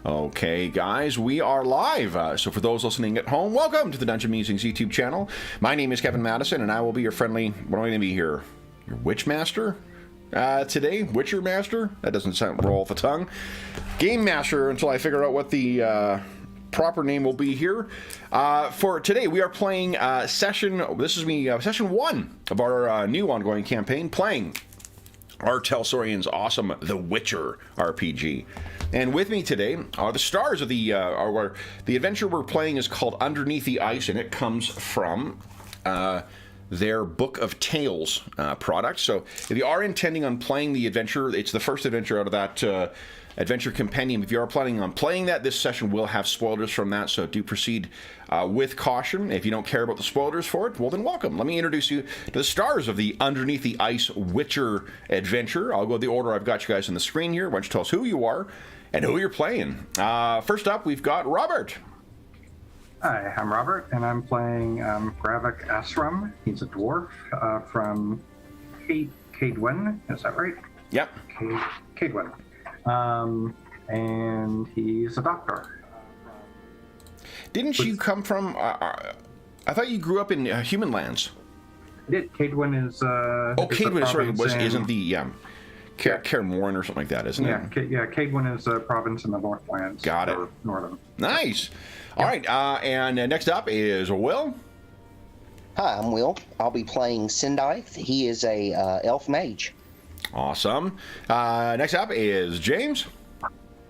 Okay, guys, we are live. So for those listening at home, welcome to the Dungeon Musings YouTube channel. My name is Kevin Madison, and I will be your friendly, what am I going to be here? Your Witch Master? Today? Witcher Master? That doesn't sound roll off the tongue. Game Master, until I figure out what the proper name will be here. For today, we are playing session 1 of our new ongoing campaign, playing our Talsorian's awesome The Witcher RPG. And with me today are the stars of the adventure we're playing is called Underneath the Ice, and it comes from their Book of Tales product. So if you are intending on playing the adventure, it's the first adventure out of that adventure compendium. If you are planning on playing that, this session will have spoilers from that, so do proceed with caution. If you don't care about the spoilers for it, well then welcome. Let me introduce you to the stars of the Underneath the Ice Witcher adventure. I'll go the order I've got you guys on the screen here. Why don't you tell us who you are and who you're playing. First up, we've got Robert. Hi, I'm Robert, and I'm playing Gravik Asram. He's a dwarf from Cadwyn. Is that right? Yep. Cadwyn. And he's a doctor. Didn't you come from... I thought you grew up in human lands. I did. Cadwyn is... Cadwyn, sorry, isn't the... Cairnmorn or something like that, isn't it? Cadwyn is a province in the Northlands. Got it. Northern. Nice. All right, and next up is Will. Hi, I'm Will. I'll be playing Sindith. He is a elf mage. Awesome. Next up is James.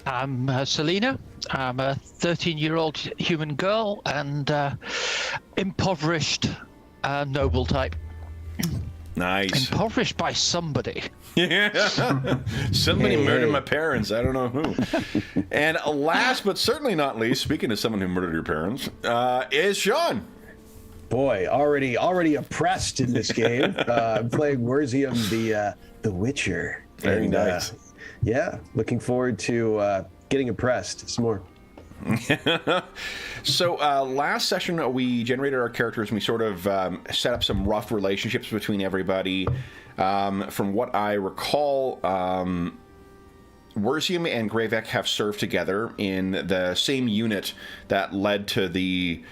I'm Selena. I'm a 13-year-old human girl and impoverished noble type. Nice. Impoverished by somebody. Yeah. Somebody murdered my parents. I don't know who. And last but certainly not least, speaking of someone who murdered your parents, is Sean. Boy, already oppressed in this game. I'm playing Werzium, the Witcher. Very nice. Looking forward to getting oppressed some more. So last session we generated our characters and we sort of set up some rough relationships between everybody. From what I recall, Werzium and Gravik have served together in the same unit that led to the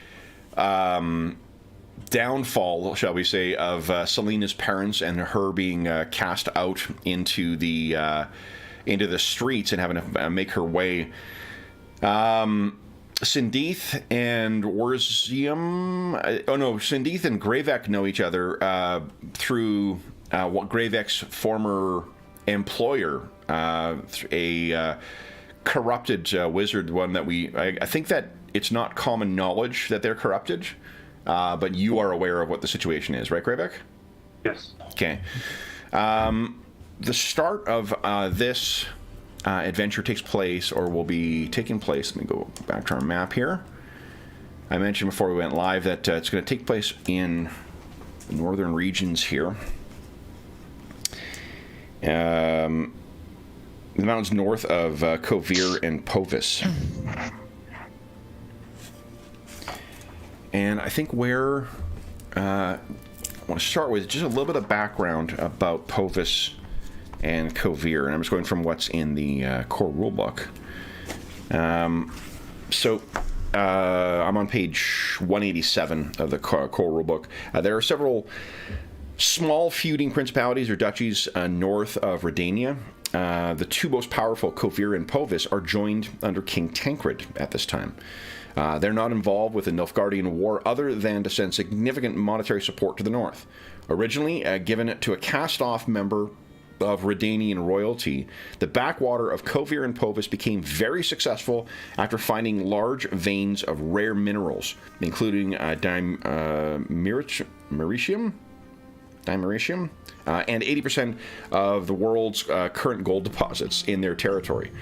downfall, shall we say, of Selena's parents and her being cast out into the streets and having to make her way. Sindith and Werzium... Sindith and Gravik know each other through what Gravik's former employer, a corrupted wizard, one that I think that it's not common knowledge that they're corrupted, but you are aware of what the situation is, right, Gravik? Yes. Okay. The start of this... adventure takes place, or will be taking place. Let me go back to our map here. I mentioned before we went live that it's going to take place in the northern regions here. The mountains north of Kovir and Povis. And I think where I want to start with just a little bit of background about Povis and Kovir, and I'm just going from what's in the core rulebook. I'm on page 187 of the core rulebook. There are several small feuding principalities or duchies north of Redania. The two most powerful, Kovir and Povis, are joined under King Tancred at this time. They're not involved with the Nilfgaardian War other than to send significant monetary support to the north. Originally given to a cast-off member of Redanian royalty, the backwater of Kovir and Povis became very successful after finding large veins of rare minerals, including dimeritium, and 80% of the world's current gold deposits in their territory.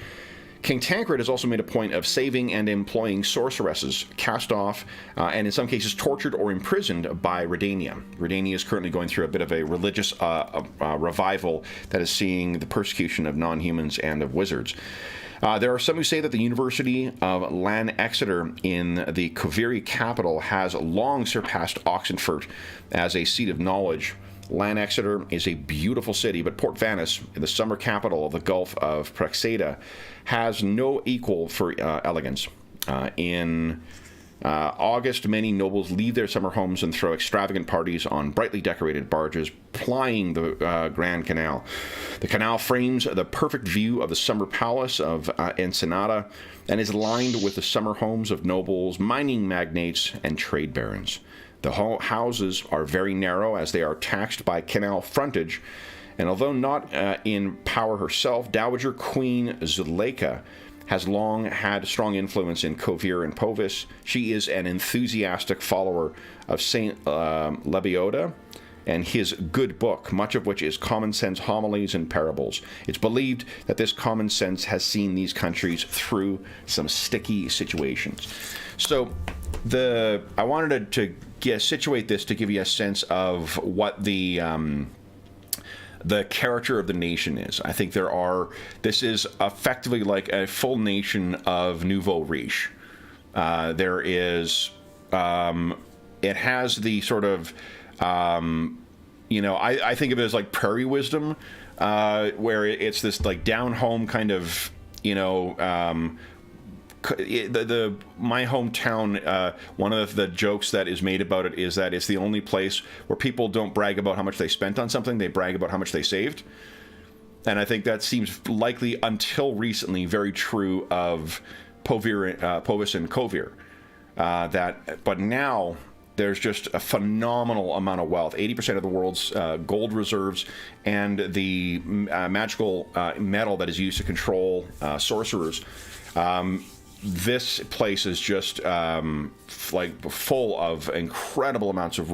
King Tancred has also made a point of saving and employing sorceresses, cast off, and in some cases tortured or imprisoned by Redania. Redania is currently going through a bit of a religious revival that is seeing the persecution of non-humans and of wizards. There are some who say that the University of Lan Exeter in the Koviri capital has long surpassed Oxenfurt as a seat of knowledge, Exeter is a beautiful city, but Port Venice, the summer capital of the Gulf of Praxeda, has no equal for elegance. In August, many nobles leave their summer homes and throw extravagant parties on brightly decorated barges plying the Grand Canal. The canal frames the perfect view of the summer palace of Ensenada and is lined with the summer homes of nobles, mining magnates, and trade barons. The houses are very narrow as they are taxed by canal frontage, and although not in power herself, Dowager Queen Zuleika has long had strong influence in Kovir and Povis. She is an enthusiastic follower of Saint Lebioda and his good book, much of which is common sense homilies and parables. It's believed that this common sense has seen these countries through some sticky situations. So I wanted to situate this to give you a sense of what the character of the nation is. I think this is effectively like a full nation of nouveau riche. There is, it has the sort of, I think of it as like prairie wisdom, where it's this like down home kind of, my hometown, one of the jokes that is made about it is that it's the only place where people don't brag about how much they spent on something, they brag about how much they saved. And I think that seems likely, until recently, very true of Povis and Kovir. But now there's just a phenomenal amount of wealth. 80% of the world's gold reserves and the magical metal that is used to control sorcerers. This place is just like full of incredible amounts of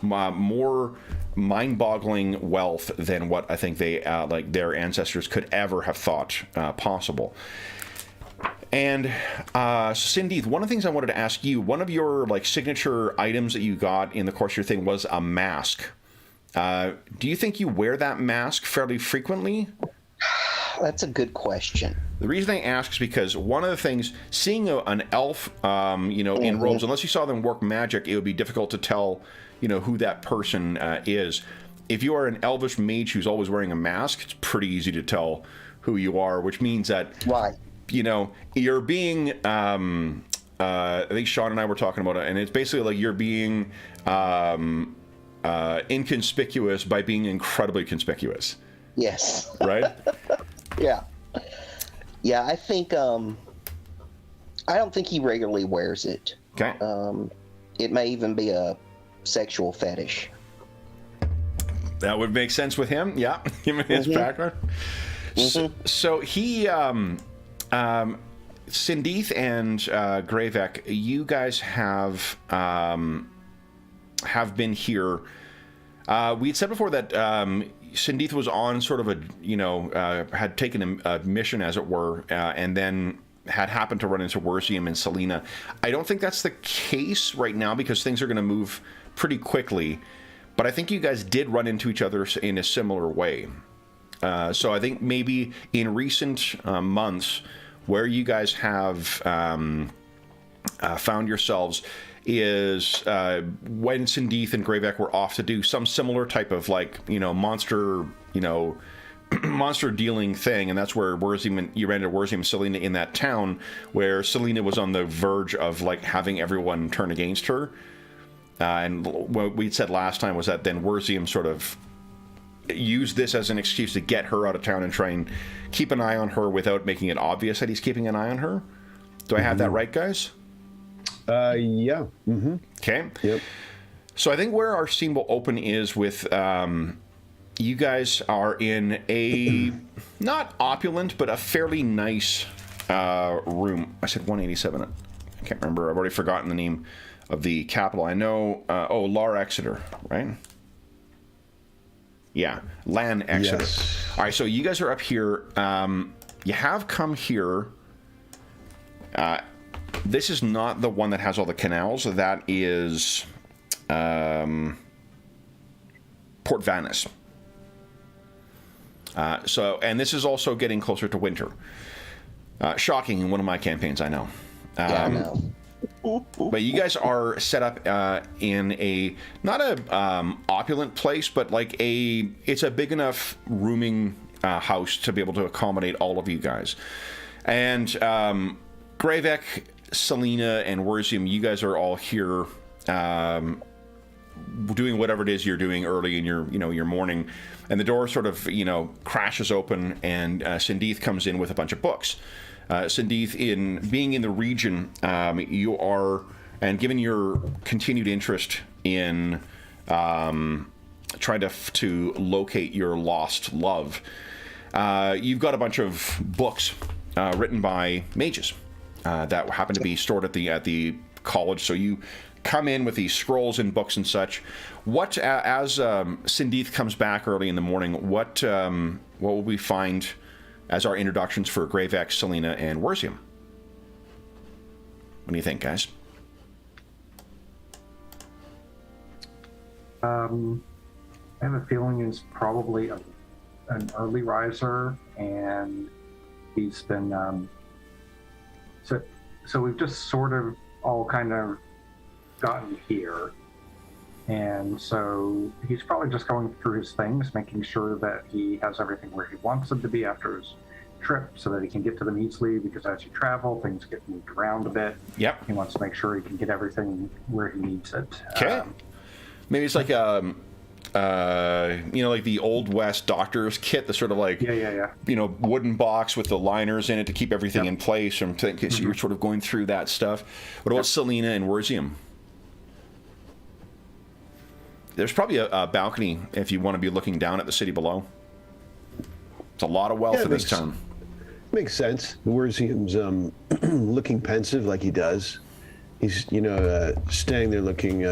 more mind-boggling wealth than what I think they their ancestors could ever have thought possible. And Cindy, one of the things I wanted to ask you, one of your signature items that you got in the course of your thing was a mask. Do you think you wear that mask fairly frequently? That's a good question. The reason I ask is because one of the things, seeing an elf, in robes, unless you saw them work magic, it would be difficult to tell, who that person is. If you are an elvish mage who's always wearing a mask, it's pretty easy to tell who you are, which means that, right. You're being, I think Sean and I were talking about it, and it's basically like you're being inconspicuous by being incredibly conspicuous. Yes. Right? Yeah. Yeah, I think, I don't think he regularly wears it. Okay. It may even be a sexual fetish. That would make sense with him, yeah, given his background. So he, Sindith and Gravek, you guys have been here. We had said before that Sindith was on sort of had taken a mission, as it were, and then had happened to run into Wersium and Selena. I don't think that's the case right now because things are going to move pretty quickly, but I think you guys did run into each other in a similar way. So I think maybe in recent months, where you guys have found yourselves is when Sindith and Gravek were off to do some similar type of monster, monster dealing thing, and that's where you ran into Wersium and Selena in that town, where Selena was on the verge of having everyone turn against her. And what we said last time was that then Wersium sort of used this as an excuse to get her out of town and try and keep an eye on her without making it obvious that he's keeping an eye on her. Do I have that right, guys? Yeah. Okay. Yep. So I think where our scene will open is with you guys are in a not opulent but a fairly nice room. I said 187. I can't remember. I've already forgotten the name of the capital. I know. Lar Exeter, right? Yeah, Lan Exeter. Yes. All right, so you guys are up here. You have come here. This is not the one that has all the canals. That is Port Venice. And this is also getting closer to winter. Shocking in one of my campaigns, I know. Yeah, I know. But you guys are set up in a not a opulent place, but like it's a big enough rooming house to be able to accommodate all of you guys. And Gravek, Selena, and Werzium, you guys are all here doing whatever it is you're doing early in your morning. And the door sort of crashes open, and Sindeeth comes in with a bunch of books. Sindeeth, in being in the region, you are, and given your continued interest in trying to locate your lost love, you've got a bunch of books written by mages that happen to be stored at the college. So you come in with these scrolls and books and such. What as Sindeeth comes back early in the morning, what will we find as our introductions for Gravek, Selena, and Werzium? What do you think, guys? I have a feeling he's probably an early riser, and he's been so we've just sort of all kind of gotten here, and so he's probably just going through his things, making sure that he has everything where he wants them to be after his trip, so that he can get to them easily, because as you travel, things get moved around a bit. Yep. He wants to make sure he can get everything where he needs it. Okay. Maybe it's like like the Old West doctor's kit, the sort of like wooden box with the liners in it to keep everything in place. So you're sort of going through that stuff. What about Selena and Werzium? There's probably a balcony if you want to be looking down at the city below. It's a lot of wealth in this town. Makes sense. Werzium's looking pensive, like he does. He's standing there looking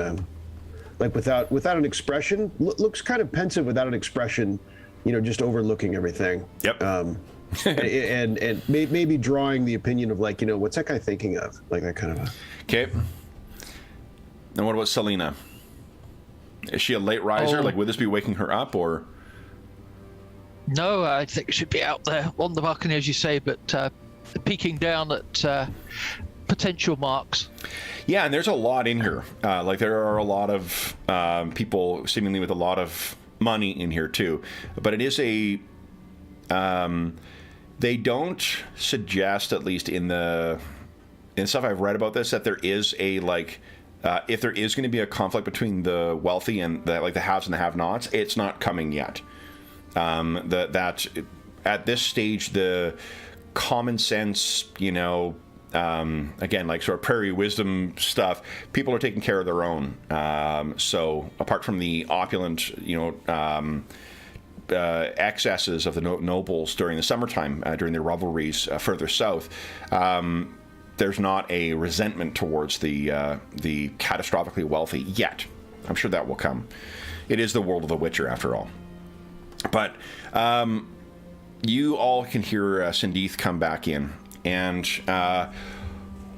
like without an expression. Looks kind of pensive without an expression. Just overlooking everything. Yep. And maybe drawing the opinion of like, what's that guy thinking of? Like that kind of. Okay. And what about Selena? Is she a late riser? Like, would this be waking her up, or? No, I think she'd be out there on the balcony, as you say, but peeking down at potential marks. Yeah, and there's a lot in here. Like, there are a lot of people seemingly with a lot of money in here, too. But it is a... they don't suggest, at least in stuff I've read about this, that there is a, like... if there is going to be a conflict between the wealthy and the haves and the have-nots, it's not coming yet. That at this stage, the common sense, again, like sort of prairie wisdom stuff, people are taking care of their own. So apart from the opulent, excesses of the nobles during the summertime, during their revelries further south, there's not a resentment towards the catastrophically wealthy yet. I'm sure that will come. It is the world of The Witcher, after all. But you all can hear Sindeeth come back in, and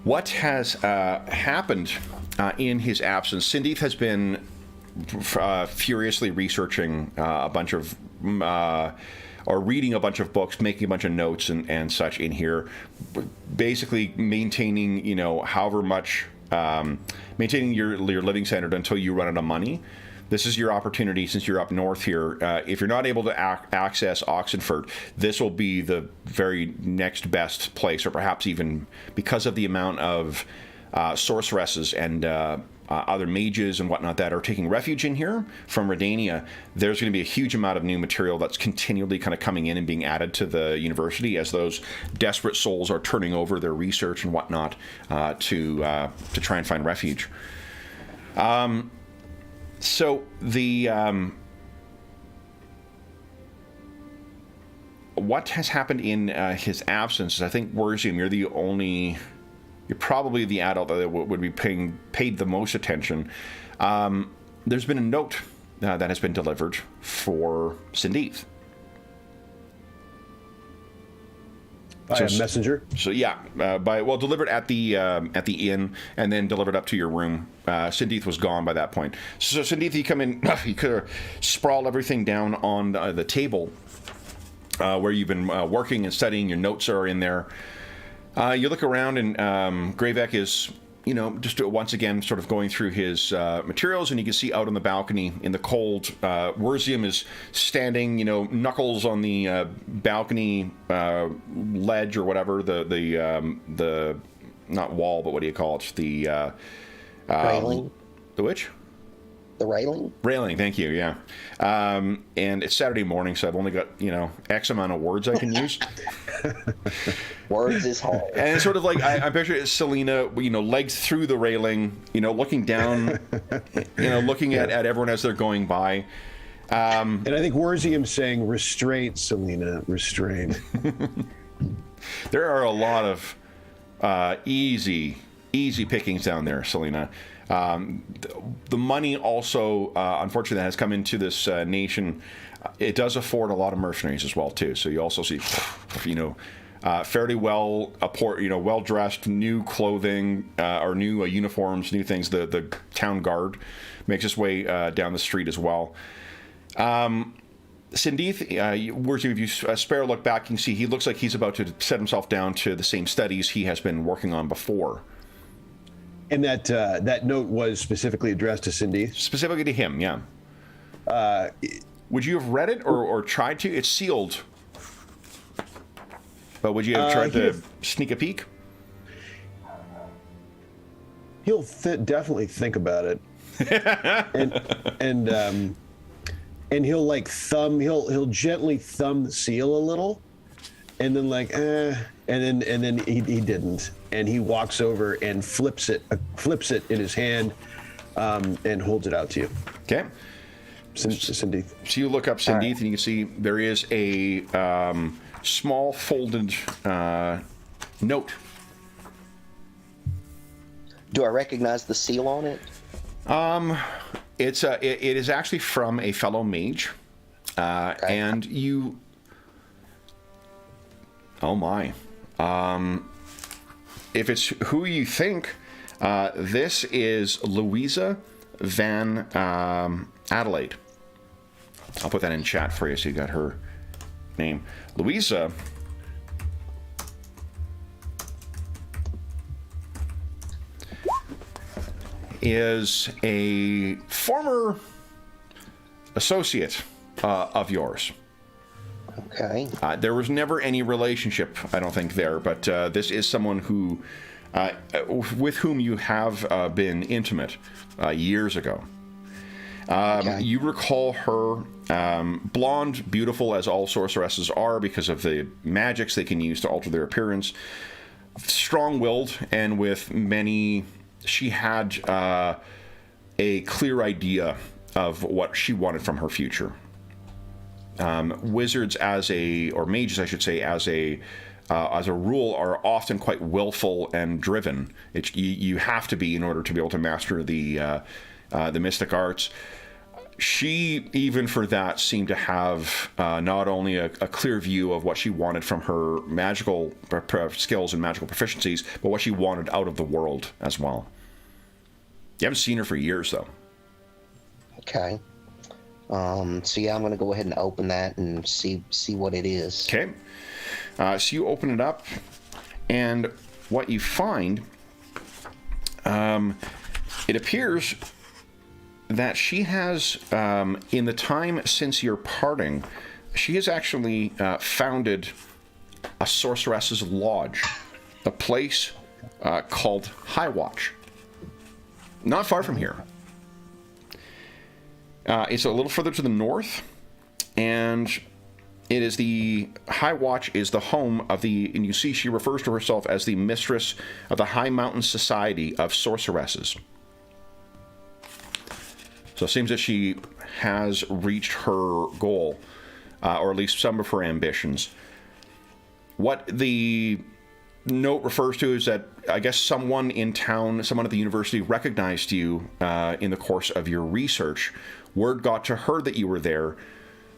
what has happened in his absence? Sindeeth has been furiously researching a bunch of or reading a bunch of books, making a bunch of notes and such in here, basically maintaining, however much, maintaining your living standard until you run out of money. This is your opportunity, since you're up north here. If you're not able to access Oxenford, this will be the very next best place, or perhaps even because of the amount of sorceresses and other mages and whatnot that are taking refuge in here from Redania. There's going to be a huge amount of new material that's continually kind of coming in and being added to the university as those desperate souls are turning over their research and whatnot to try and find refuge. So the what has happened in his absence is, I think, Werzium, you're probably the adult that would be paid the most attention. There's been a note that has been delivered for Sindeeth. By a messenger? So yeah, delivered at the inn and then delivered up to your room. Sindeeth was gone by that point. So Sindeeth, you come in, you could sprawl everything down on the table where you've been working and studying. Your notes are in there. You look around, and Gravek is just once again, sort of going through his materials, and you can see out on the balcony in the cold, Werzium is standing, knuckles on the balcony ledge or whatever, the not wall, but what do you call it? The Railing. The which? The railing? Railing, thank you, yeah. And it's Saturday morning, so I've only got, X amount of words I can use. Words is hard. And it's sort of like, I picture it's Selena, legs through the railing, looking down, looking at everyone as they're going by. And I think Werzium's saying, restraint, Selena, restraint. There are a lot of easy pickings down there, Selena. The money also, unfortunately, that has come into this nation. It does afford a lot of mercenaries as well, too. So you also see, fairly well dressed, new clothing or new uniforms, new things. The town guard makes its way down the street as well. Sindeeth, if you spare a look back, you can see he looks like he's about to set himself down to the same studies he has been working on before. And that note was specifically addressed to Sindeeth? Specifically to him, yeah. Would you have read it or tried to? It's sealed. But would you have tried to sneak a peek? He'll definitely think about it. And he'll like he'll gently thumb the seal a little, and then and then he didn't, and he walks over and flips it in his hand, and holds it out to you. Okay. Sindeeth. So you look up Sindeeth, and you can see there is a small folded note. Do I recognize the seal on it? It is actually from a fellow mage, Okay. and you. Oh my! If it's who you think, this is Louisa Van Adelaide. I'll put that in chat for you so you got her name. Louisa is a former associate of yours. Okay. There was never any relationship, I don't think, there, but this is someone who, with whom you have been intimate years ago. Okay. You recall her blonde, beautiful as all sorceresses are because of the magics they can use to alter their appearance. Strong-willed, and with many, she had a clear idea of what she wanted from her future. Wizards or mages, I should say, as a rule, are often quite willful and driven. You have to be in order to be able to master the mystic arts. She, even for that, seemed to have not only a clear view of what she wanted from her magical skills and magical proficiencies, but what she wanted out of the world as well. You haven't seen her for years, though. Okay. So yeah, I'm going to go ahead and open that and see what it is. Okay. So you open it up, and what you find, it appears that she has, in the time since your parting, she has actually founded a sorceress's lodge, a place called High Watch, not far from here. It's a little further to the north, and it is the High Watch is the home of and you see she refers to herself as the mistress of the High Mountain Society of Sorceresses. So it seems that she has reached her goal, or at least some of her ambitions. What the note refers to is that I guess someone in town, someone at the university recognized you in the course of your research. Word got to her that you were there,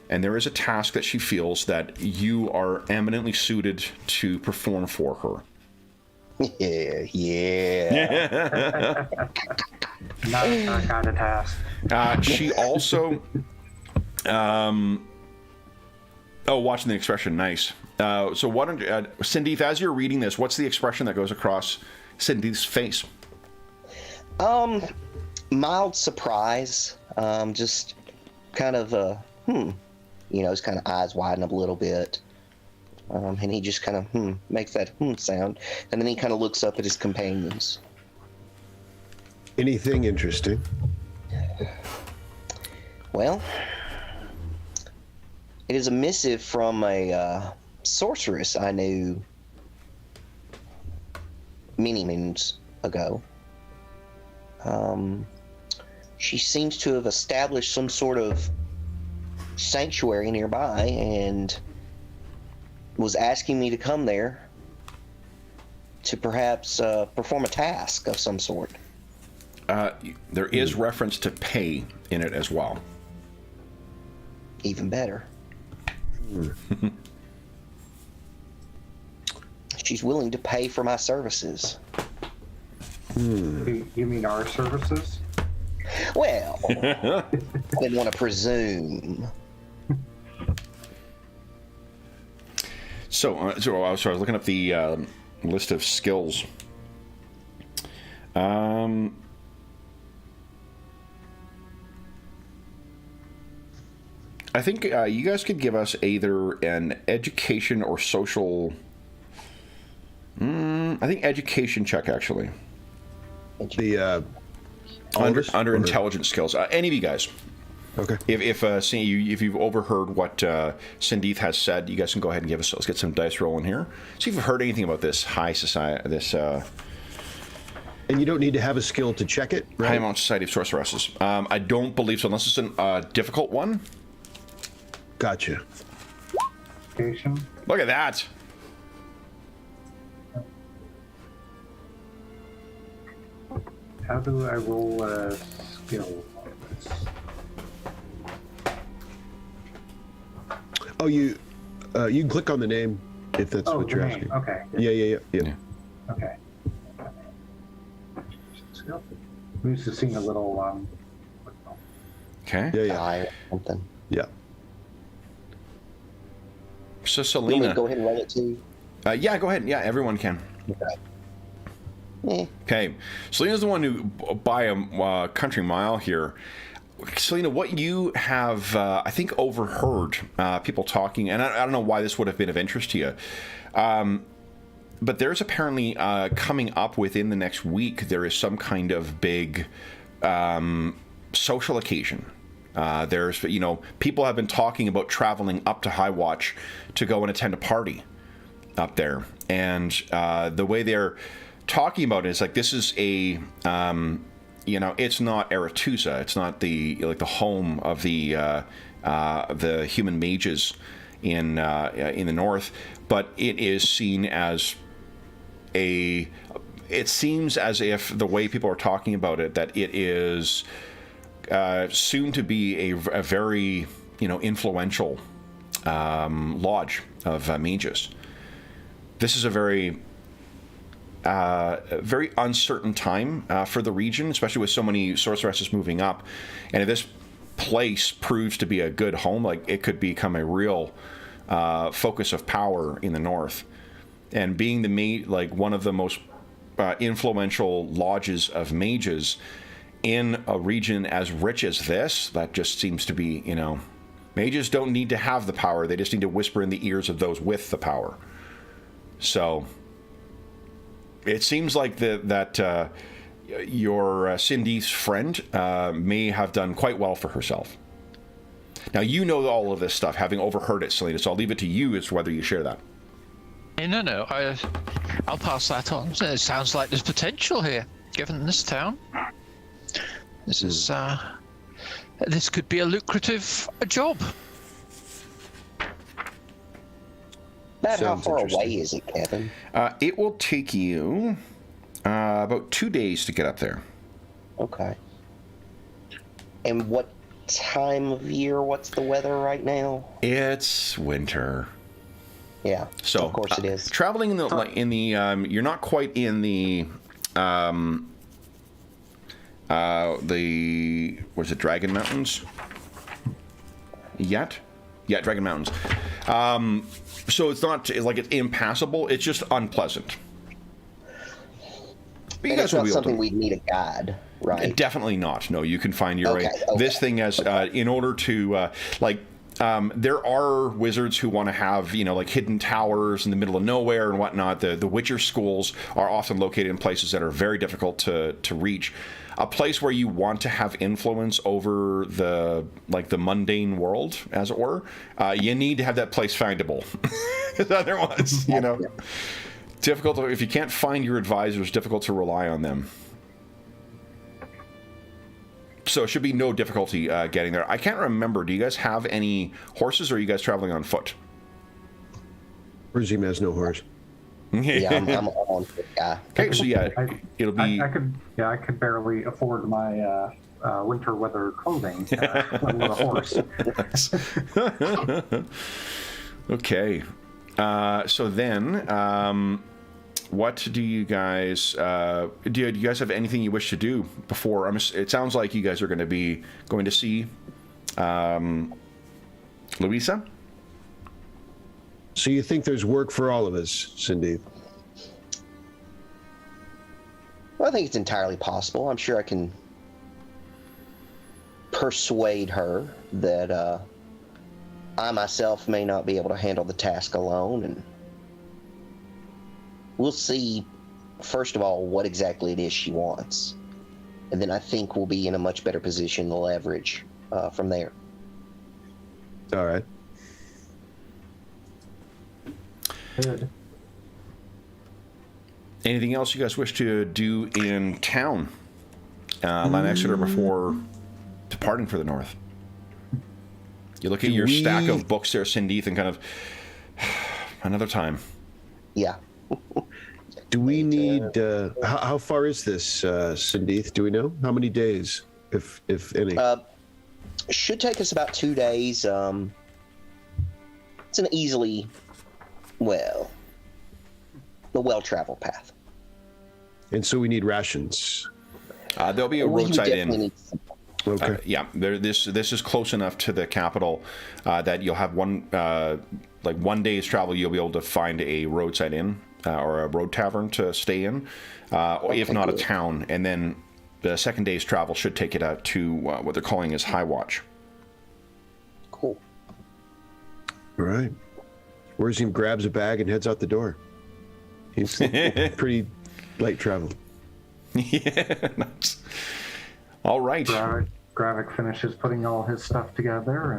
and there is a task that she feels that you are eminently suited to perform for her. Yeah. Not that kind of task. She also... watching the expression, nice. Sindeeth, as you're reading this, what's the expression that goes across Sindeeth's face? Mild surprise. Just kind of his kind of eyes widen up a little bit. And he just kind of makes that sound, and then he kind of looks up at his companions. Anything interesting? Well, it is a missive from a sorceress I knew many moons ago. She seems to have established some sort of sanctuary nearby and was asking me to come there to perhaps perform a task of some sort. There is reference to pay in it as well. Even better. She's willing to pay for my services. You mean our services? Well, I didn't want to presume. So I was looking up the list of skills. I think you guys could give us either an education or social. I think education check actually. The Under intelligence skills. Any of you guys. Okay. If you've overheard what Sindeeth has said, you guys can go ahead and give us. Let's get some dice rolling here. See if you've heard anything about this high society. And you don't need to have a skill to check it, right? High Mount Society of Sorceresses. I don't believe so, unless it's a difficult one. Gotcha. Education. Look at that. How do I roll a skill on this? Oh, you can click on the name if that's what you're the name. asking. Okay. Yeah. Okay. Skill. I'm used to seeing a little Okay. Yeah. Die or something. Yeah. So You want me to Selena. go ahead and roll it too? Yeah, go ahead. Yeah, everyone can. Okay. Okay. Selena's the one who, by a country mile here. Selena, what you have, I think, overheard people talking, and I don't know why this would have been of interest to you, but there's apparently coming up within the next week, there is some kind of big social occasion. There's, people have been talking about traveling up to High Watch to go and attend a party up there. And the way they're talking about it is like, this is a, it's not Aretusa. It's not the home of the human mages in the north, but it is seen as it seems as if the way people are talking about it, that it is soon to be a very influential lodge of mages. This is a very uncertain time for the region, especially with so many sorceresses moving up. And if this place proves to be a good home, like, it could become a real focus of power in the north. And being one of the most influential lodges of mages in a region as rich as this, that just seems to be, mages don't need to have the power. They just need to whisper in the ears of those with the power. So it seems like that your Sindeeth's friend may have done quite well for herself. Now, you know all of this stuff, having overheard it, Selena, so I'll leave it to you as to whether you share that. No, I'll pass that on. It sounds like there's potential here, given this town. This is this could be a lucrative job. About how Sounds far interesting. away is it, Kevin? It will take you about 2 days to get up there. Okay. And what time of year? What's the weather right now? It's winter. Yeah. So of course it is. Traveling in the you're not quite in the was it Dragon Mountains yet? Yeah, Dragon Mountains. So it's not like it's impassable. It's just unpleasant. But you And guys it's will not be able something to. we'd need a guide, right? Definitely not. No, you can find your way. Okay, okay. This thing has, in order to, there are wizards who want to have, like hidden towers in the middle of nowhere and whatnot. The Witcher schools are often located in places that are very difficult to reach. A place where you want to have influence over the mundane world, as it were, you need to have that place findable. Otherwise, difficult if you can't find your advisors, difficult to rely on them. So it should be no difficulty getting there. I can't remember. Do you guys have any horses, or are you guys traveling on foot? Brzim has no horse. Yeah, I'm on foot guy. Okay, so it'll be. I could barely afford my winter weather clothing with a horse. Okay, so then, what do you guys do? You guys have anything you wish to do before? It sounds like you guys are going to be going to see Louisa. So you think there's work for all of us, Cindy? Well, I think it's entirely possible. I'm sure I can persuade her that I myself may not be able to handle the task alone, and we'll see, first of all, what exactly it is she wants. And then I think we'll be in a much better position to leverage from there. All right. Good. Anything else you guys wish to do in town, Lanexeter, before departing for the north? You look at your stack of books there, Cindy, and kind of another time. Yeah. Do we need? How far is this, Cindy? Do we know how many days, if any? Should take us about 2 days. It's an easily, a well-traveled path. And so we need rations. There'll be a roadside inn. Okay. Yeah, this is close enough to the capital that you'll have one day's travel. You'll be able to find a roadside inn or a road tavern to stay in, or if not a town. And then the second day's travel should take it out to what they're calling is High Watch. Cool. All right. Brzim grabs a bag and heads out the door. He's pretty light traveled. Yeah. Nice. All right. Gravik finishes putting all his stuff together,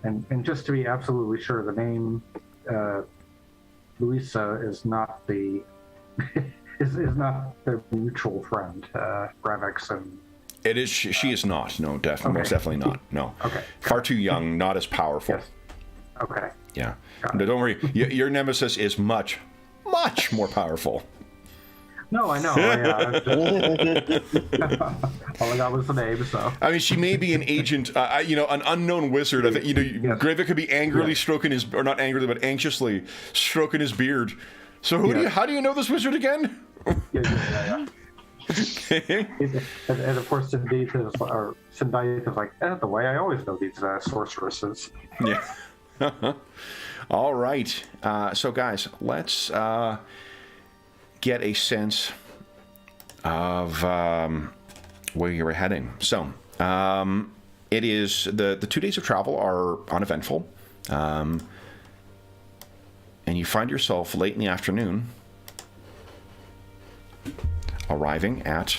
and just to be absolutely sure, the name Louisa is not the is not their mutual friend, Gravik's and. It is. She is not. No, definitely, Okay. most definitely not. No. Okay. Far too young. Not as powerful. Yes. Okay. Yeah. Got No, it. don't worry. Your nemesis is much more powerful. No, I know. All I got was the name, so. I mean, she may be an agent, an unknown wizard. I think, Yes. Gravik could be angrily Yes. stroking his, or not angrily, but anxiously stroking his beard. So how do you know this wizard again? Yeah. And of course, Syndieth is like, the way I always know these sorceresses. Yeah. All right. So, guys, let's get a sense of where you're heading. So, it is the 2 days of travel are uneventful, and you find yourself late in the afternoon arriving at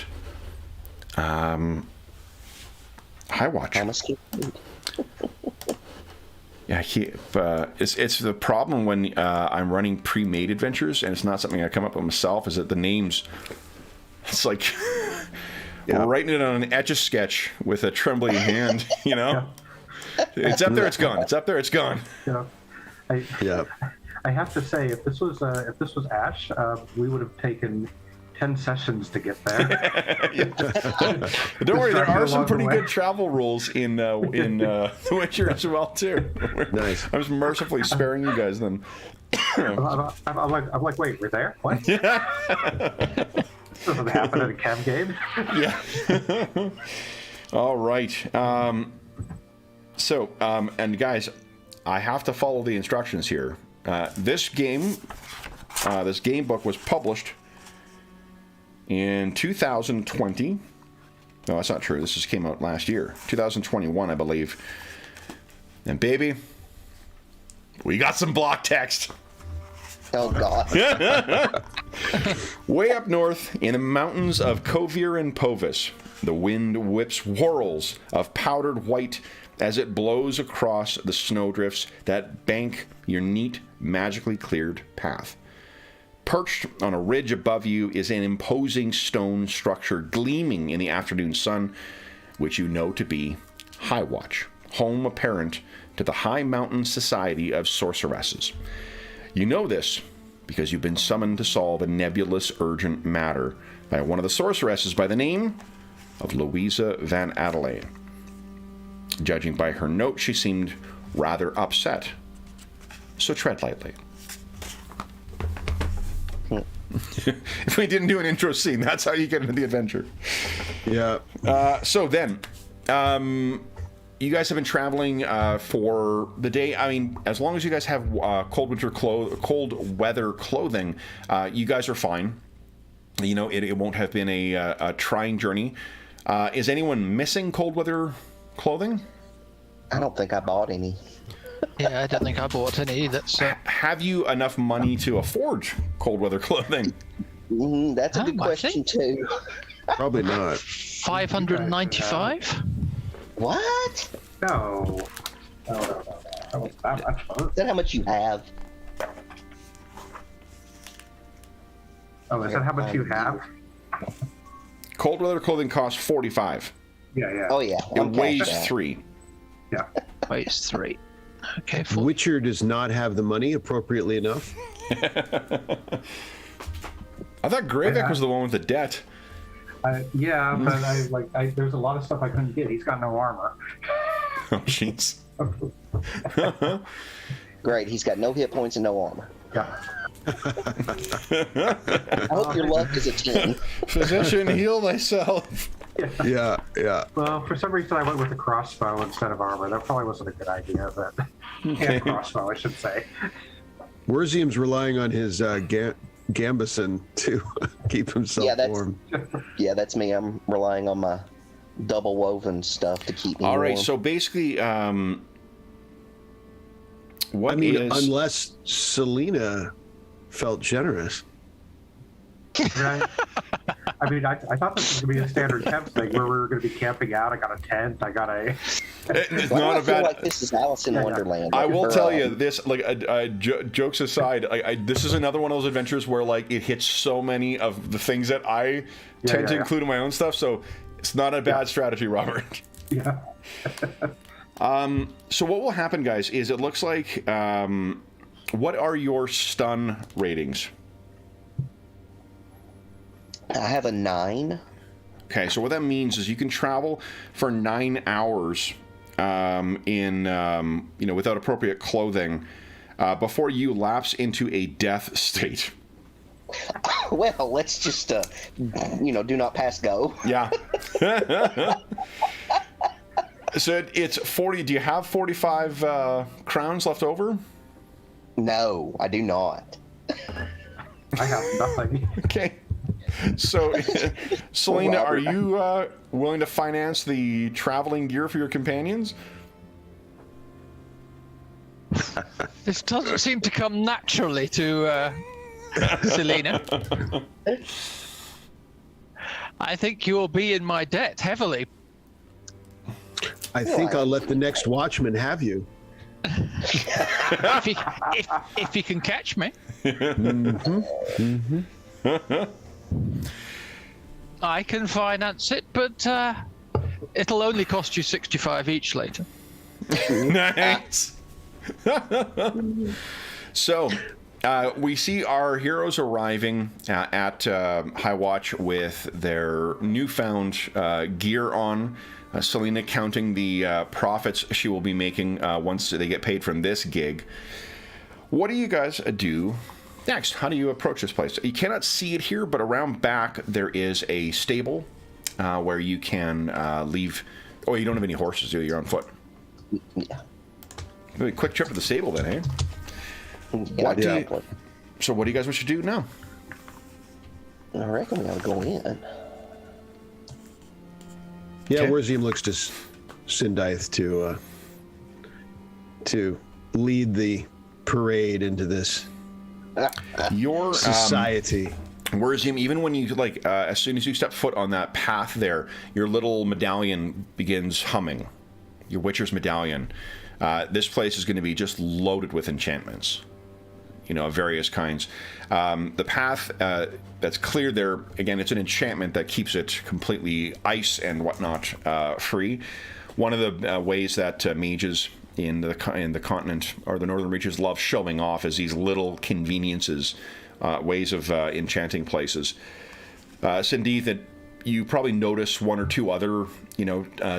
High Watch. Yeah, it's the problem when I'm running pre-made adventures, and it's not something I come up with myself, is that the names, it's like writing it on an Etch-a-Sketch with a trembling hand, It's up there, it's gone. It's up there, it's gone. I have to say, if this was Ash, we would have taken 10 sessions to get there. Don't worry, there are some pretty good travel rules in The Witcher as well too. Nice. I was mercifully sparing you guys them. I'm like, wait, we're there? What? This doesn't happen in a cam game. Yeah. All right. So, and guys, I have to follow the instructions here. This game book was published in 2020. No, that's not true. This just came out last year, 2021, I believe. And baby, we got some block text. Oh God. Way up north in the mountains of Kovir and Povis, the wind whips whirls of powdered white as it blows across the snowdrifts that bank your neat, magically cleared path. Perched on a ridge above you is an imposing stone structure gleaming in the afternoon sun, which you know to be High Watch, home apparent to the High Mountain Society of Sorceresses. You know this because you've been summoned to solve a nebulous urgent matter by one of the sorceresses by the name of Louisa Van Adelaide. Judging by her note, she seemed rather upset, so tread lightly. If we didn't do an intro scene, that's how you get into the adventure. Yeah. So then, you guys have been traveling for the day. I mean, as long as you guys have cold weather clothing, you guys are fine. You know, it won't have been a trying journey. Is anyone missing cold weather clothing? I don't think I bought any. Yeah, I don't think I bought any either. So. Have you enough money to afford cold weather clothing? That's a good question too. Probably not. 595? What? No. That was that much fun. Is that how much you have? Oh, is that how much you have? Cold weather clothing costs 45. Yeah. Oh yeah. It I'm weighs cashed out. 3. Yeah. Weighs 3. Okay, 4. Witcher does not have the money appropriately enough. I thought Gravik was the one with the debt. Yeah, but there's a lot of stuff I couldn't get. He's got no armor. Oh, jeez. Great. He's got no hit points and no armor. Yeah. I hope your luck is a 10. Physician, heal thyself. Yeah. Well, for some reason I went with a crossbow instead of armor. That probably wasn't a good idea, but and crossbow, I should say. Werzium's relying on his Gambison to keep himself warm. Yeah, that's me. I'm relying on my double woven stuff to keep me warm. All right, so basically, unless Selena felt generous. Right? I mean, I thought this was going to be a standard camp thing where we were going to be camping out. I got a tent. I got a... It's Why do not I a feel bad... like this is Alice in Wonderland. I will tell you this, jokes aside, this is another one of those adventures where, it hits so many of the things that I tend to include in my own stuff, so it's not a bad strategy, Robert. Yeah. So what will happen, guys, is it looks like... what are your stun ratings? I have a 9. Okay, so what that means is you can travel for 9 hours without appropriate clothing before you lapse into a death state. Well, let's just, do not pass go. Yeah. So it's 40. Do you have 45 crowns left over? No, I do not. I have nothing. Okay. So, Selena, are you willing to finance the traveling gear for your companions? This doesn't seem to come naturally to Selena. I think you will be in my debt heavily. I think I'll let the next watchman have you. if he can catch me. I can finance it, but it'll only cost you 65 each later. Nice. So, we see our heroes arriving at High Watch with their newfound gear on. Selena counting the profits she will be making once they get paid from this gig. What do you guys do next? How do you approach this place? You cannot see it here, but around back there is a stable where you can leave. Oh, you don't have any horses, do you? You're on foot. Yeah. Maybe a quick trip to the stable then, eh? Yeah, So what do you guys wish to do now? I reckon we ought to go in. Yeah, Okay. Werzium looks to Sindaith to lead the parade into this Your society. Werzium, even when you as soon as you step foot on that path there, your little medallion begins humming. Your Witcher's medallion. This place is going to be just loaded with enchantments, of various kinds. The path that's cleared there, again, it's an enchantment that keeps it completely ice and whatnot free. One of the ways that mages in the continent or the northern reaches love showing off is these little conveniences, ways of enchanting places. Cindy, that you probably notice one or two other,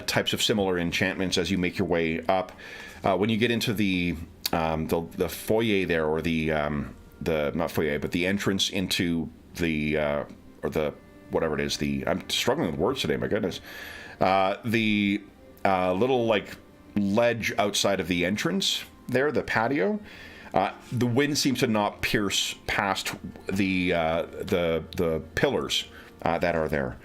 types of similar enchantments as you make your way up. When you get into the foyer there, or the not foyer, but the entrance into the or the whatever it is. I'm struggling with words today. My goodness. The little ledge outside of the entrance there, the patio. The wind seems to not pierce past the pillars that are there.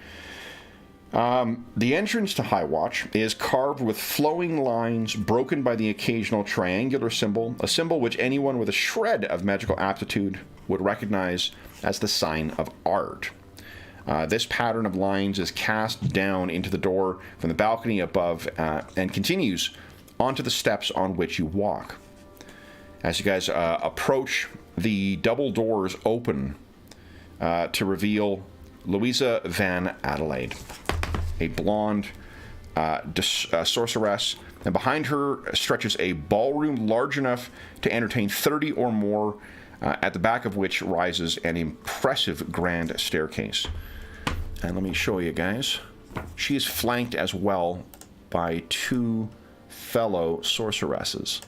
The entrance to High Watch is carved with flowing lines broken by the occasional triangular symbol, a symbol which anyone with a shred of magical aptitude would recognize as the sign of art. This pattern of lines is cast down into the door from the balcony above and continues onto the steps on which you walk. As you guys approach, the double doors open to reveal Louisa Van Adelaide, a blonde sorceress, and behind her stretches a ballroom large enough to entertain 30 or more, at the back of which rises an impressive grand staircase. And let me show you guys. She is flanked as well by two fellow sorceresses.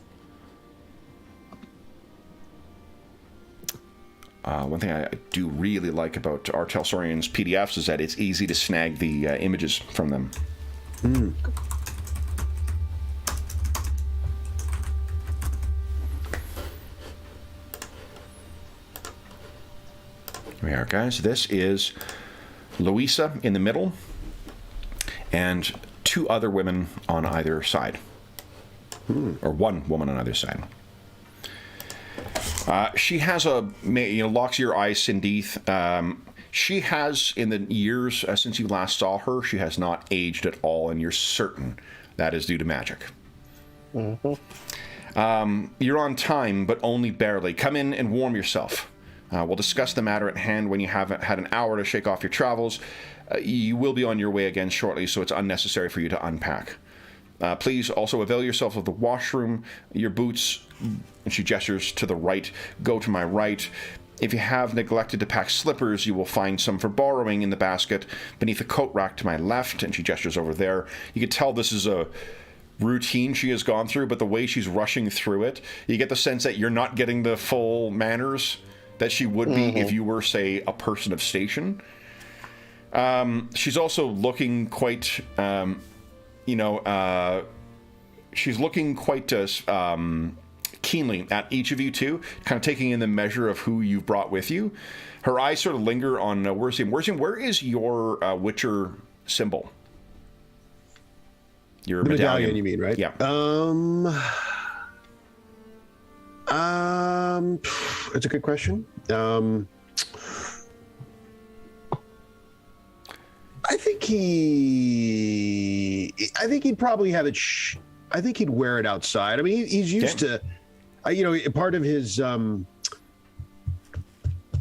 One thing I do really like about our Talsorian's PDFs is that it's easy to snag the images from them. Mm. Here we are, guys. This is Louisa in the middle, and two other women on either side. Or one woman on either side. She has locks your eyes, Sindeeth. She has, in the years since you last saw her, she has not aged at all, and you're certain that is due to magic. Mm-hmm. You're on time, but only barely. Come in and warm yourself. We'll discuss the matter at hand when you have had an hour to shake off your travels. You will be on your way again shortly, so it's unnecessary for you to unpack. Please also avail yourself of the washroom. Your boots, and she gestures to the right, go to my right. If you have neglected to pack slippers, you will find some for borrowing in the basket beneath the coat rack to my left, and she gestures over there. You can tell this is a routine she has gone through, but the way she's rushing through it, you get the sense that you're not getting the full manners that she would be if you were, say, a person of station. She's also looking quite... she's looking quite keenly at each of you two, kind of taking in the measure of who you've brought with you. Her eyes sort of linger on Werzium. Werzium, where is your Witcher symbol? Your medallion, you mean, right? Yeah. That's a good question. I think he'd probably have it. I think he'd wear it outside. I mean, he's used to, part of his.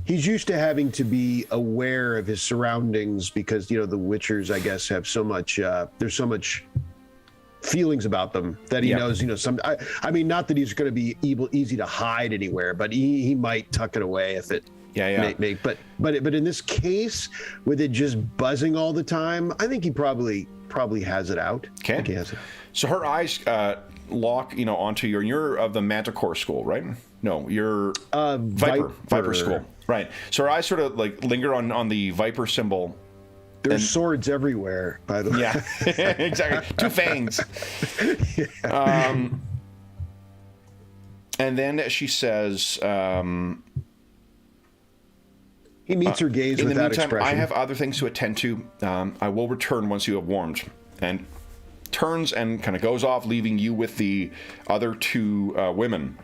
He's used to having to be aware of his surroundings because the Witchers, I guess, have so much. There's so much feelings about them that he knows. Some. I mean, not that he's going to be easy to hide anywhere, but he might tuck it away if it. But in this case, with it just buzzing all the time, I think he probably has it out. Okay. I think he has it. So her eyes lock, onto you're of the Manticore school, right? No, you're Viper school, right? So her eyes sort of linger on the Viper symbol. There's swords everywhere, by the way. Yeah, exactly. Two fangs. Yeah. And then she says, He meets her gaze In the without meantime, expression. I have other things to attend to. I will return once you have warmed. And turns and kind of goes off, leaving you with the other two women.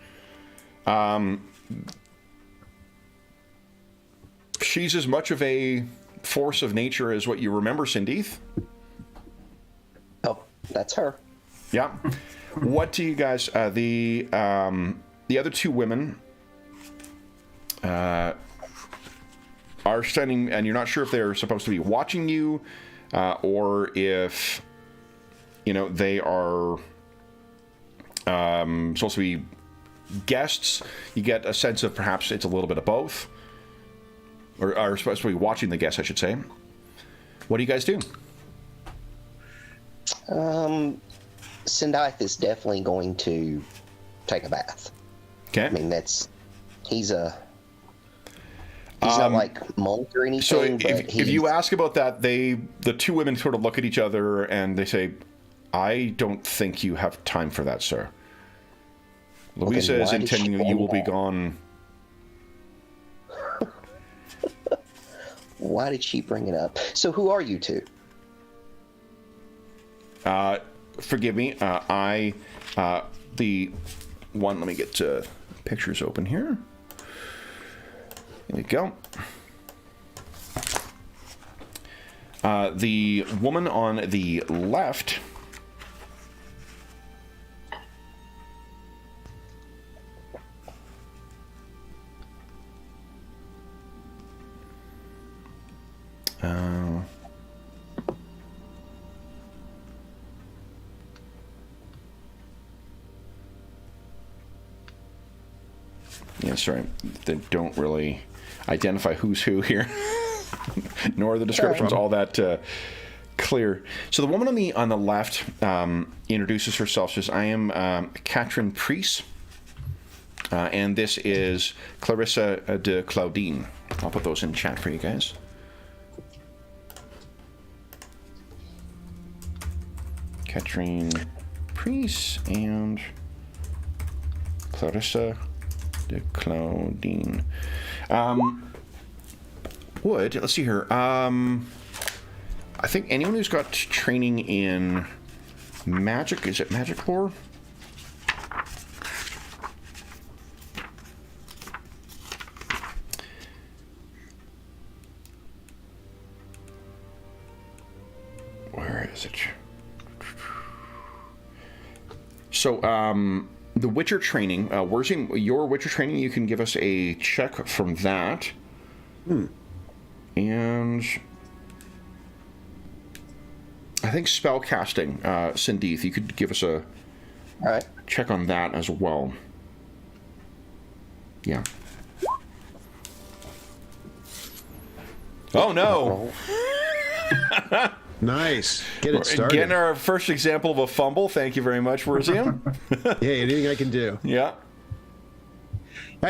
She's as much of a force of nature as what you remember, Sindeeth. Oh, that's her. Yeah. What do you guys? The other two women are standing, and you're not sure if they're supposed to be watching you, or if they are supposed to be guests. You get a sense of perhaps it's a little bit of both, or are supposed to be watching the guests, I should say. What do you guys do? Sindeeth is definitely going to take a bath. Okay. I mean, he's not like monk or anything. So but if you ask about that, the two women sort of look at each other and they say, "I don't think you have time for that, sir. Louisa is intending that you will be gone." Why did she bring it up? So who are you two? Forgive me. The one. Let me get pictures open here. There we go. The woman on the left. Yeah, sorry. They don't really identify who's who here, nor are the descriptions all that clear. So the woman on the left introduces herself. Says, "I am Catherine Priest, and this is Clarissa de Claudine." I'll put those in chat for you guys. Catherine Priest and Clarissa de Claudine. Let's see here. I think anyone who's got training in magic, is it magic lore? Where is it? So, the Witcher training, your Witcher training, you can give us a check from that. And I think spellcasting, Sindeeth, you could give us a check on that as well. Yeah. Oh no! Nice. Get it started. Getting our first example of a fumble. Thank you very much, Werzium. Hey, anything I can do. Yeah.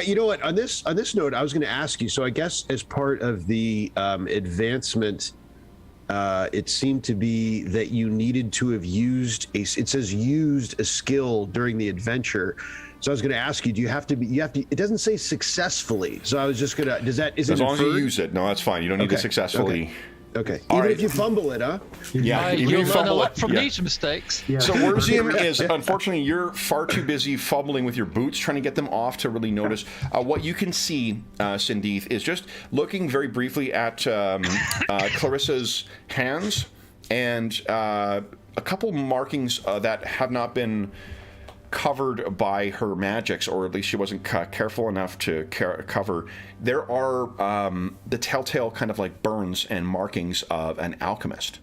You know what? On this note, I was going to ask you. So I guess as part of the advancement, it seemed to be that you needed to have used it says used a skill during the adventure. So I was going to ask you, do you have to? It doesn't say successfully. So I was just going to. Is it as long as you use it? No, that's fine. You don't need to successfully. Okay. Even if you fumble it, huh? Yeah, you'll learn a lot from these mistakes. Yeah. So Werzium is, unfortunately, you're far too busy fumbling with your boots, trying to get them off to really notice. What you can see, Sindeeth, is just looking very briefly at Clarissa's hands and a couple markings that have not been covered by her magics, or at least she wasn't careful enough to cover. There are the telltale kind of like burns and markings of an alchemist.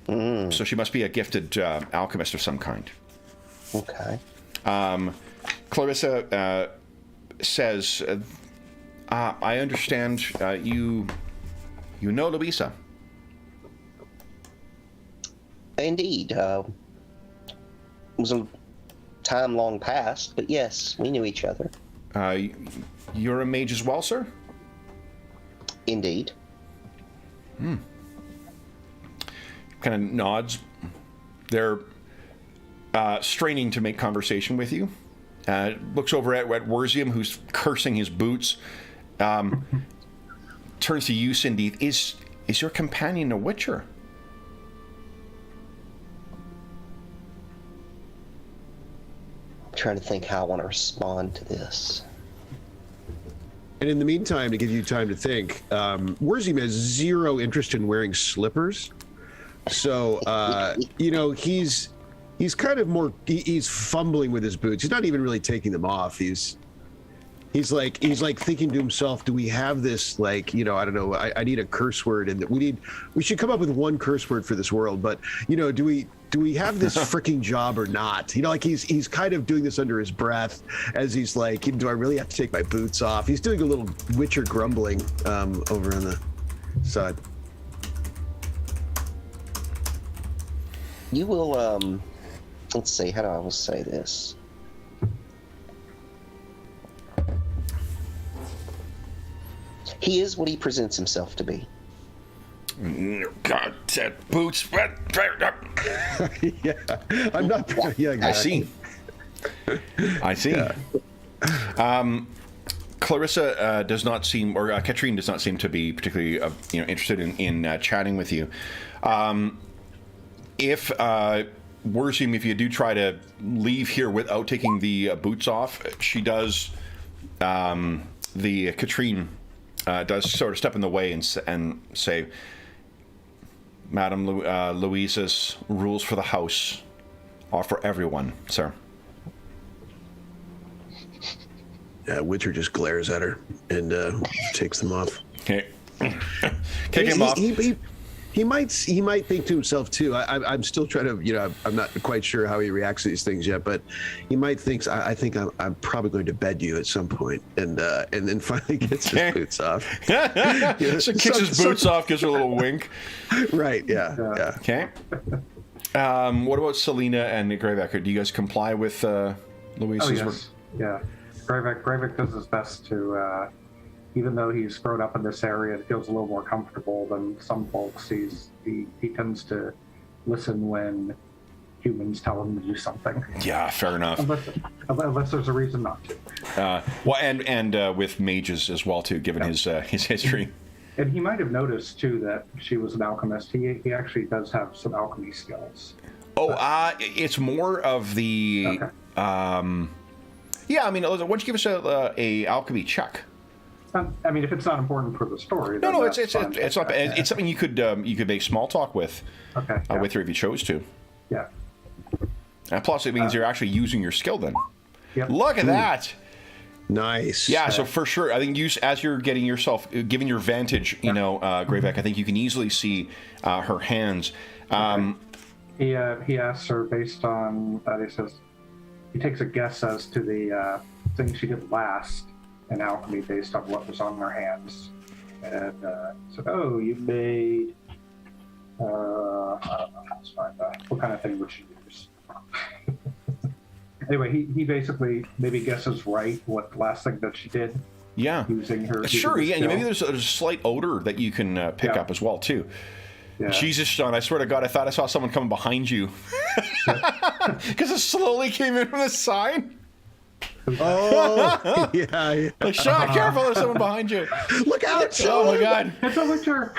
So she must be a gifted alchemist of some kind. Okay. Clarissa says, I understand you know Louisa. Indeed. It was a time long past, but yes, we knew each other. You're a mage as well, sir? Indeed. Kind of nods. They're straining to make conversation with you. Looks over at Werzium, who's cursing his boots. turns to you, Cindy. Is your companion a witcher? I'm trying to think how I want to respond to this. And in the meantime, to give you time to think, Wurzim has zero interest in wearing slippers. So, you know, he's kind of more, he's fumbling with his boots. He's not even really taking them off. He's like thinking to himself, do we have this, like, you know, I don't know, I need a curse word, and we should come up with one curse word for this world, but, you know, do we have this freaking job or not? You know, like he's kind of doing this under his breath as he's like, do I really have to take my boots off? He's doing a little Witcher grumbling over on the side. You will, let's see, how do I want to say this? He is what he presents himself to be. God, that boots. Yeah, I'm not. Yeah, exactly. I see. Yeah. Clarissa does not seem, or Katrine does not seem to be particularly, interested in chatting with you. If Wurzim, if you do try to leave here without taking the boots off, she does. Katrine does sort of step in the way and say, Madam Louise's rules for the house are for everyone, sir. Yeah, Witcher just glares at her and takes them off. Okay. Kick him off. He might think to himself too. I'm still trying to, I'm not quite sure how he reacts to these things yet, but he might think, I think I'm probably going to bed you at some point, and then finally gets his boots off. So kicks his boots off, gives her a little wink. Right. Yeah. Okay. What about Selena and Greyback? Do you guys comply with Louise's work? Yeah. Greyback does his best to. Even though he's grown up in this area, it feels a little more comfortable than some folks. He tends to listen when humans tell him to do something. Yeah, fair enough. Unless there's a reason not to. Well, and with mages as well too, given his history. And he might have noticed too that she was an alchemist. He actually does have some alchemy skills. Oh, it's more of the. Okay. Yeah, I mean, why don't you give us a alchemy check? I mean, if it's not important for the story. No, it's not. It's something you could make small talk with. Okay. Yeah. With her if you chose to. Yeah. And plus, it means you're actually using your skill then. Yep. Look at that. Nice. Yeah. So for sure, I think as you're getting yourself, given your vantage, Greyback, I think you can easily see her hands. He asks her based on that. He says he takes a guess as to the thing she did last in alchemy based on what was on her hands, and said, "Oh, you made I don't know, let's find that. What kind of thing would she use?" Anyway, he basically maybe guesses right what the last thing that she did. Yeah. Using her. Sure. Yeah. Skill. Maybe there's a slight odor that you can pick up as well too. Yeah. Jesus, Sean! I swear to God, I thought I saw someone coming behind you because it slowly came in from the side. Oh, yeah. Like, Sean, careful, there's someone behind you. Look out, Sean. Oh, my God. It's a Witcher.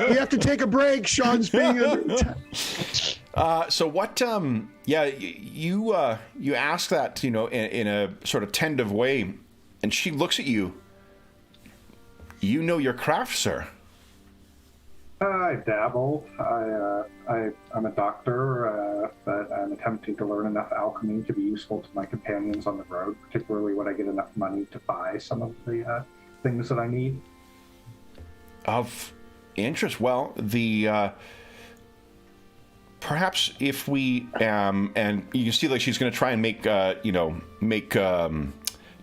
We have to take a break. Sean's being So what, you ask that, in a sort of tentative way, and she looks at you. You know your craft, sir. I dabble. I'm a doctor, but I'm attempting to learn enough alchemy to be useful to my companions on the road, particularly when I get enough money to buy some of the things that I need. Of interest. Well, perhaps if we and you can see like she's going to try and make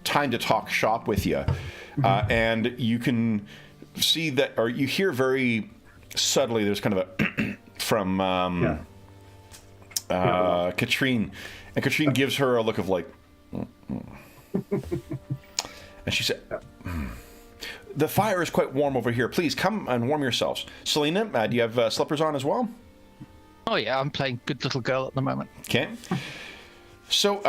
time to talk shop with you, and you can see that, or you hear very subtly there's kind of a from Katrine, and Katrine gives her a look of like, and she said, "The fire is quite warm over here. Please come and warm yourselves." Selena, do you have slippers on as well? Oh yeah, I'm playing good little girl at the moment. Okay. So,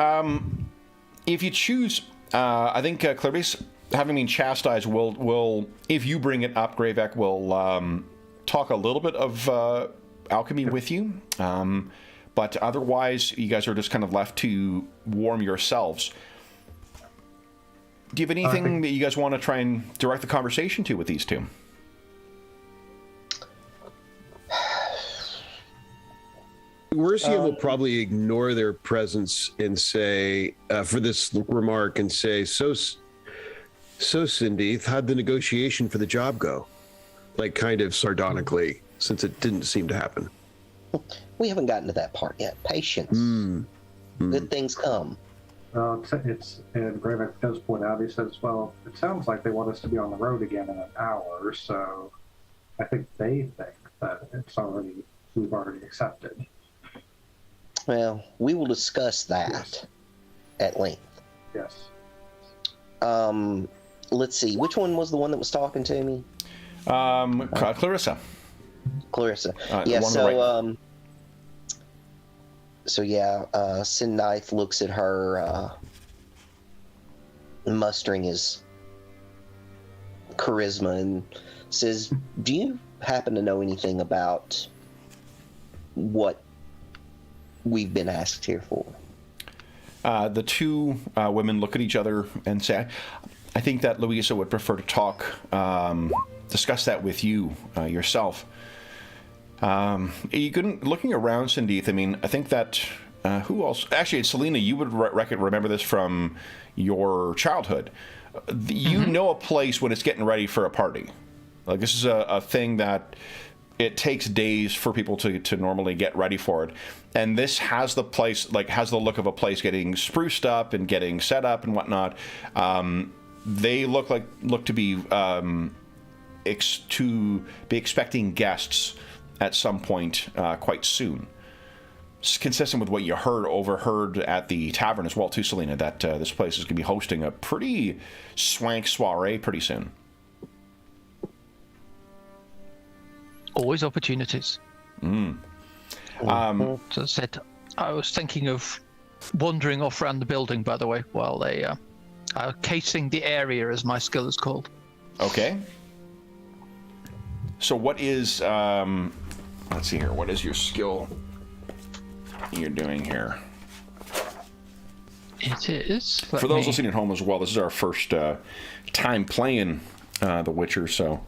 if you choose, I think Clarice, having been chastised, will if you bring it up, Gravek will talk a little bit of alchemy with you. But otherwise, you guys are just kind of left to warm yourselves. Do you have anything that you guys want to try and direct the conversation to with these two? Mercia will probably ignore their presence and say, for this remark, and say, so Cindy, how'd the negotiation for the job go? Like, kind of sardonically, since it didn't seem to happen. We haven't gotten to that part yet. Patience. Good things come. And Gravek does point out, he says, well, it sounds like they want us to be on the road again in an hour, so I think they think that we've already accepted. Well, we will discuss that at length. Yes. Let's see. Which one was the one that was talking to me? Clarissa. Clarissa. Sindaith looks at her, mustering his charisma, and says, do you happen to know anything about what we've been asked here for? The two women look at each other and say, I think that Louisa would prefer to discuss that with you yourself. Looking around, Sindeeth, I mean, I think that, who else? Actually, Selena, you would remember this from your childhood. You know a place when it's getting ready for a party. Like, this is a thing that it takes days for people to normally get ready for it. And this has the place, like, has the look of a place getting spruced up and getting set up and whatnot. They look to be expecting guests at some point quite soon. It's consistent with what you overheard at the tavern as well, too, Selena, that this place is going to be hosting a pretty swank soiree pretty soon. Always opportunities. So I said, I was thinking of wandering off around the building, by the way, while they are casing the area, as my skill is called. Okay. So what is, let's see here, what is your skill you're doing here? It is. For those listening at home as well, this is our first time playing The Witcher, so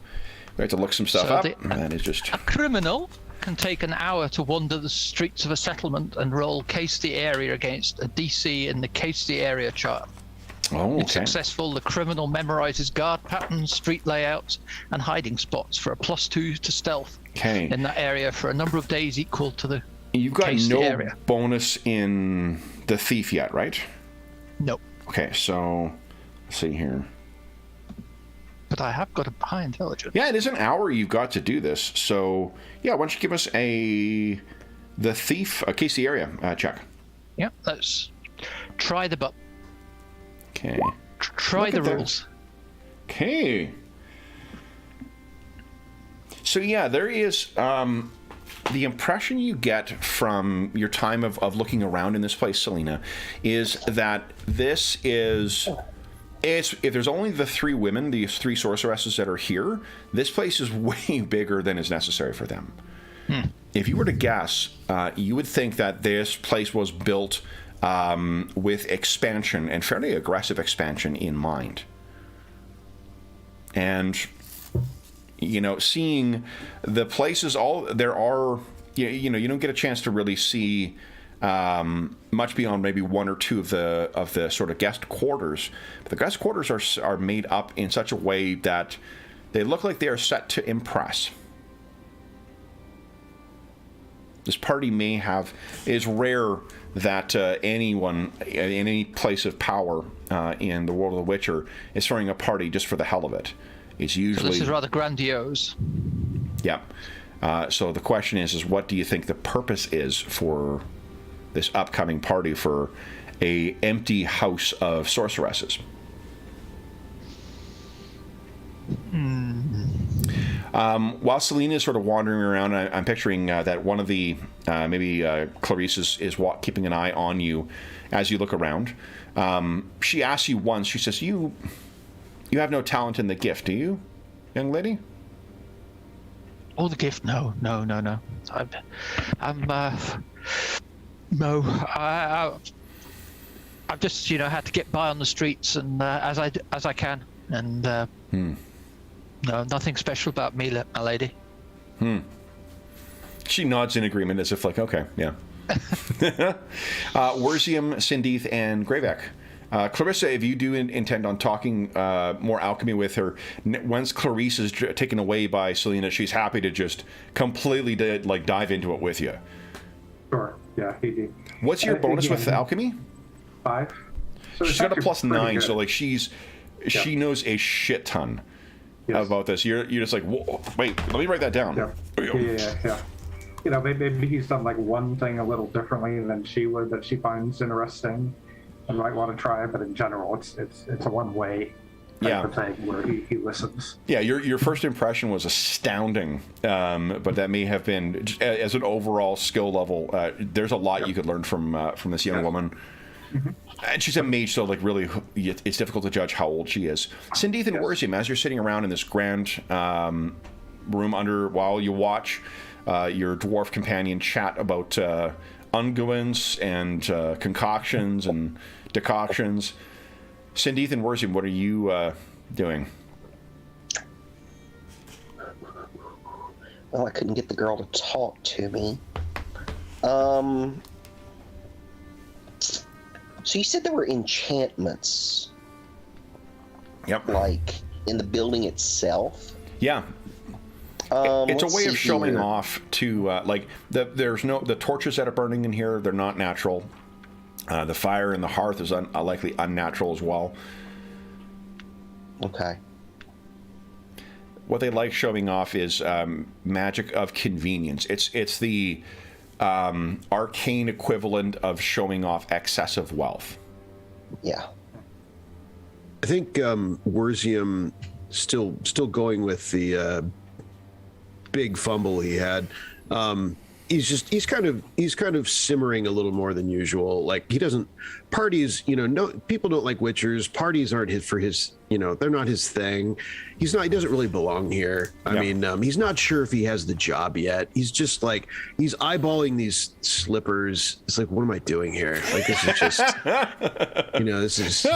we have to look some stuff up. And it's just... A criminal can take an hour to wander the streets of a settlement and roll case the area against a DC in the case the area chart. Oh, okay. If successful, the criminal memorizes guard patterns, street layouts, and hiding spots for a +2 to stealth in that area for a number of days equal to the You've got no bonus in the thief yet, right? Nope. Okay, so let's see here. But I have got a high intelligence. Yeah, it is an hour you've got to do this. So, yeah, why don't you give us the thief, case the area check. Yeah, let's try the butt. Okay. Try the rules. Okay. So, yeah, there is the impression you get from your time of looking around in this place, Selena, is that this is... if there's only the three women, these three sorceresses that are here, this place is way bigger than is necessary for them. If you were to guess, you would think that this place was built with expansion, and fairly aggressive expansion, in mind. And, you know, seeing the places, you don't get a chance to really see much beyond maybe one or two of the sort of guest quarters. But the guest quarters are made up in such a way that they look like they are set to impress. This party is rare that anyone in any place of power in the world of The Witcher is throwing a party just for the hell of it. It's usually... So this is rather grandiose. Yeah. So the question is what do you think the purpose is for this upcoming party for a empty house of sorceresses? While Selena is sort of wandering around, I'm picturing that one of the maybe Clarice is keeping an eye on you as you look around. She asks you once. She says, "You You have no talent in the gift, do you, young lady? Oh, the gift? No. No. I've just, had to get by on the streets and as I can, and no, nothing special about me, my lady. She nods in agreement as if like, okay, yeah. Werzium, Sindeeth, and Gravek. Clarissa, if you do intend on talking more alchemy with her, once Clarice is taken away by Selena, she's happy to just completely dive into it with you. Sure. Yeah, he did. What's your bonus with alchemy? 5. So she's got a +9, good. so like she knows a shit ton about this. You're just like, whoa, wait, let me write that down. Yeah. Maybe he's done like one thing a little differently than she would that she finds interesting and might want to try, but in general, it's a one-way type of thing where he listens. Yeah, your first impression was astounding, but that may have been as an overall skill level. There's a lot you could learn from this young woman. Mm-hmm. And she's a mage, so like really, it's difficult to judge how old she is. Sindeeth and Werzium, as you're sitting around in this grand room while you watch your dwarf companion chat about unguents and concoctions and decoctions. Sindeeth and Werzium, what are you doing? Well, I couldn't get the girl to talk to me. So you said there were enchantments. Yep. Like in the building itself? Yeah. It's a way of showing off to there's the torches that are burning in here, they're not natural. The fire in the hearth is likely unnatural as well. Okay. What they like showing off is magic of convenience. It's the arcane equivalent of showing off excessive wealth. Yeah. I think Werzium still going with the big fumble he had. He's kind of simmering a little more than usual. Like he doesn't parties, no people don't like witchers. Parties aren't his, they're not his thing. He doesn't really belong here. I mean, he's not sure if he has the job yet. He's just like, he's eyeballing these slippers. It's like, what am I doing here? Like, this is just, this is,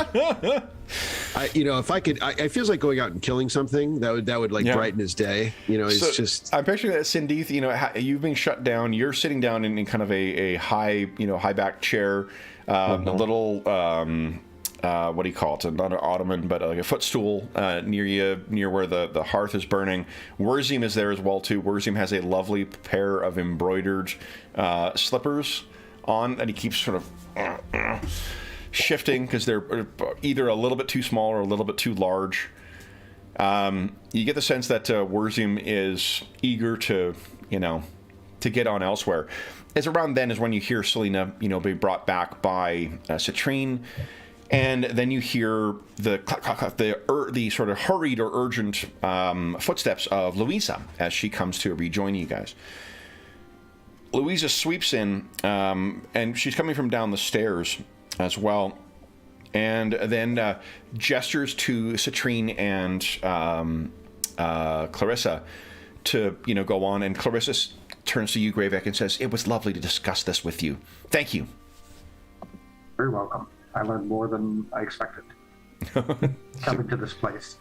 if I could, I feels like going out and killing something that would brighten his day. It's just. I'm picturing that Sindeeth, you've been shut down. You're sitting down in kind of a high, high back chair, a little, what do you call it? Not an ottoman, but like a footstool near where the hearth is burning. Werzium is there as well too. Werzium has a lovely pair of embroidered slippers on, and he keeps sort of shifting because they're either a little bit too small or a little bit too large. You get the sense that Werzium is eager to get on elsewhere. As around then is when you hear Selena, be brought back by Citrine. And then you hear the clack, clack, clack, the sort of hurried or urgent footsteps of Louisa as she comes to rejoin you guys. Louisa sweeps in, and she's coming from down the stairs as well, and then gestures to Citrine and Clarissa to go on. And Clarissa turns to you, Gravek, and says, "It was lovely to discuss this with you. Thank you." Very welcome. I learned more than I expected coming to this place.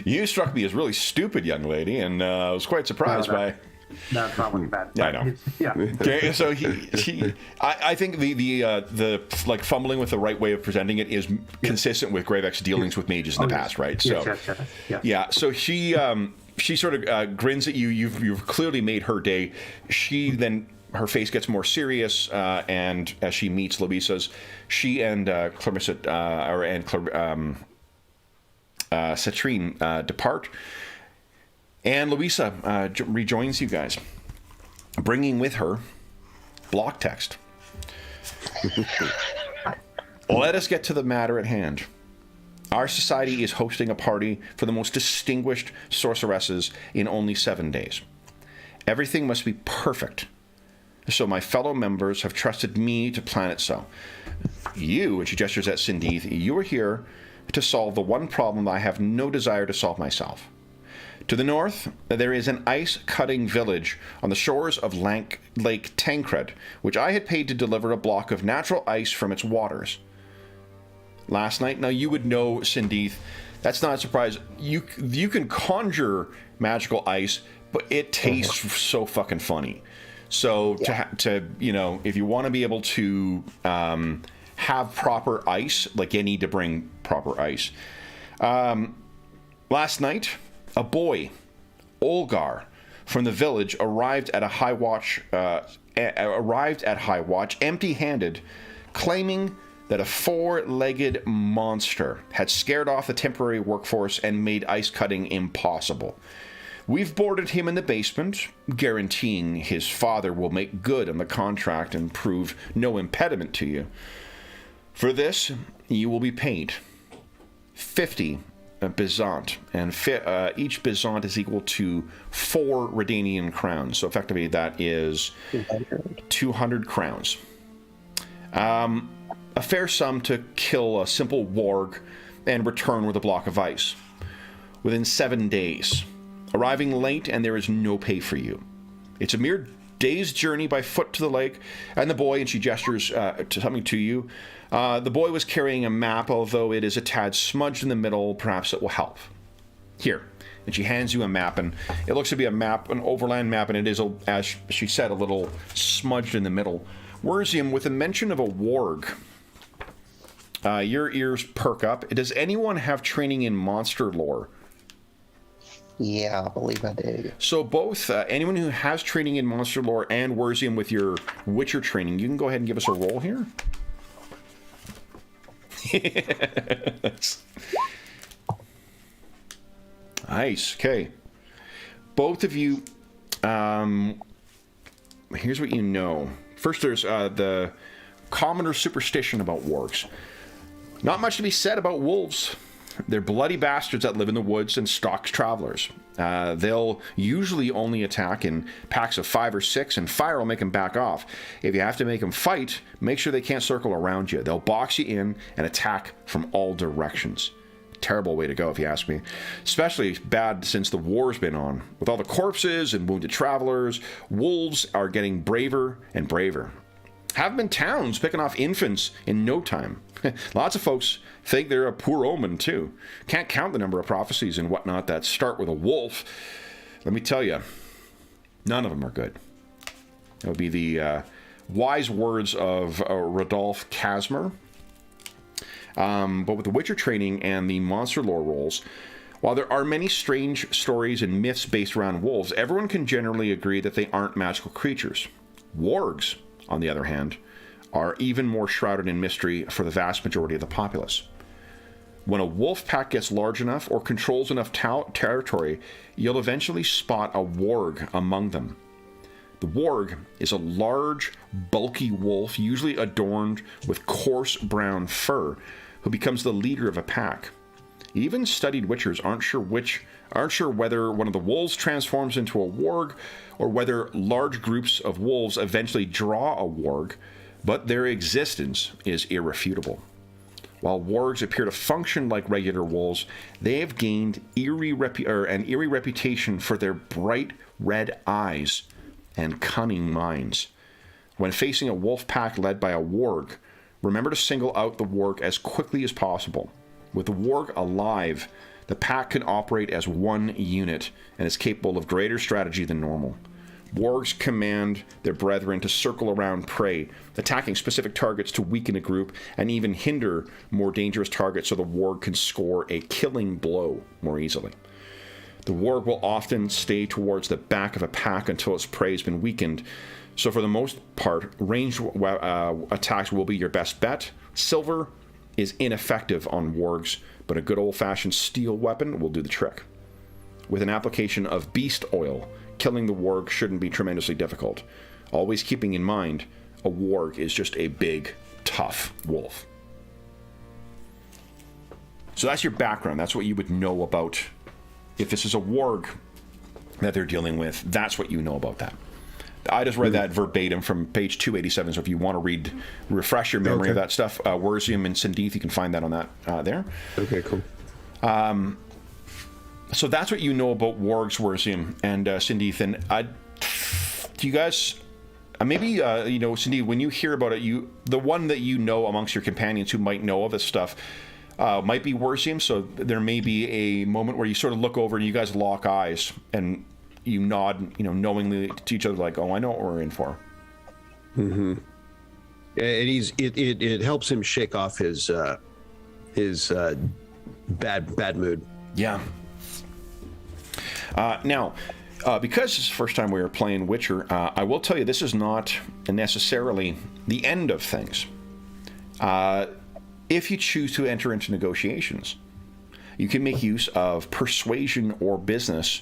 You struck me as really stupid, young lady, and I was quite surprised by. That's not really bad. Yeah, I know. Yeah. Okay, so I think the like fumbling with the right way of presenting it is consistent with Gravek's dealings with mages in the past, right? So yes. Yeah, so she sort of grins at you. You've clearly made her day. She then. Her face gets more serious, and as she meets Louisa's, she and Clarissa Citrine depart, and Louisa rejoins you guys, bringing with her block text. Let us get to the matter at hand. Our society is hosting a party for the most distinguished sorceresses in only 7 days. Everything must be perfect. So my fellow members have trusted me to plan it so. You, and she gestures at Sindeeth, you are here to solve the one problem I have no desire to solve myself. To the north, there is an ice-cutting village on the shores of Lake Tancred, which I had paid to deliver a block of natural ice from its waters. Last night, now you would know, Sindeeth, that's not a surprise. You can conjure magical ice, but it tastes so fucking funny. So to you know, if you want to be able to have proper ice, like you need to bring proper ice. Last night, a boy, Olgar, from the village arrived at High Watch, empty-handed, claiming that a four-legged monster had scared off the temporary workforce and made ice cutting impossible. We've boarded him in the basement, guaranteeing his father will make good on the contract and prove no impediment to you. For this, you will be paid 50 Bizant, and each Bizant is equal to 4 Redanian crowns. So effectively, that is 200 crowns. A fair sum to kill a simple warg and return with a block of ice. Within 7 days. Arriving late, and there is no pay for you. It's a mere day's journey by foot to the lake, and the boy, and she gestures to something to you. The boy was carrying a map, although it is a tad smudged in the middle. Perhaps it will help. Here. And she hands you a map, and it looks to be a map, an overland map, and it is, as she said, a little smudged in the middle. Werzium, with a mention of a warg, your ears perk up. Does anyone have training in monster lore? Yeah, I believe I do. So both, anyone who has training in monster lore and Werzium with your Witcher training, you can go ahead and give us a roll here. Nice. Okay. Both of you, here's what you know. First, there's the commoner superstition about wargs. Not much to be said about wolves. They're bloody bastards that live in the woods and stalk travelers. They'll usually only attack in packs of 5 or 6, and fire will make them back off. If you have to make them fight, make sure they can't circle around you. They'll box you in and attack from all directions. Terrible way to go, if you ask me. Especially bad since the war's been on. With all the corpses and wounded travelers, wolves are getting braver and braver. Have been towns picking off infants in no time. Lots of folks think they're a poor omen, too. Can't count the number of prophecies and whatnot that start with a wolf. Let me tell you, none of them are good. That would be the wise words of Rodolphe Casmer. But with the Witcher training and the monster lore rolls, while there are many strange stories and myths based around wolves, everyone can generally agree that they aren't magical creatures. Wargs, on the other hand, are even more shrouded in mystery for the vast majority of the populace. When a wolf pack gets large enough or controls enough territory, you'll eventually spot a warg among them. The warg is a large, bulky wolf, usually adorned with coarse brown fur, who becomes the leader of a pack. Even studied witchers aren't sure whether one of the wolves transforms into a warg or whether large groups of wolves eventually draw a warg, but their existence is irrefutable. While wargs appear to function like regular wolves, they have gained an eerie reputation for their bright red eyes and cunning minds. When facing a wolf pack led by a warg, remember to single out the warg as quickly as possible. With the warg alive, the pack can operate as one unit and is capable of greater strategy than normal. Wargs command their brethren to circle around prey, attacking specific targets to weaken a group and even hinder more dangerous targets so the warg can score a killing blow more easily. The warg will often stay towards the back of a pack until its prey has been weakened, so for the most part, ranged attacks will be your best bet. Silver is ineffective on wargs, but a good old-fashioned steel weapon will do the trick. With an application of beast oil, killing the warg shouldn't be tremendously difficult. Always keeping in mind, a warg is just a big, tough wolf. So that's your background. That's what you would know about. If this is a warg that they're dealing with, that's what you know about that. I just read that verbatim from page 287. So if you want to refresh your memory of that stuff, Worzium and Sindeath, you can find that on that there. Okay, cool. So that's what you know about wargs, Worzium, and Sindeath. And do you guys, maybe, Sindeath, when you hear about it, the one that you know amongst your companions who might know of this stuff might be Worzium. So there may be a moment where you sort of look over and you guys lock eyes and you nod, knowingly to each other, like, "Oh, I know what we're in for." Mm-hmm. And it helps him shake off his bad mood. Yeah. Now, because it's the first time we are playing Witcher, I will tell you this is not necessarily the end of things. If you choose to enter into negotiations, you can make use of persuasion or business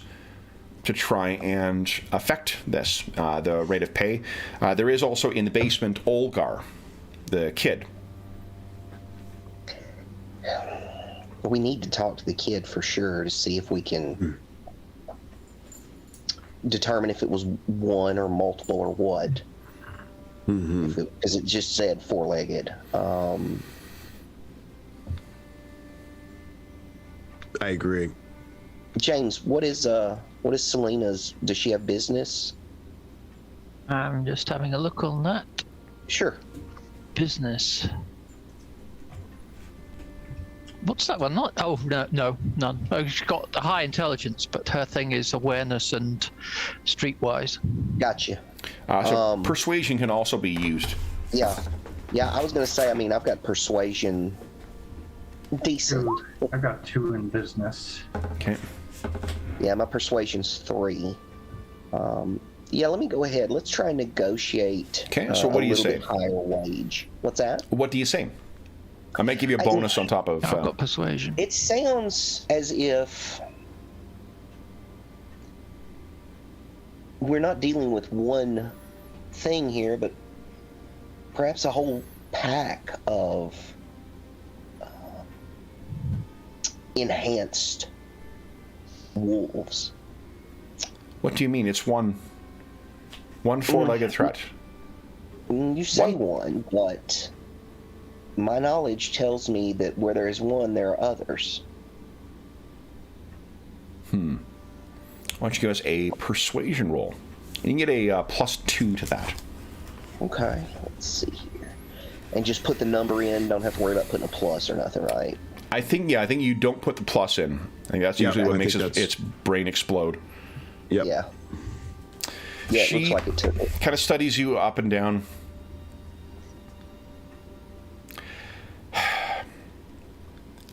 to try and affect this, the rate of pay. There is also in the basement Olgar, the kid. We need to talk to the kid for sure to see if we can determine if it was one or multiple or what. Because it just said four-legged. I agree. James, what is Selena's? Does she have business? I'm just having a look on that. Sure. Business. What's that one? Not. Oh no, none. Oh, she's got a high intelligence, but her thing is awareness and streetwise. Gotcha. So persuasion can also be used. Yeah. I was gonna say. I mean, I've got persuasion. Decent. I've got 2 in business. Okay. Yeah, my persuasion's 3. Yeah, let me go ahead. Let's try and negotiate. Okay, so what do you say? A higher wage. What's that? What do you say? I might give you a bonus on top of... I've got persuasion. It sounds as if we're not dealing with one thing here, but perhaps a whole pack of enhanced wolves. What do you mean? It's one four-legged threat. You say one, but my knowledge tells me that where there is one, there are others. Why don't you give us a persuasion roll? You can get a +2 to that. Okay, let's see here. And just put the number in, don't have to worry about putting a plus or nothing, right? I think you don't put the plus in. I think that's usually what makes its brain explode. Yep. Yeah. Yeah, it looks like it took it. Kind of studies you up and down.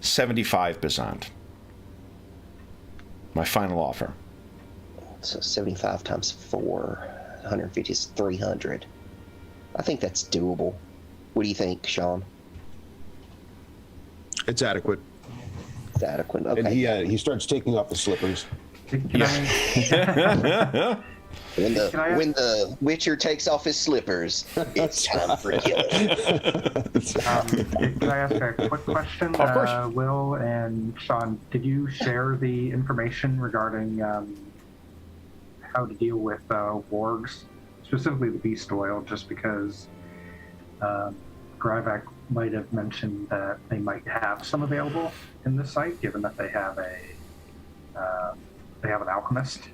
$75 Bizant. My final offer. So 75 times 4, 150 is 300. I think that's doable. What do you think, Sean? It's adequate. It's adequate. Okay. And he starts taking off the slippers. Can I When the Witcher takes off his slippers, it's time for killing. can I ask a quick question? Of course. Will and Sean, did you share the information regarding how to deal with wargs, specifically the beast oil, just because Gryvac might have mentioned that they might have some available in this site, given that they have an alchemist?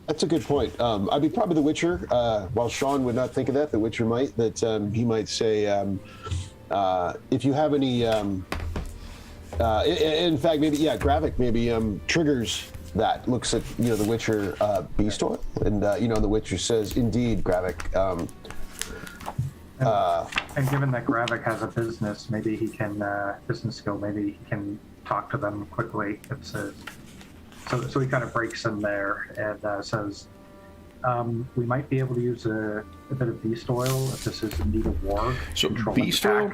That's a good point. I mean, probably the Witcher, while Sean would not think of that, the Witcher might, that he might say, if you have any, in fact, maybe, Gravik maybe triggers that, looks at, the Witcher beast oil, and, the Witcher says, indeed, Gravik. And given that Gravik has a business, maybe he can, business skill, maybe he can talk to them quickly. It says, so he kind of breaks in there and says, we might be able to use a bit of beast oil if this is indeed a warg. So beast oil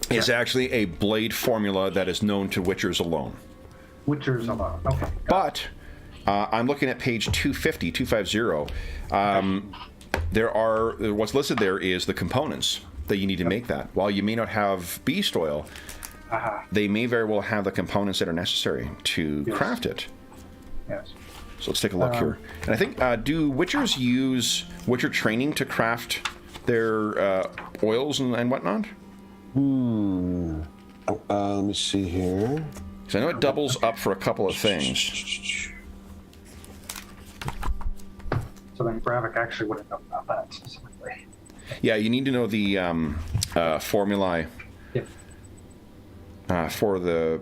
is actually a blade formula that is known to Witchers alone. Witchers alone, okay. But I'm looking at page 250. What's listed there is the components that you need to make that. While you may not have beast oil, they may very well have the components that are necessary to craft it. Yes. So let's take a look here. And I think, do Witchers use Witcher training to craft their oils and whatnot? Let me see here. Because I know it doubles up for a couple of things. So then Bravik actually would have known about that specifically. Yeah, you need to know the formulae Yep. for the...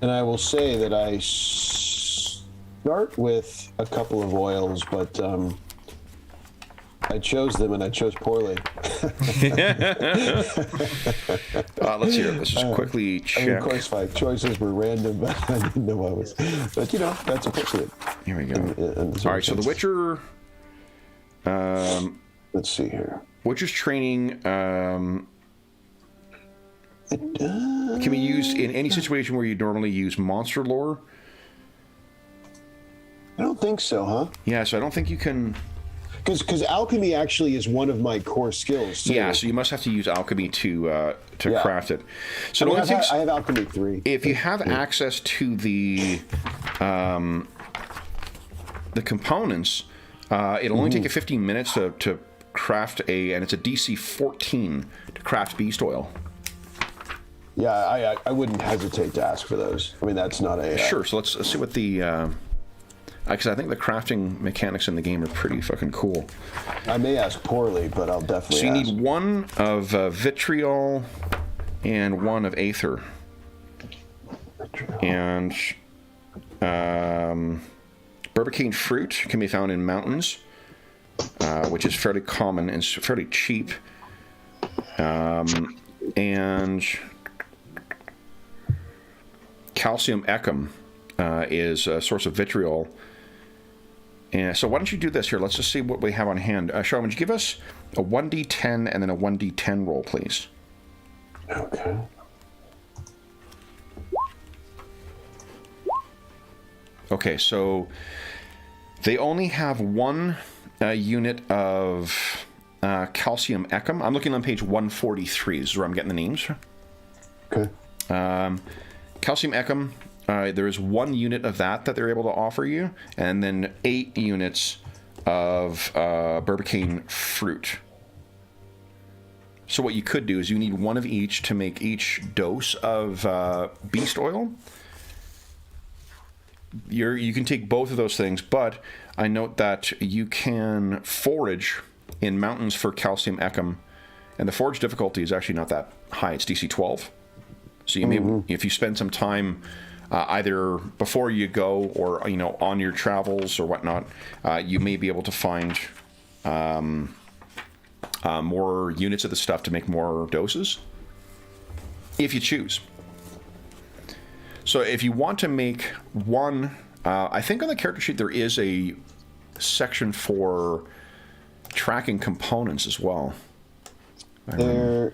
And I will say that I start with a couple of oils, but I chose them and I chose poorly. Let's hear it. Let's just quickly check. I mean, of course, my choices were random, but I didn't know I was. But you know, that's appropriate. Here we go. All right, so the Witcher. Let's see here. Witcher's training can be used in any situation where you normally use monster lore. I don't think so, huh? Yeah, so I don't think you can. Because alchemy actually is one of my core skills. Too. Yeah, so you must have to use alchemy to craft it. So I mean, I have alchemy 3. If you have access to the components, it'll only take you 15 minutes to craft and it's a DC 14 to craft beast oil. Yeah, I wouldn't hesitate to ask for those. I mean, that's not a... Sure, so let's see what the... Because I think the crafting mechanics in the game are pretty fucking cool. I may ask poorly, but I'll definitely So you ask. need one of vitriol and one of aether. And Bourbacane fruit can be found in mountains, which is fairly common and fairly cheap. And calcium ecum is a source of vitriol. And so why don't you do this here? Let's just see what we have on hand. Sean, would you give us a 1d10 and then a 1d10 roll, please? Okay. Okay, so they only have one unit of calcium ecum. I'm looking on page 143. This is where I'm getting the names. Okay. Calcium ecum, there is one unit of that they're able to offer you, and then 8 units of Bourbacane fruit. So what you could do is you need one of each to make each dose of beast oil. You can take both of those things, but I note that you can forage in mountains for calcium ecum, and the forage difficulty is actually not that high. It's DC 12. So you may, if you spend some time either before you go or on your travels or whatnot, you may be able to find more units of the stuff to make more doses, if you choose. So if you want to make one, I think on the character sheet there is a section for tracking components as well. There is...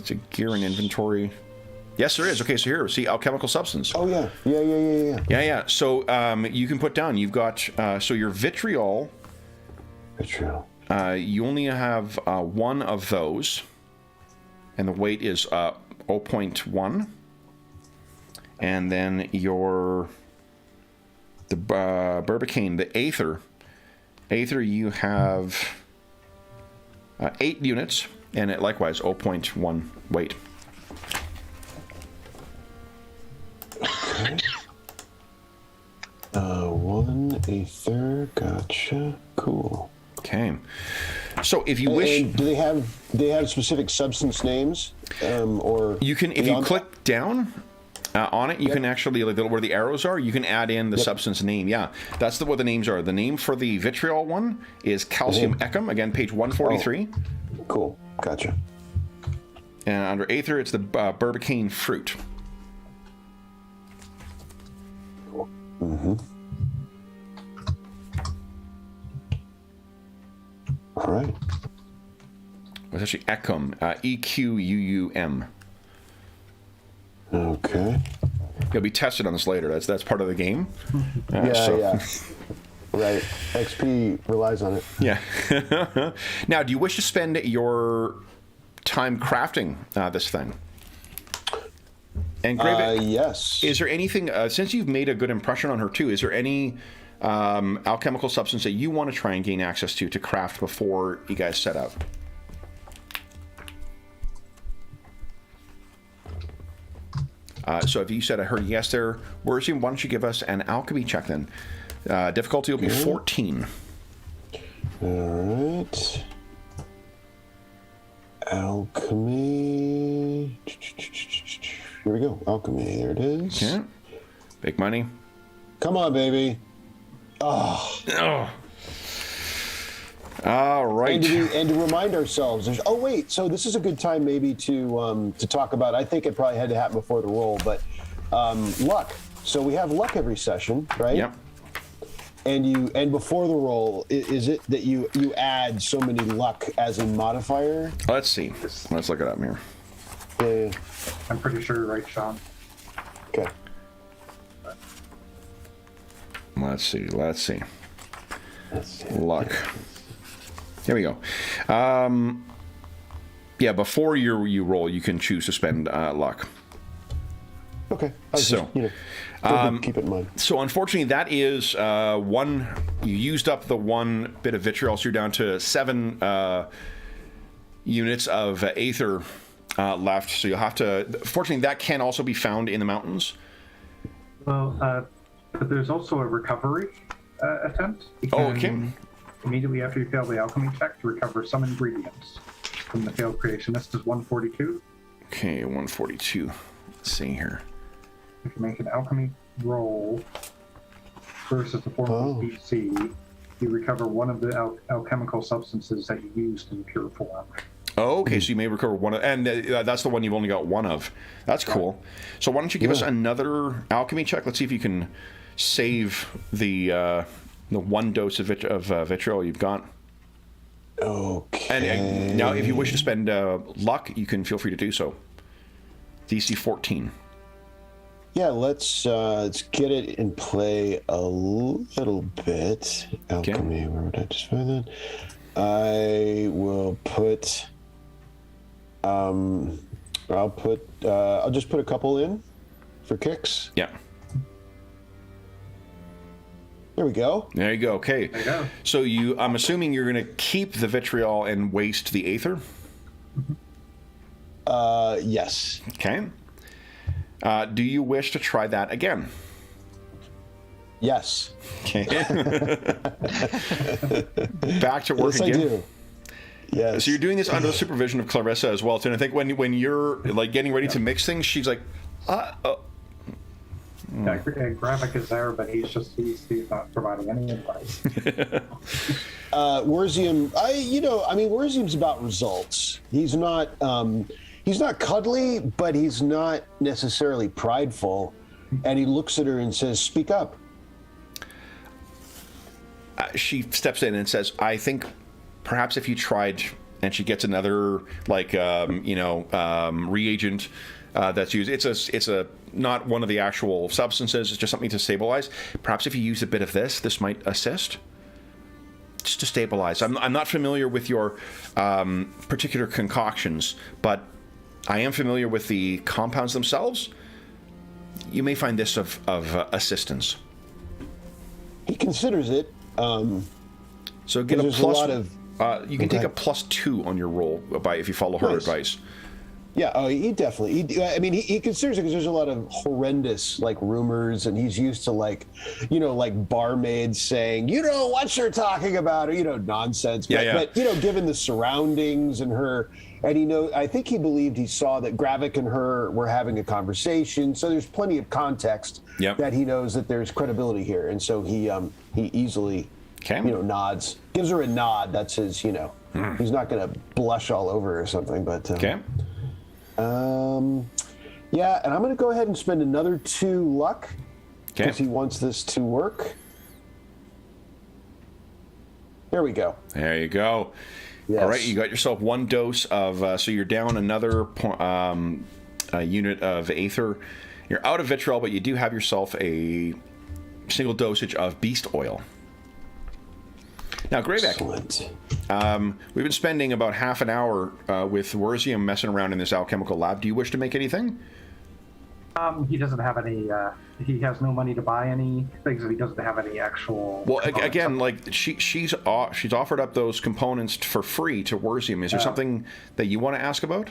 It's a gear and inventory. Yes, there is. Okay, so here, see, alchemical substance. Oh, yeah. Yeah. So you can put down, you've got, so your vitriol. Vitriol. You only have one of those, and the weight is 0.1. And then the Bourbacane, the Aether, you have 8 units, and it likewise 0.1 weight. Okay. 1 Aether, gotcha. Cool. Okay. So if you wish, and do they have specific substance names, or you can, if you click down on it, you can actually, like where the arrows are, you can add in the substance name. Yeah, that's what the names are. The name for the vitriol one is calcium ecum. Again, page 143. Oh, cool. Gotcha. And under Aether, it's the Bourbacane fruit. Cool. All right. It's actually ecum, E-Q-U-U-M. Okay. You'll be tested on this later. That's part of the game. Yeah. Right. XP relies on it. Yeah. Now, do you wish to spend your time crafting this thing? And Gravik, yes. is there anything, since you've made a good impression on her too, is there any alchemical substance that you want to try and gain access to craft before you guys set out? So if you said I heard yes there, Worzium, why don't you give us an alchemy check then? Difficulty will be 14. All right. Alchemy. Here we go. Alchemy. There it is. Okay. Big money. Come on, baby. Oh. All right. And to remind ourselves, oh wait, so this is a good time maybe to talk about. I think it probably had to happen before the roll, but luck. So we have luck every session, right? Yep. And before the roll, is it that you add so many luck as a modifier? Let's see. Let's look it up here. Yeah. I'm pretty sure you're right, Sean. Okay. Let's see. Luck. Here we go. Yeah, before you roll, you can choose to spend luck. Okay. So, keep it in mind. So unfortunately, that is one. You used up the one bit of vitriol, so you're down to 7 units of aether left. So you'll have to. Fortunately, that can also be found in the mountains. Well, but there's also a recovery attempt. Okay. Immediately after you fail the alchemy check, to recover some ingredients from the failed creationist is 142. Okay, 142. Let's see here. If you make an alchemy roll versus the form of DC, you recover one of the alchemical substances that you used in pure form. Oh, okay, so you may recover one of, and that's the one you've only got one of. That's cool. So why don't you give us another alchemy check? Let's see if you can save the one dose of vitriol you've got. Okay. And now, if you wish to spend luck, you can feel free to do so. DC 14. Yeah, let's get it in play a little bit. Alchemy, where would I just find that? I will put. I'll just put a couple in for kicks. Yeah. There we go. There you go. Okay. There you go. So I'm assuming you're going to keep the vitriol and waste the aether. Yes. Okay. Do you wish to try that again? Yes. Okay. Back to work Yes, again. I do. Yes. So you're doing this under the supervision of Clarissa as well, too. And I think when you're like getting ready to mix things, she's like, Yeah, Graphic is there, but he's not providing any advice. Worzium, Worzium's about results. He's not cuddly, but he's not necessarily prideful. And he looks at her and says, "Speak up." She steps in and says, "I think perhaps if you tried," and she gets another reagent that's used. It's a not one of the actual substances. It's just something to stabilize. Perhaps if you use a bit of this might assist. Just to stabilize. I'm not familiar with your particular concoctions, but I am familiar with the compounds themselves. You may find this of assistance. He considers it. So get a there's plus. a lot of. You can take a +2 on your roll if you follow her advice. Yeah, he definitely. He considers it because there's a lot of horrendous rumors, and he's used to barmaids saying, "You know what you're talking about," or nonsense. But given the surroundings and her, and I think he believed he saw that Gravik and her were having a conversation. So there's plenty of context that he knows that there's credibility here, and so he easily nods, gives her a nod. That's his. He's not going to blush all over or something, but yeah, and I'm going to go ahead and spend another 2 luck because he wants this to work. There we go. There you go. Yes. All right, you got yourself 1 dose of, so you're down another unit of aether. You're out of vitriol, but you do have yourself a single dosage of beast oil. Now, Greyback, we've been spending about half an hour with Worzium messing around in this alchemical lab. Do you wish to make anything? He doesn't have any. He has no money to buy any things, and he doesn't have any actual. Well, again, like she's offered up those components for free to Werzium. Is there something that you want to ask about?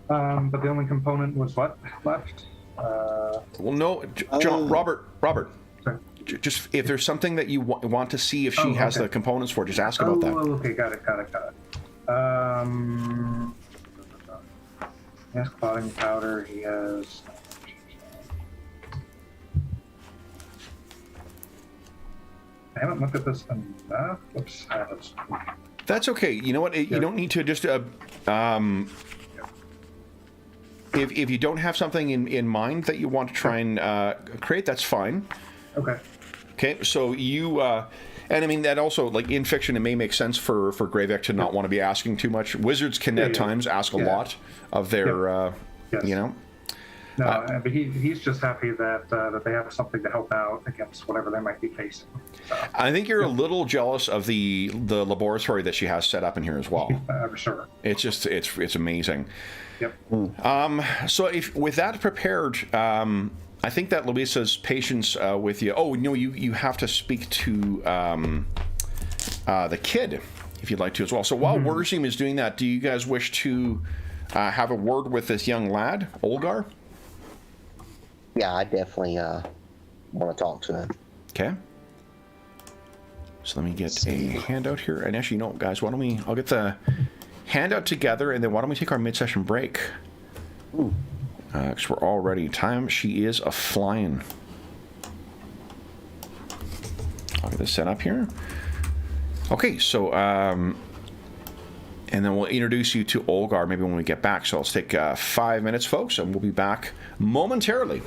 But the only component was what left? Well, no, John, Robert. Sorry. Just if there's something that you want to see if she has the components for, just ask about that. Okay, got it. He has clotting powder. He has. I haven't looked at this enough. Whoops, I have this. That's okay. You know what? You don't need to just. If you don't have something in mind that you want to try and create, that's fine. Okay. Okay, so you, and I mean that also, like in fiction, it may make sense for Gravek to not want to be asking too much. Wizards can at times ask a lot of their, you know. No, but he's just happy that they have something to help out against whatever they might be facing. So, I think you're a little jealous of the laboratory that she has set up in here as well. I'm sure. It's just it's amazing. Yep. So if with that prepared, I think that Louisa's patience with you. Oh no, you have to speak to the kid if you'd like to as well. So while Werzium is doing that, do you guys wish to have a word with this young lad, Olgar? Yeah, I definitely want to talk to him. Okay. So let me get a handout here. And actually, no, guys, why don't I'll get the handout together, and then why don't we take our mid-session break? Because we're already time. She is a flying. I'll get this set up here. Okay, so and then we'll introduce you to Olgar maybe when we get back. So let's take 5 minutes, folks, and we'll be back momentarily.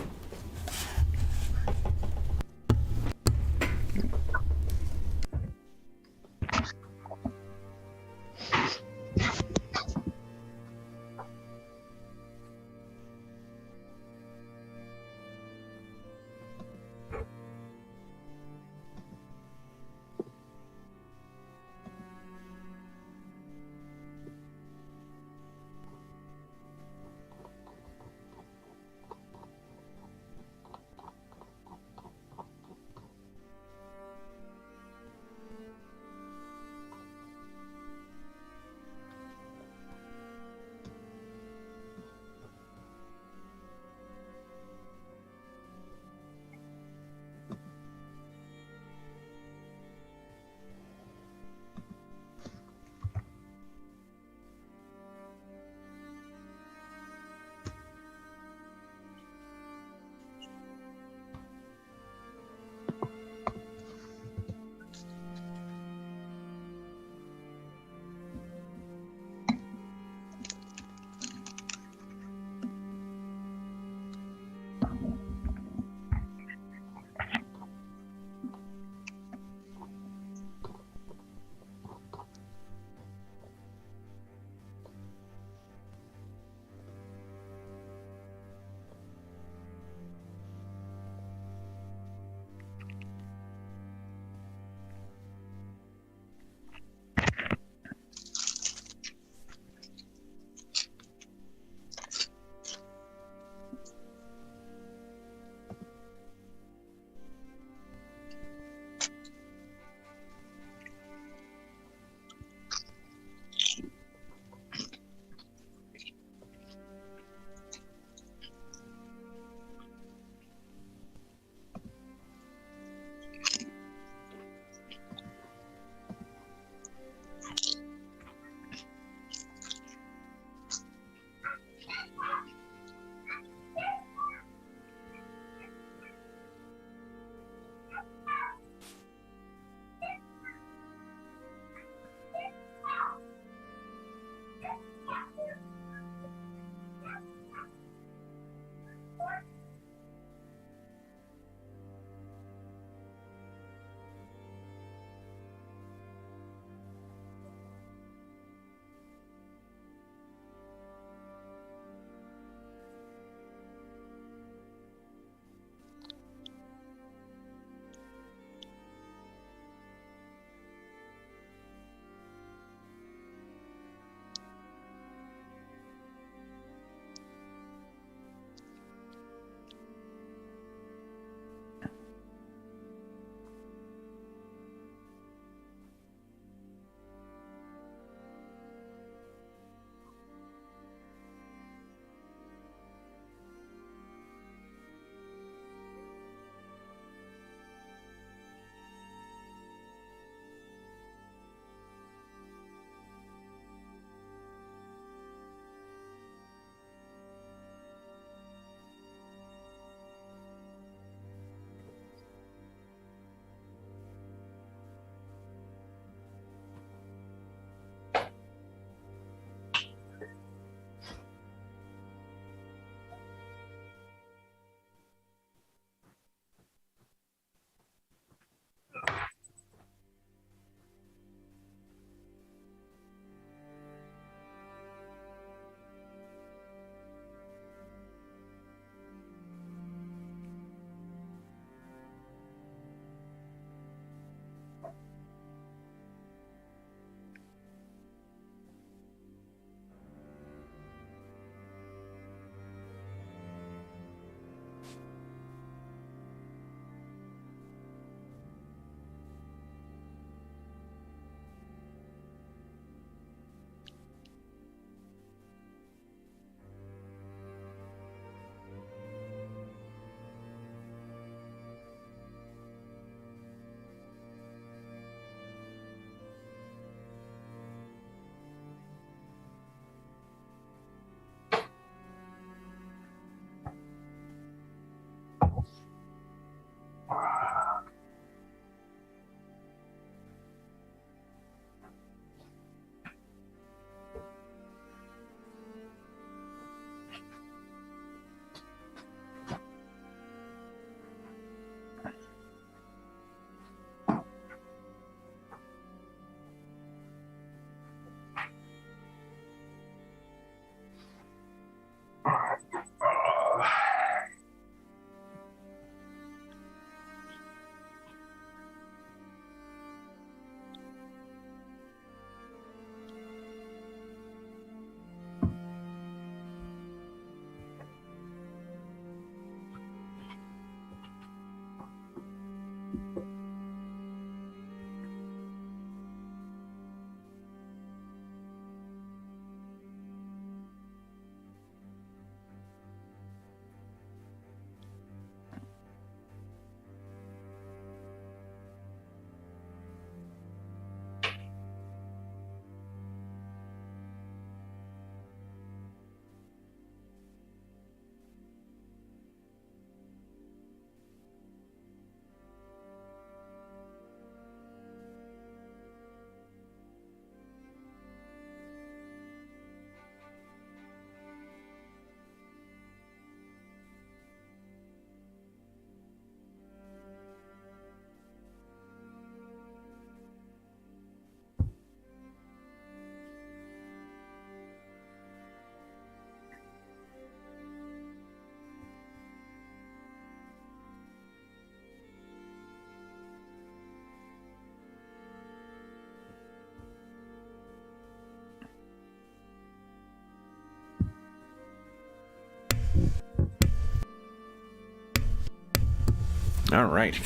All right.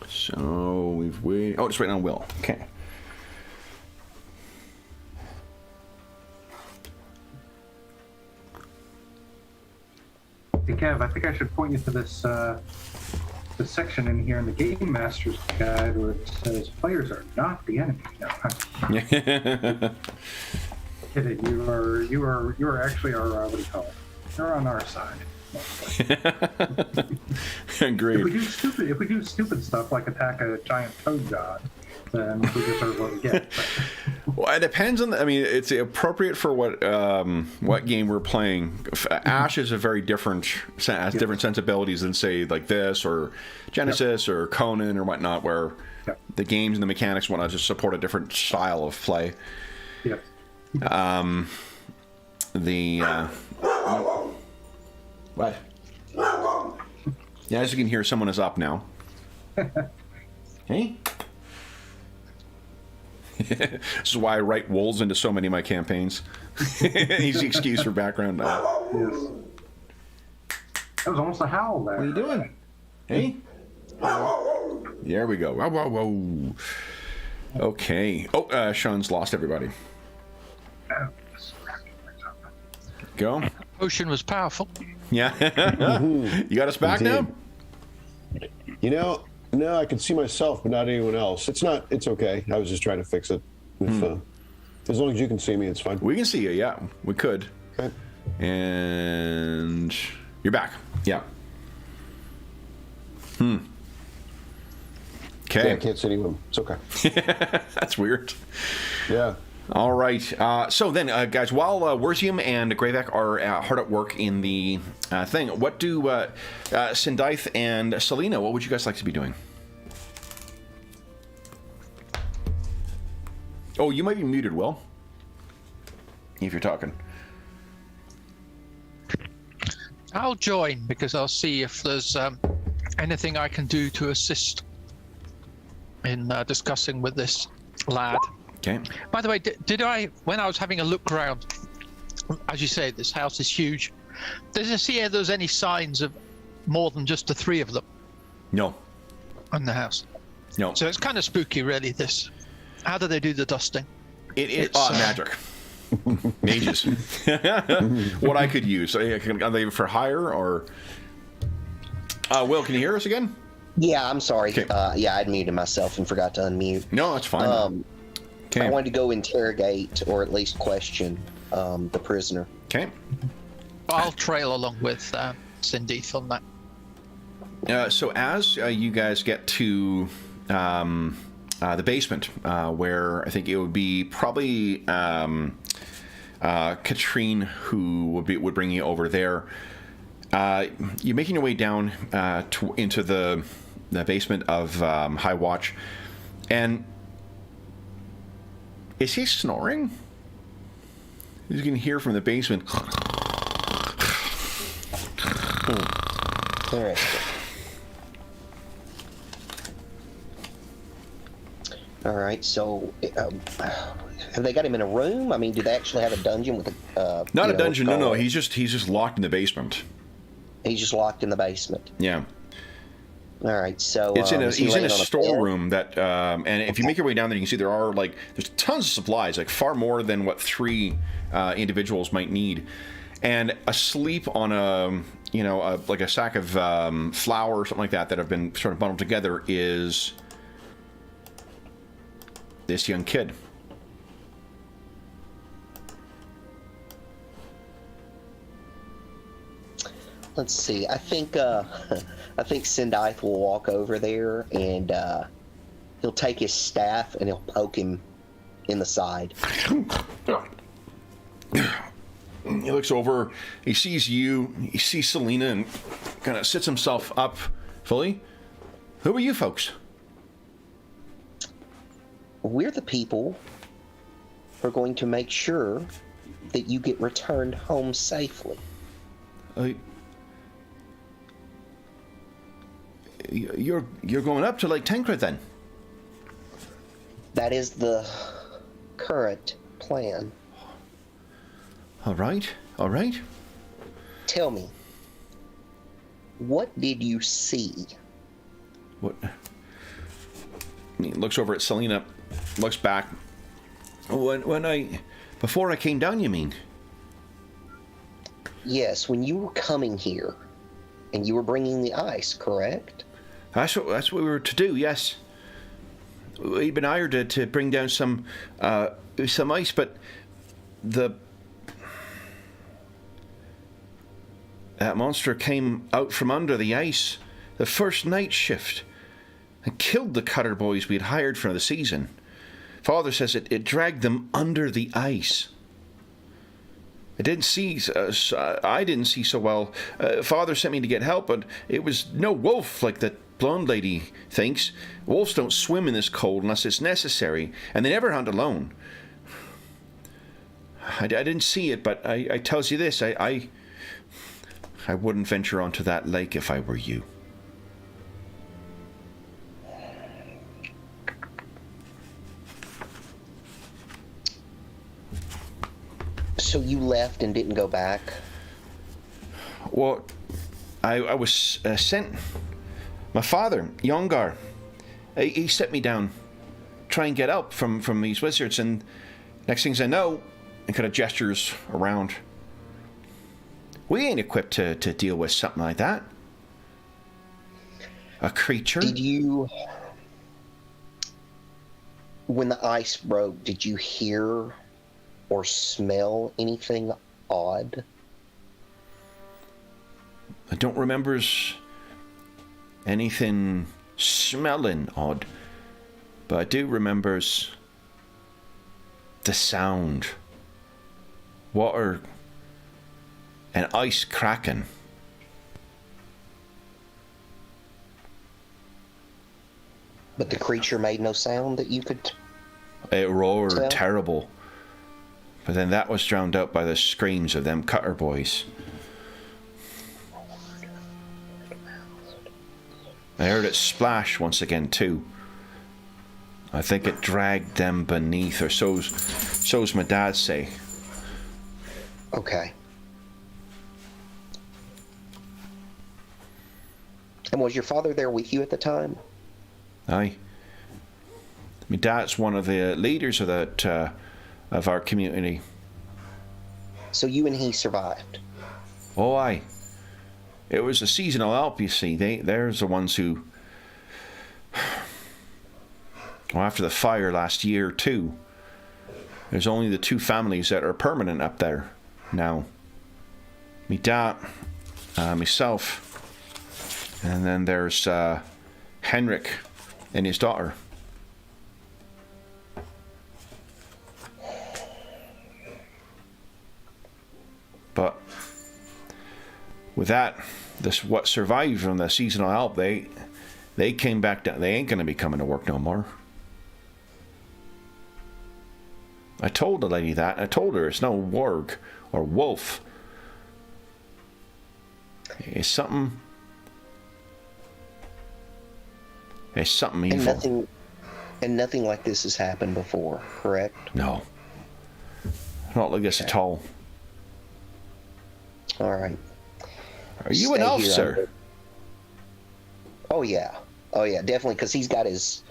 So we've waited. Oh, just waiting on Will. Okay. Hey, Kev, I think I should point you to this this section in here in the Game Master's Guide where it says players are not the enemy. No, I'm kidding. You are actually our what do you call it? You're on our side. Agreed. If we do stupid stuff like attack a giant toad god, then we deserve what we get. Well, it depends on. I mean, it's appropriate for what game we're playing. Ash is a very different, has different sensibilities than say like this or Genesis or Conan or whatnot, where the games and the mechanics want to just support a different style of play. Yep. What? Yeah, as you can hear, someone is up now. Hey. This is why I write wolves into so many of my campaigns. He's the excuse for background now. Yes. That was almost a howl there. What are you doing? Hey? There we go. Whoa, whoa, whoa. Okay. Oh, Sean's lost everybody. Go. Ocean was powerful. Yeah. You got us back now? You know, no, I can see myself, but not anyone else. It's okay. I was just trying to fix it. As long as you can see me, it's fine. We can see you, yeah. We could. Okay. And you're back. Yeah. Okay. Yeah, I can't see anyone. It's okay. That's weird. Yeah. All right. So then, guys, while Werzium and Gravek are hard at work in the thing, what do Sindaith and Selena, what would you guys like to be doing? Oh, you might be muted, Will, if you're talking. I'll join because I'll see if there's anything I can do to assist in discussing with this lad. Okay. By the way, did I, when I was having a look around, as you say, this house is huge. Did I see if there's any signs of more than just the three of them No. in the house? No. So it's kind of spooky, really, this. How do they do the dusting? It is magic. Mages. What I could use. Are they for hire or... Will, can you hear us again? Yeah, I'm sorry. Okay. Yeah, I'd muted myself and forgot to unmute. No, that's fine. Okay. I wanted to go interrogate or at least question the prisoner. Okay. I'll trail along with Cindy on that. So as you guys get to the basement, where I think it would be probably Katrine who would bring you over there. You're making your way down into the basement of High Watch, and is he snoring? You can hear from the basement. Interesting. All right, so have they got him in a room? I mean, do they actually have a dungeon with a? Not a dungeon. No. He's just locked in the basement. He's just locked in the basement. Yeah. All right, so it's in he's in a storeroom bed? that, and if you make your way down there, you can see there are there's tons of supplies, like far more than what three individuals might need, and asleep on a like a sack of flour or something like that have been sort of bundled together is this young kid. Let's see. I think Sindaith will walk over there and he'll take his staff and he'll poke him in the side. He looks over. He sees you. He sees Selena and kind of sits himself up fully. Who are you folks? We're the people who are going to make sure that you get returned home safely. You're going up to Lake Tancred then? That is the current plan. All right. All right. Tell me, what did you see? What? He looks over at Selena, looks back. Before I came down, you mean? Yes, when you were coming here, and you were bringing the ice, correct? That's what we were to do. Yes. We'd been hired to bring down some ice, but that monster came out from under the ice the first night shift and killed the cutter boys we had hired for the season. Father says it dragged them under the ice. I didn't see so well. Father sent me to get help, but it was no wolf like the blonde lady thinks. Wolves don't swim in this cold unless it's necessary, and they never hunt alone. I didn't see it, but I tells you this, I wouldn't venture onto that lake if I were you. So you left and didn't go back? Well, I was sent. My father, Yongar, he set me down, try and get help from these wizards, and next things I know, and kind of gestures around. We ain't equipped to deal with something like that. A creature? Did you... When the ice broke, did you hear or smell anything odd? I don't remember anything smelling odd, but I do remember the sound. Water and ice cracking. But the creature made no sound that you could... It roared tell? terrible. But then that was drowned out by the screams of them cutter boys. I heard it splash once again too. I think it dragged them beneath, or so's my dad say. Okay. And was your father there with you at the time? Aye. My dad's one of the leaders of that of our community. So you and he survived? Oh, aye. It was a seasonal help, you see. There's the ones who... Well, after the fire last year, too, there's only the two families that are permanent up there now. Me dad, myself, and then there's Henrik and his daughter. But with that, what survived from the seasonal help, they came back down. They ain't going to be coming to work no more. I told the lady that. I told her it's no warg or wolf. It's something. It's something evil. And nothing like this has happened before, correct? No. Not like this at all. All right. Are you an elf, sir? Oh yeah, definitely. Because he's got his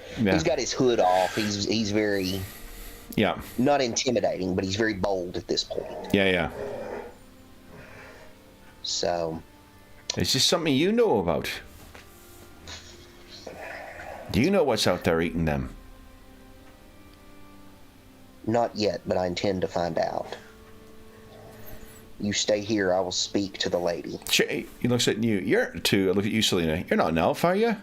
hood off. He's very not intimidating, but he's very bold at this point. Yeah. So. Is this something you know about? Do you know what's out there eating them? Not yet, but I intend to find out. You stay here. I will speak to the lady. He looks at you. Look at you, Selena. You're not an elf, are you?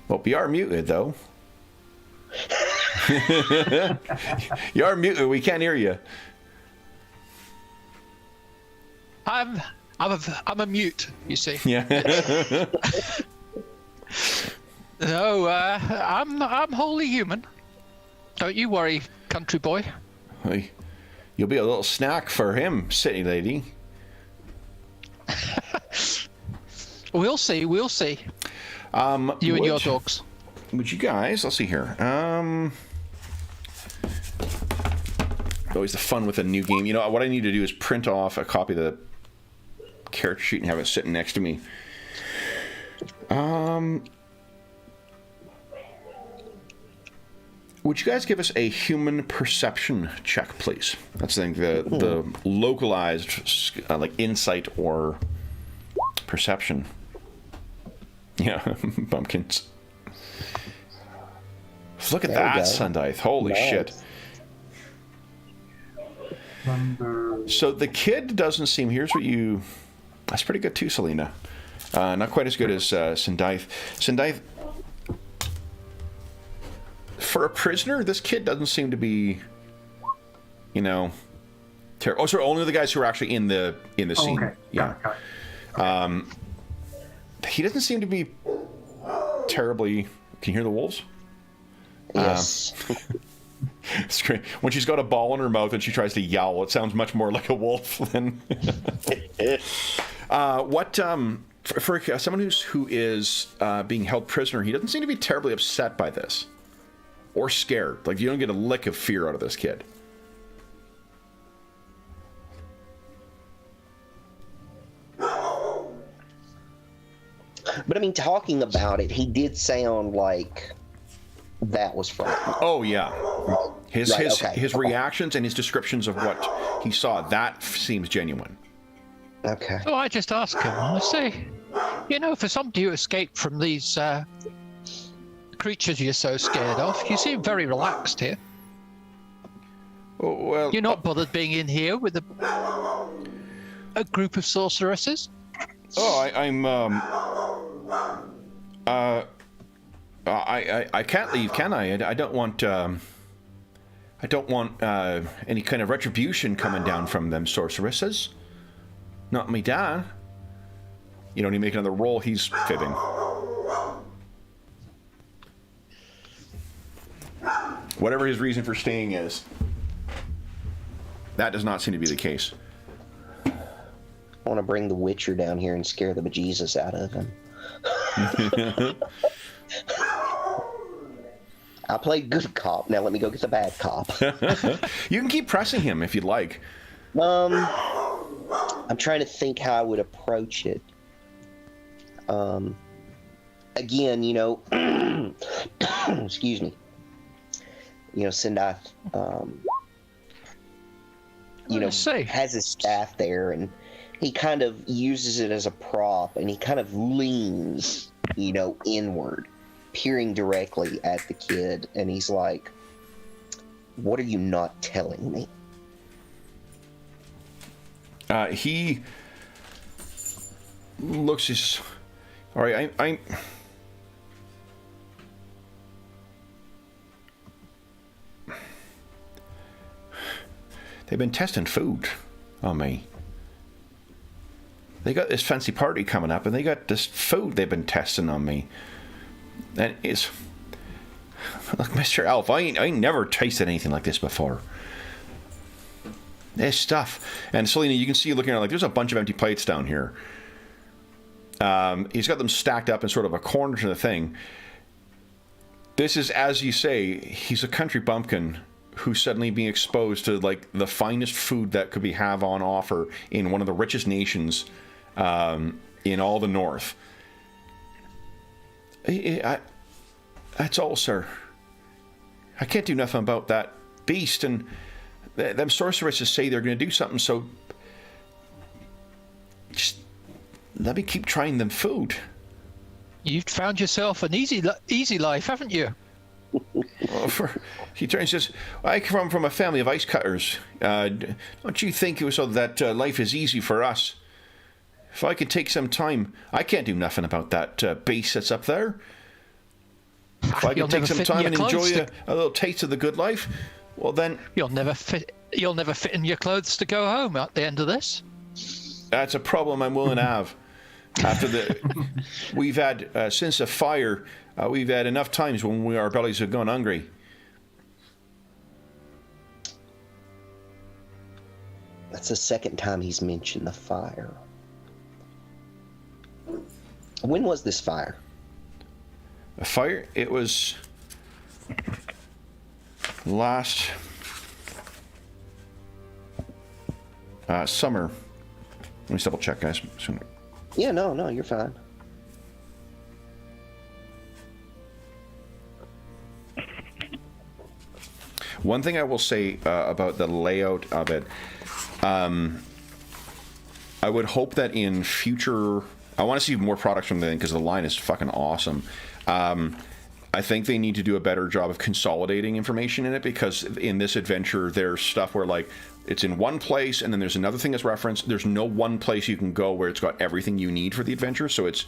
Well, you are muted, though. You are muted. We can't hear you. I'm a mute, you see. Yeah. No, I'm wholly human. Don't you worry, country boy. You'll be a little snack for him, city lady. We'll see. You and your dogs. Would you guys? Let's see here. always the fun with a new game. You know, what I need to do is print off a copy of the character sheet and have it sitting next to me. Would you guys give us a human perception check, please? That's the localized like insight or perception. Yeah, bumpkins. Look at that, Sundive. Holy shit. So the kid doesn't seem... Here's what you... That's pretty good too, Selena. Not quite as good as Sundive. Sundive, for a prisoner, this kid doesn't seem to be, you know... Oh, sorry, only the guys who are actually in the scene. Okay. Yeah. He doesn't seem to be terribly... Can you hear the wolves? Yes. It's great. When she's got a ball in her mouth and she tries to yowl, it sounds much more like a wolf than... For someone who is being held prisoner, he doesn't seem to be terribly upset by this. Or scared. Like, you don't get a lick of fear out of this kid. But I mean, talking about it, he did sound like that was frightening. Oh yeah, his reactions and his descriptions of what he saw, that seems genuine. Okay. So I just asked him, I say, you know, for somebody who escaped from these creatures you're so scared of, you seem very relaxed here. Oh, well, You're not bothered being in here with a group of sorceresses? Oh, I can't leave, can I? I don't want any kind of retribution coming down from them sorceresses. Not me, dad. You know, when you make another roll, he's fibbing. Whatever his reason for staying is, that does not seem to be the case. I want to bring the Witcher down here and scare the bejesus out of him. I played good cop. Now let me go get the bad cop. You can keep pressing him if you'd like. I'm trying to think how I would approach it. Again, you know, excuse me. You know, Sindai, you know, has his staff there, and he kind of uses it as a prop, and he kind of leans, you know, inward, peering directly at the kid, and he's like, "What are you not telling me?" He looks as... All right, I'm... They've been testing food on me. They got this fancy party coming up, and they got this food they've been testing on me. And it's... Look, Mr. Elf, I ain't never tasted anything like this before. This stuff. And Selena, you can see looking at it, like, there's a bunch of empty plates down here. He's got them stacked up in sort of a corner to the thing. This is, as you say, he's a country bumpkin who's suddenly being exposed to, like, the finest food that could be have on offer in one of the richest nations in all the North. That's all, sir. I can't do nothing about that beast, and them sorceresses say they're going to do something, so just let me keep trying them food. You've found yourself an easy life, haven't you? Well, he turns and says, I come from a family of ice cutters. Don't you think it was so that life is easy for us? If I could take some time, I can't do nothing about that beast that's up there. If I could take some time and enjoy a little taste of the good life, well then... You'll never fit in your clothes to go home at the end of this. That's a problem I'm willing to have. After we've had, since the fire, we've had enough times when our bellies have gone hungry. That's the second time he's mentioned the fire. When was this fire? A fire? It was last... Summer. Let me just double check, guys. Yeah, no, you're fine. One thing I will say about the layout of it, I would hope that in future, I want to see more products from the thing because the line is fucking awesome. I think they need to do a better job of consolidating information in it, because in this adventure there's stuff where like it's in one place and then there's another thing that's referenced. There's no one place you can go where it's got everything you need for the adventure, so it's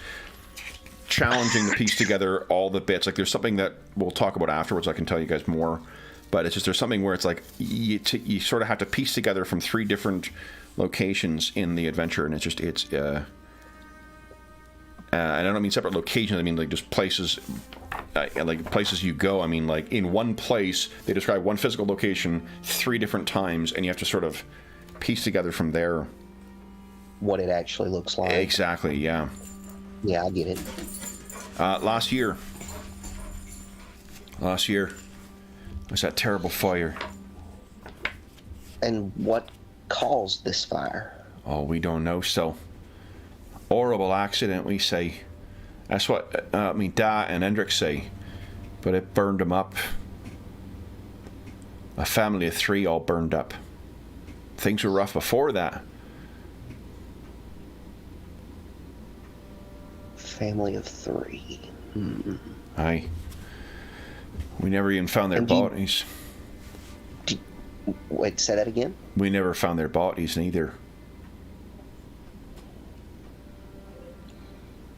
challenging to piece together all the bits. Like there's something that we'll talk about afterwards, I can tell you guys more, but it's just there's something where it's like you sort of have to piece together from 3 different locations in the adventure, and it's just and I don't mean separate locations, I mean like just places, like places you go. I mean like in one place they describe one physical location 3 different times, and you have to sort of piece together from there what it actually looks like. Exactly, yeah. Yeah, I get it. Last year was that terrible fire. And what caused this fire? Oh, we don't know still. Horrible accident, we say. That's what Da and Hendrik say. But it burned them up. A family of 3 all burned up. Things were rough before that. Family of 3. Aye. We never even found their bodies. Wait, say that again? We never found their bodies neither.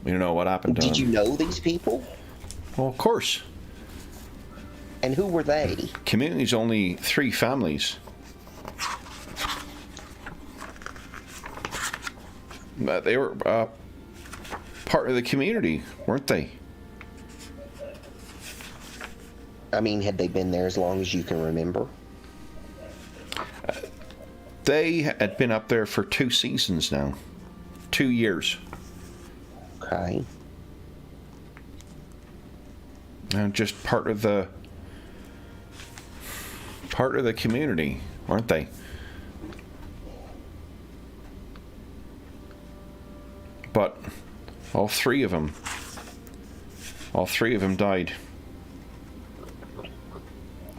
We don't know what happened to them. Did you know these people? Well, of course. And who were they? Community's only 3 families. But they were part of the community, weren't they? I mean, had they been there as long as you can remember? They had been up there for 2 seasons now. 2 years. Okay. And just part of the community, weren't they? But all three of them died.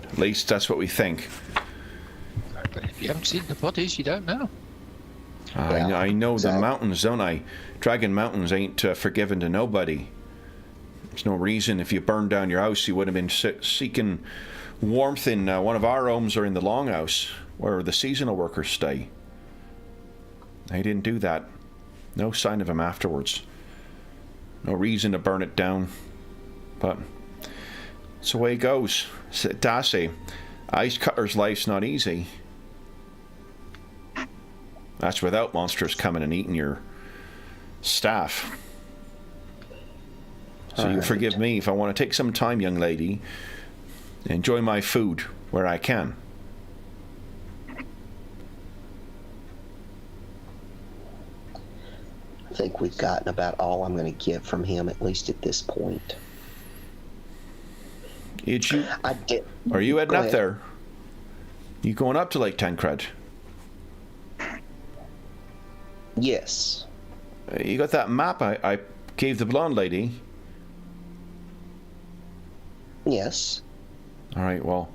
At least that's what we think. But if you haven't seen the bodies, you don't know. I know the mountains, don't I? Dragon Mountains ain't forgiven to nobody. There's no reason if you burned down your house you would have been seeking warmth in one of our homes or in the longhouse where the seasonal workers stay. They didn't do that. No sign of him afterwards. No reason to burn it down. But it's the way it goes. Dassy, ice cutter's life's not easy. That's without monsters coming and eating your staff. So you forgive me if I want to take some time, young lady, and enjoy my food where I can. I think we've gotten about all I'm going to get from him, at least at this point. Are you heading up there? You going up to Lake Tancred? Yes. You got that map I gave the blonde lady? Yes. All right, well,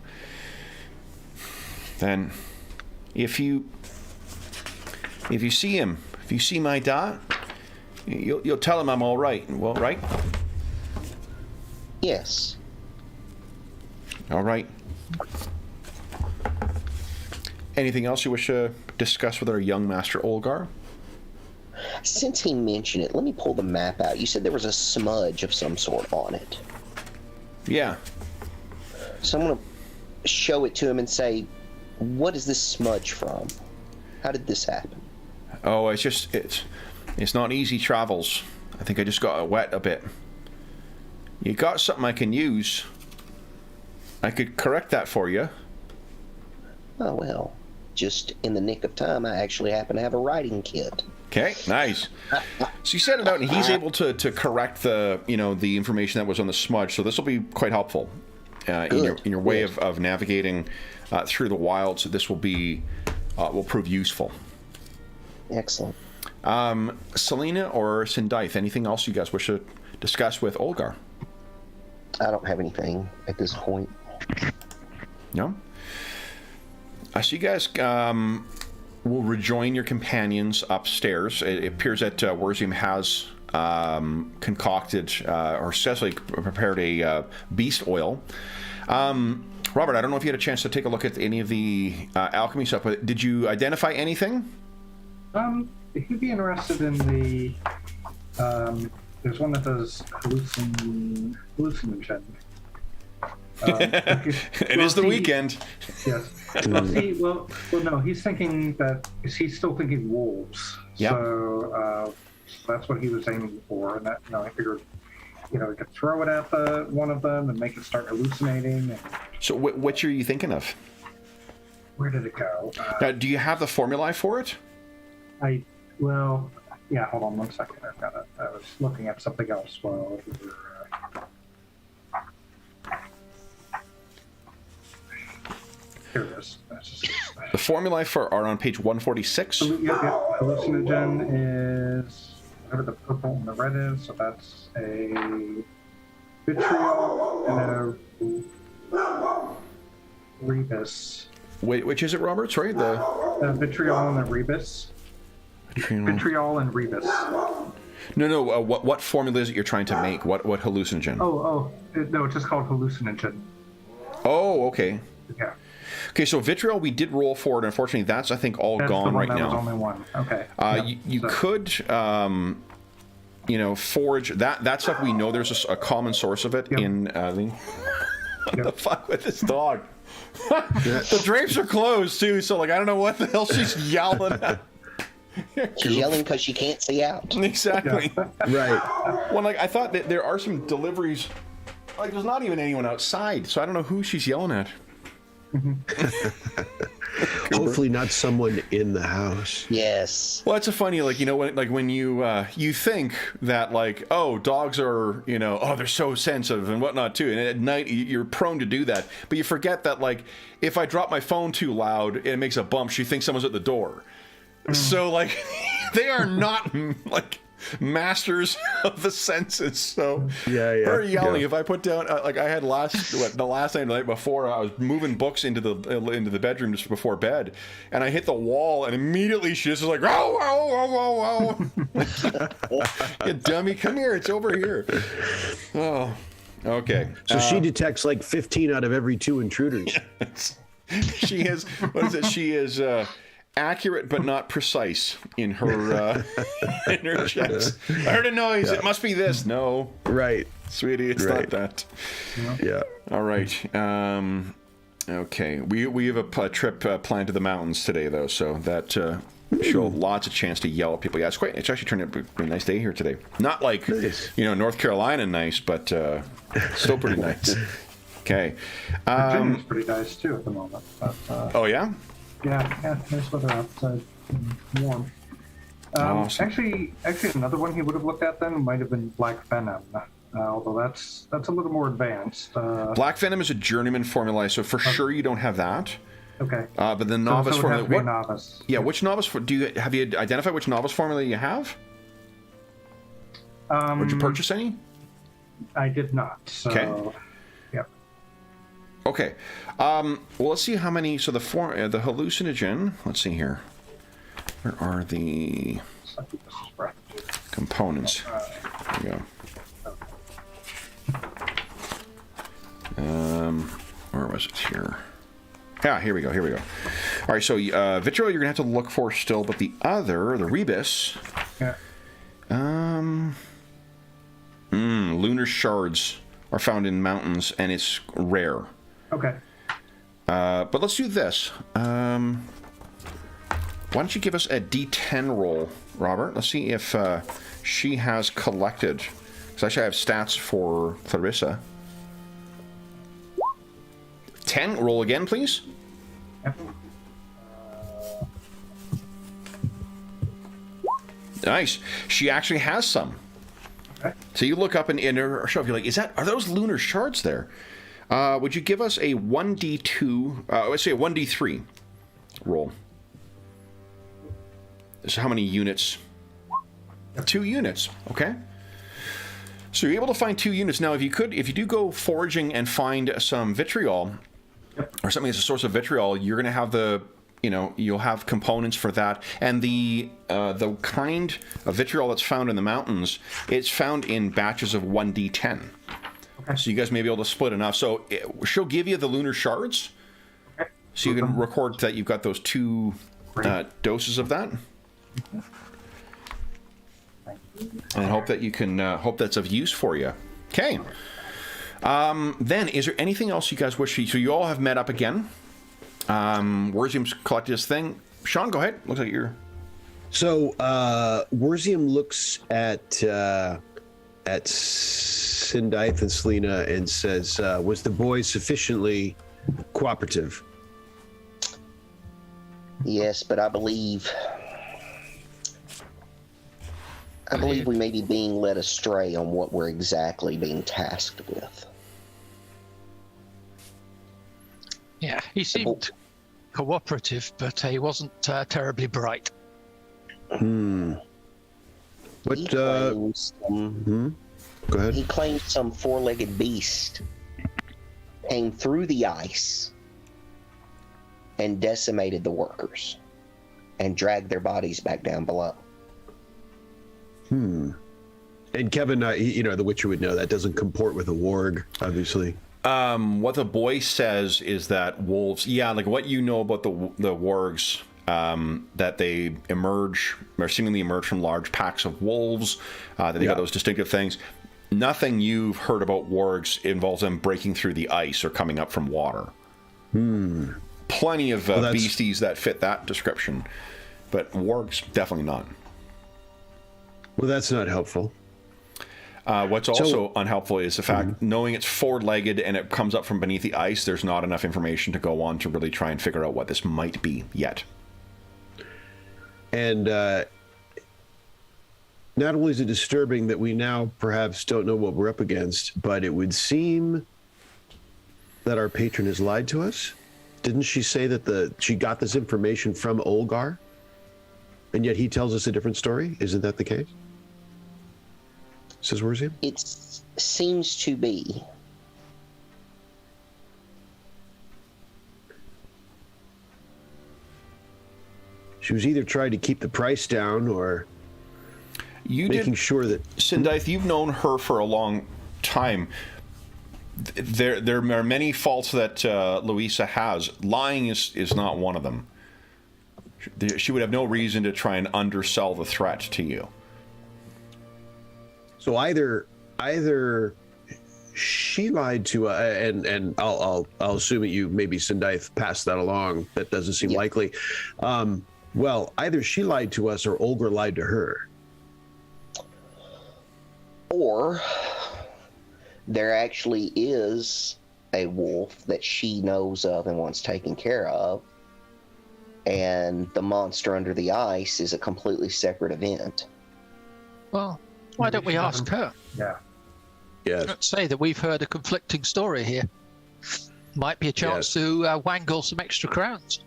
then if you see him, if you see my dad, you'll tell him I'm all right. Well, right? Yes. All right. Anything else you wish to discuss with our young master Olgar? Since he mentioned it, let me pull the map out. You said there was a smudge of some sort on it. Yeah. So I'm going to show it to him and say, what is this smudge from? How did this happen? Oh, it's not easy travels. I think I just got wet a bit. You got something I can use? I could correct that for you. Oh, well, just in the nick of time, I actually happen to have a writing kit. Okay, nice. So you sent it out, and he's able to correct the information that was on the smudge. So this will be quite helpful in your way of navigating through the wilds. This will prove useful. Excellent. Selena or Sindythe, anything else you guys wish to discuss with Olgar? I don't have anything at this point. No? So you guys will rejoin your companions upstairs. It appears that Werzium has concocted or successfully prepared a beast oil. Robert, I don't know if you had a chance to take a look at any of the alchemy stuff, but did you identify anything? If you'd be interested in the, there's one that does hallucinogen. It is the weekend. Yes. Well, no, he's still thinking wolves. Yep. So that's what he was aiming for, and that, I figured, he could throw it at one of them and make it start hallucinating. And So which are you thinking of? where did it go? Now, do you have the formulae for it? Yeah, hold on one second. I've got it. I was looking at something else while we were. Here it is. The formulae are on page 146. Yep. Hallucinogen is whatever the purple and the red is, so that's a vitriol and a rebus. Wait, which is it, Robert? Sorry, the Vitriol and a rebus. Vitriol and rebus. No. What formula is it you're trying to make? What hallucinogen? No, it's just called hallucinogen. Oh, okay. Yeah. Okay, so vitriol we did roll for it. Unfortunately, that's I think all That's gone the one, right that now. was only one. Okay. You could, forage that stuff. We know there's a common source of it in. What the fuck with this dog? The drapes are closed too, so I don't know what the hell she's yelling at. She's yelling because she can't see out. Exactly. Right. Well, I thought that there are some deliveries. There's not even anyone outside, so I don't know who she's yelling at. Hopefully not someone in the house. Yes. Well, it's a funny, when you think that dogs are, they're so sensitive and whatnot too, and at night you're prone to do that, but you forget that if I drop my phone too loud and it makes a bump, she thinks someone's at the door. So they are not masters of the senses. So her yelling. If I put down I had the last night, the night before, I was moving books into the bedroom just before bed, and I hit the wall, and immediately she just was like, "Oh, oh, oh, oh, oh." You dummy, come here, it's over here. Oh, okay. So she detects 15 out of every 2 intruders. She is. What is it? She is. Accurate but not precise in her checks. I heard a noise. It must be this. No. Right. Sweetie, it's not that. Yeah. All right. Okay. We have a trip planned to the mountains today, though, so that show lots of chance to yell at people. Yeah, it's actually turned out to be a nice day here today. Not nice. North Carolina nice, but still pretty nice. Okay. Virginia's pretty nice too at the moment. But, oh yeah. Yeah, nice weather outside, warm. Awesome. Actually, another one he would have looked at then might have been Black Venom, although that's a little more advanced. Black Venom is a journeyman formula, so for sure you don't have that. Okay. But the novice formula. What? Novice. Yeah, which novice? Have you identified which novice formula you have? Did you purchase any? I did not. So, okay. Yep. Okay. Well, let's see how many. So the hallucinogen. Let's see here. Where are the components? There we go. Where was it here? Yeah, here we go. All right, so vitriol you're gonna have to look for still, but the rebus. Yeah. Lunar shards are found in mountains, and it's rare. Okay. But let's do this. Why don't you give us a D10 roll, Robert? Let's see if she has collected. Because actually I have stats for Clarissa. 10. Roll again, please. Yep. Nice. She actually has some. Okay. So you look up in her shelf. You're like, are those lunar shards there? Would you give us a 1d2? Let's say a 1d3 roll. So how many units? 2 units. Okay. So you're able to find 2 units. Now, if you do go foraging and find some vitriol, or something that's a source of vitriol, you're going to have you'll have components for that. And the kind of vitriol that's found in the mountains, it's found in batches of 1d10. Okay. So you guys may be able to split enough. So she'll give you the lunar shards, so you can record that you've got those 2 doses of that. And hope that you can hope that's of use for you. Okay. Then, is there anything else you guys wish? So you all have met up again. Werzium's collected his thing. Sean, go ahead. Looks like you're. So Werzium looks at Sindaith and Selena and says, "Was the boy sufficiently cooperative?" Yes, but I believe we may be being led astray on what we're exactly being tasked with. Yeah, he seemed cooperative, but he wasn't terribly bright. But He claims go ahead. He claimed some 4-legged beast came through the ice and decimated the workers and dragged their bodies back down below. And Kevin, the Witcher would know that doesn't comport with a warg, obviously. What the boy says is that wolves, like what you know about the wargs, that they seemingly emerge from large packs of wolves, that they got those distinctive things. Nothing you've heard about wargs involves them breaking through the ice or coming up from water. Plenty of beasties that fit that description, but wargs definitely not. Well, that's not helpful. What's also unhelpful is the fact, knowing it's 4-legged and it comes up from beneath the ice, there's not enough information to go on to really try and figure out what this might be yet. And not only is it disturbing that we now perhaps don't know what we're up against, but it would seem that our patron has lied to us. Didn't she say that she got this information from Olgar? And yet he tells us a different story? Isn't that the case? Says Werzium? It seems to be. She was either trying to keep the price down or making sure that... Sindaith, you've known her for a long time. There are many faults that Louisa has. Lying is not one of them. She would have no reason to try and undersell the threat to you. So either she lied to and I'll assume that you maybe Sindaith passed that along. That doesn't seem likely. Well, either she lied to us or Olgar lied to her. Or there actually is a wolf that she knows of and wants taken care of, and the monster under the ice is a completely separate event. Well, why don't we ask her? Yeah. Yes. Let's say that we've heard a conflicting story here. Might be a chance to wangle some extra crowns.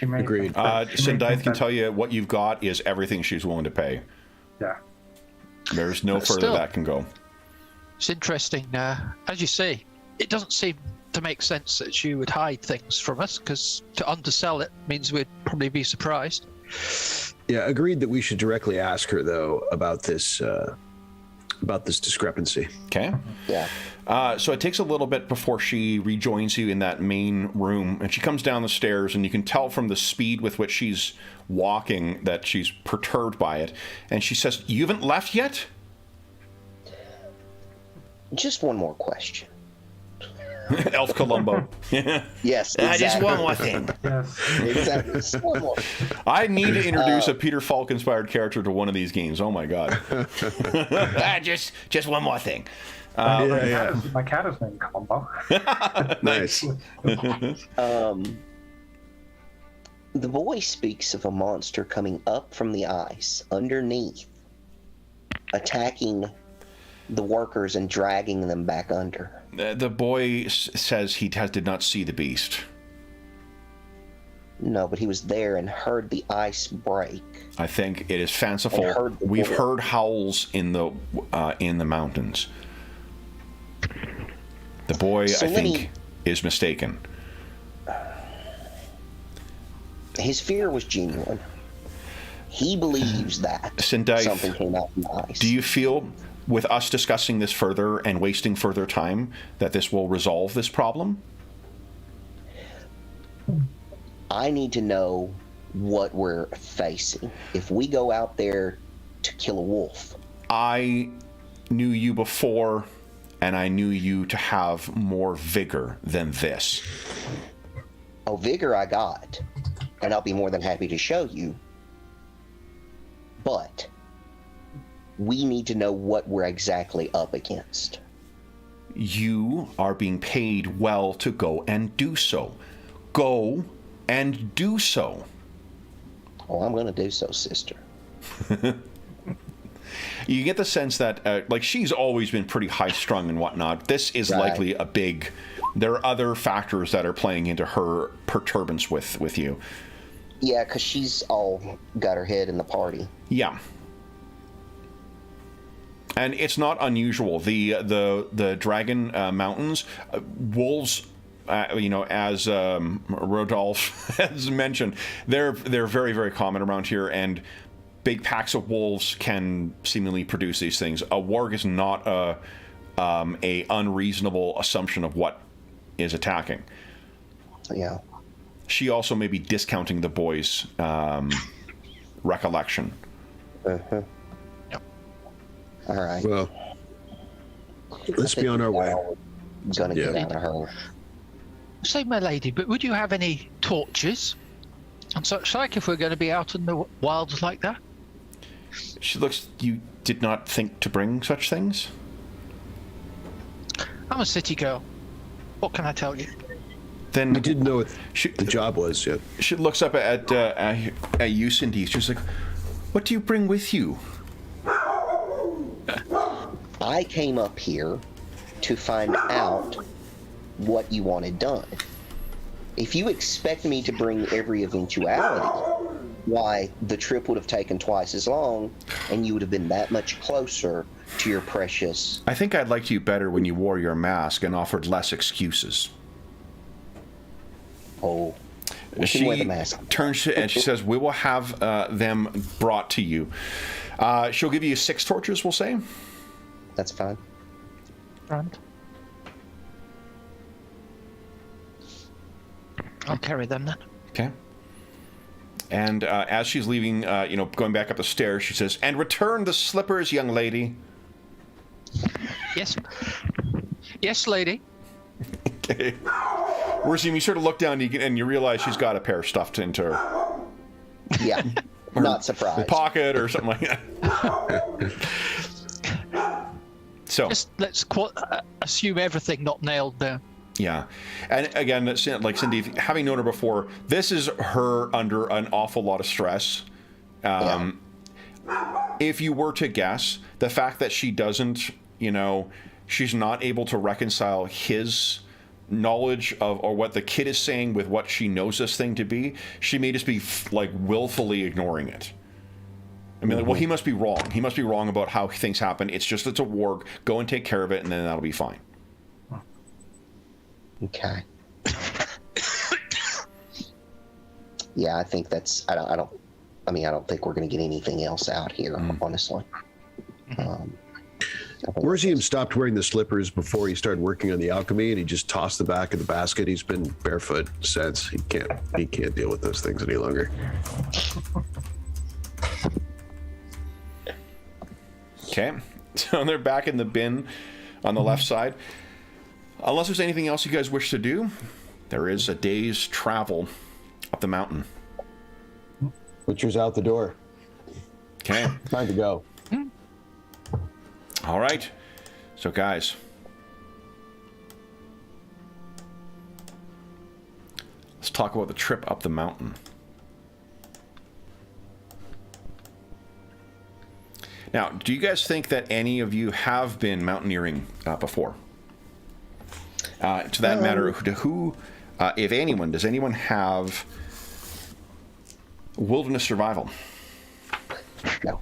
Agreed. Sindaith can tell you what you've got is everything she's willing to pay. Yeah. There's no further that can go. It's interesting. As you say, it doesn't seem to make sense that she would hide things from us, because to undersell it means we'd probably be surprised. Yeah, agreed that we should directly ask her, though, about this discrepancy. Okay. Yeah. So it takes a little bit before she rejoins you in that main room, and she comes down the stairs, and you can tell from the speed with which she's walking that she's perturbed by it. And she says, "You haven't left yet?" Just one more question. Elf Columbo. Yes, exactly. Just one more thing. Yes. Exactly. Just one more. I need to introduce a Peter Falk-inspired character to one of these games. Oh my god. just one more thing. My cat is named Columbo. Nice. The boy speaks of a monster coming up from the ice underneath, attacking the workers and dragging them back under. The boy says he did not see the beast. No, but he was there and heard the ice break. I think it is fanciful. We've heard howls in the mountains. The boy, So I think, is mistaken. His fear was genuine. He believes that Sindife, something came out from the ice. Do you feel, with us discussing this further and wasting further time, that this will resolve this problem? I need to know what we're facing. If we go out there to kill a wolf. I knew you before, and I knew you to have more vigor than this. Oh, vigor I got. And I'll be more than happy to show you. But we need to know what we're exactly up against. You are being paid well to go and do so. Go and do so. Oh, I'm going to do so, sister. You get the sense that, like, she's always been pretty high-strung and whatnot. This is likely a big... There are other factors that are playing into her perturbance with you. Yeah, because she's all got her head in the party. Yeah. And it's not unusual. The Dragon Mountains, wolves, as Rodolphe has mentioned, they're very, very common around here, and big packs of wolves can seemingly produce these things. A warg is not a unreasonable assumption of what is attacking. Yeah. She also may be discounting the boy's recollection. Uh-huh. Yep. All right. Well, let's be on our way. Gonna get out of her. Say, my lady, but would you have any torches and such like if we're going to be out in the wilds like that? She looks... You did not think to bring such things? I'm a city girl. What can I tell you? Then We didn't know what the job was yet. she looks up at you, Cindy. She's like, "What do you bring with you?" I came up here to find out what you wanted done. If you expect me to bring every eventuality, why, the trip would have taken twice as long, and you would have been that much closer to your precious... I think I'd liked you better when you wore your mask and offered less excuses. Oh, we can wear the mask. Turns and she says, "We will have them brought to you." She'll give you 6 torches, we'll say. That's fine. Grand. I'll carry them then. Okay. And as she's leaving, going back up the stairs, she says, "And return the slippers, young lady." Yes. Yes, lady. Okay. Whereas you sort of look down and you realize she's got a pair stuffed into her Yeah, not surprised. pocket or something like that. So, Just let's assume everything not nailed down. yeah. And again, like Cindy, having known her before, this is her under an awful lot of stress. If you were to guess, the fact that she doesn't, she's not able to reconcile his knowledge of or what the kid is saying with what she knows this thing to be, she may just be willfully ignoring it. I mean, well, he must be wrong. He must be wrong about how things happen. It's a warg. Go and take care of it, and then that'll be fine. Okay. Yeah, I think that's... I don't think we're going to get anything else out here, honestly. Merzium stopped wearing the slippers before he started working on the alchemy, and he just tossed the back of the basket. He's been barefoot since. He can't deal with those things any longer. Okay, so they're back in the bin on the left side. Unless there's anything else you guys wish to do, there is a day's travel up the mountain. Butcher's out the door. Okay. Time to go. All right. So, guys, let's talk about the trip up the mountain. Now, do you guys think that any of you have been mountaineering before? To that matter, who, if anyone, does anyone have Wilderness survival. No.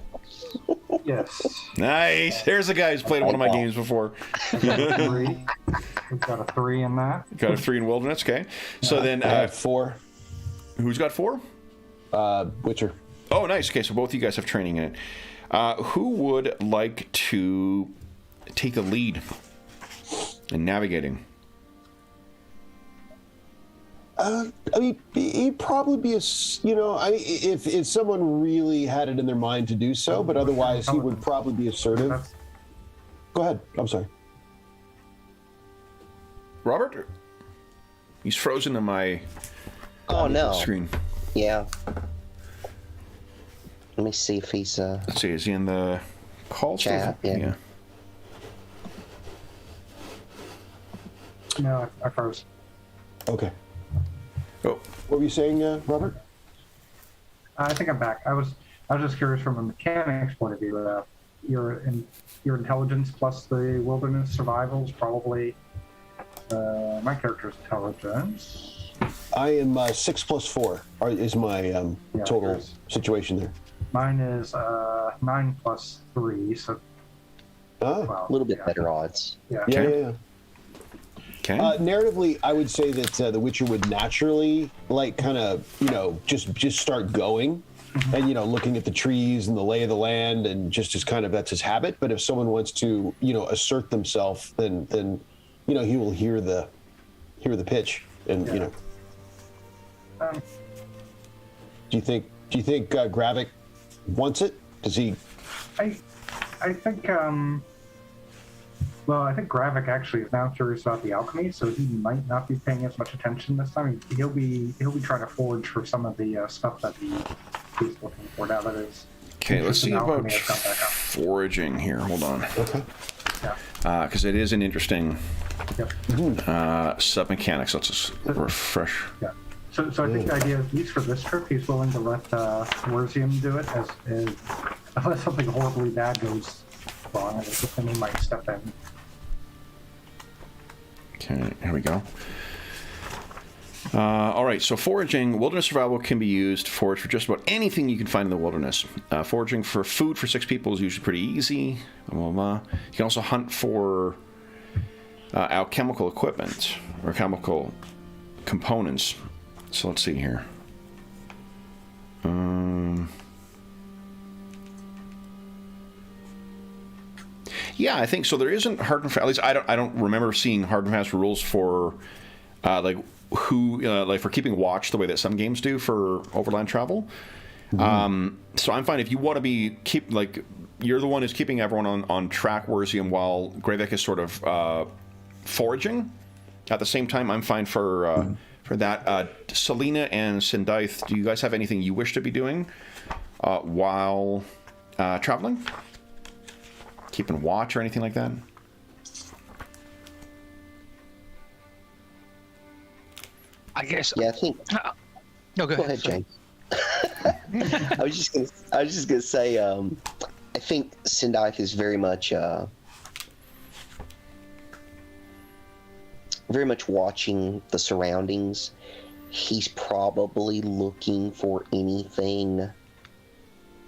Yes. Nice. There's a guy who's played one of my games before. We've got a 3 in that. Got a 3 in wilderness. Okay. So then, I have 4. who's got 4? Witcher. Oh, nice. Okay, so both of you guys have training in it. Who would like to take the lead in navigating? I mean, he'd probably be if someone really had it in their mind to do so, but otherwise he would probably be assertive. Go ahead. I'm sorry. Robert? He's frozen in my screen. Yeah. Let me see if he's Let's see, is he in the call? Chat, yeah. No, I froze. Okay. Oh, What were you saying, Robert? I think I'm back. I was just curious from a mechanics point of view. Your intelligence plus the wilderness survival is probably my character's intelligence. I am 6 plus 4 is my total yours. situation there. Mine is 9 plus 3, so Ah. a little bit better odds. yeah. Yeah. okay. Narratively, I would say that The Witcher would naturally, kind of, just start going, and looking at the trees and the lay of the land, and just kind of that's his habit. But if someone wants to, assert themselves, then he will hear the pitch, and Do you think Gravik wants it? Does he? I think I think Gravik actually is now curious about the alchemy, so he might not be paying as much attention this time. He'll be trying to forage for some of the stuff that he's looking for now. That is. Okay, let's see about has come back up. foraging here. Hold on. Okay. Yeah. Because it is an interesting Yep. sub-mechanics. Let's just refresh. Yeah. So I think the idea is, at least for this trip, he's willing to let Werzium do it, as unless something horribly bad goes wrong, then he might step in. Okay, here we go. All right, so foraging, wilderness survival can be used to forage for just about anything you can find in the wilderness. Foraging for food for 6 people is usually pretty easy. Blah, blah, blah. You can also hunt for alchemical equipment or chemical components. So let's see here. Yeah, I think so. There isn't hard and fast. At least I don't remember seeing hard and fast rules for for keeping watch the way that some games do for overland travel. So I'm fine if you want to you're the one who's keeping everyone on track, Werzium, while Gravik is sort of foraging. At the same time, I'm fine for that. Selena and Sindaith, do you guys have anything you wish to be doing while traveling? Keeping watch or anything like that? I guess. Yeah, I think. No, go Go ahead. ahead, Jane. I was just gonna say. I think Sindaith is very much watching the surroundings. He's probably looking for anything.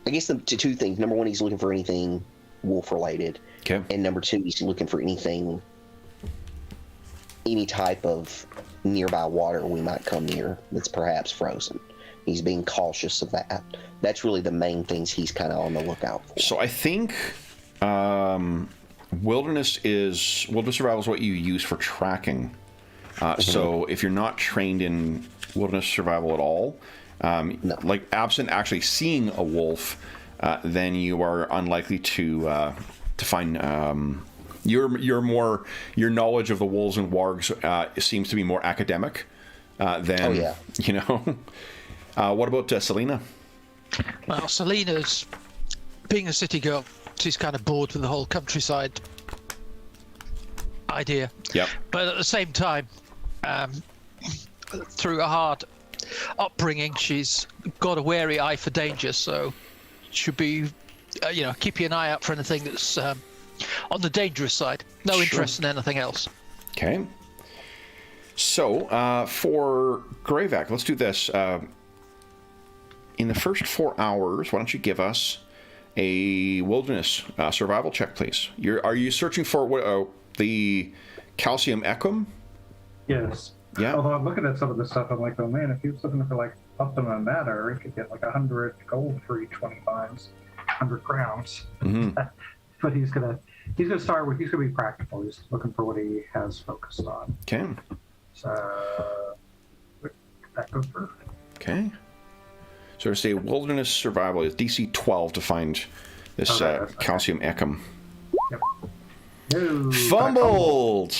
I guess the two things. Number one, he's looking for anything wolf related. Okay. And number two, he's looking for any type of nearby water we might come near that's perhaps frozen. He's being cautious of that. That's really the main things he's kind of on the lookout for. So I think wilderness survival is what you use for tracking. So if you're not trained in wilderness survival at all, like absent actually seeing a wolf, then you are unlikely to find. Your knowledge of the wolves and wargs seems to be more academic than What about Selena? Well, Selena's, being a city girl, she's kind of bored with the whole countryside idea. Yep. But at the same time, through a hard upbringing, she's got a wary eye for danger, so should be, keeping an eye out for anything that's on the dangerous side. No interest in anything else. Okay. So, for Gravik, let's do this. in the first 4 hours, why don't you give us a wilderness survival check, please? Are you searching for the calcium equum? Yes. Yeah. Although I'm looking at some of this stuff, I'm like, oh man, if he was looking for like optimum matter, he could get like 100 gold for each 20 finds, 100 crowns. Mm-hmm. But he's gonna start with, he's gonna be practical. He's looking for what he has focused on. Okay. So that goes for. Okay. So to say wilderness survival is DC 12 to find this calcium equum. Yep. No, Fumbled!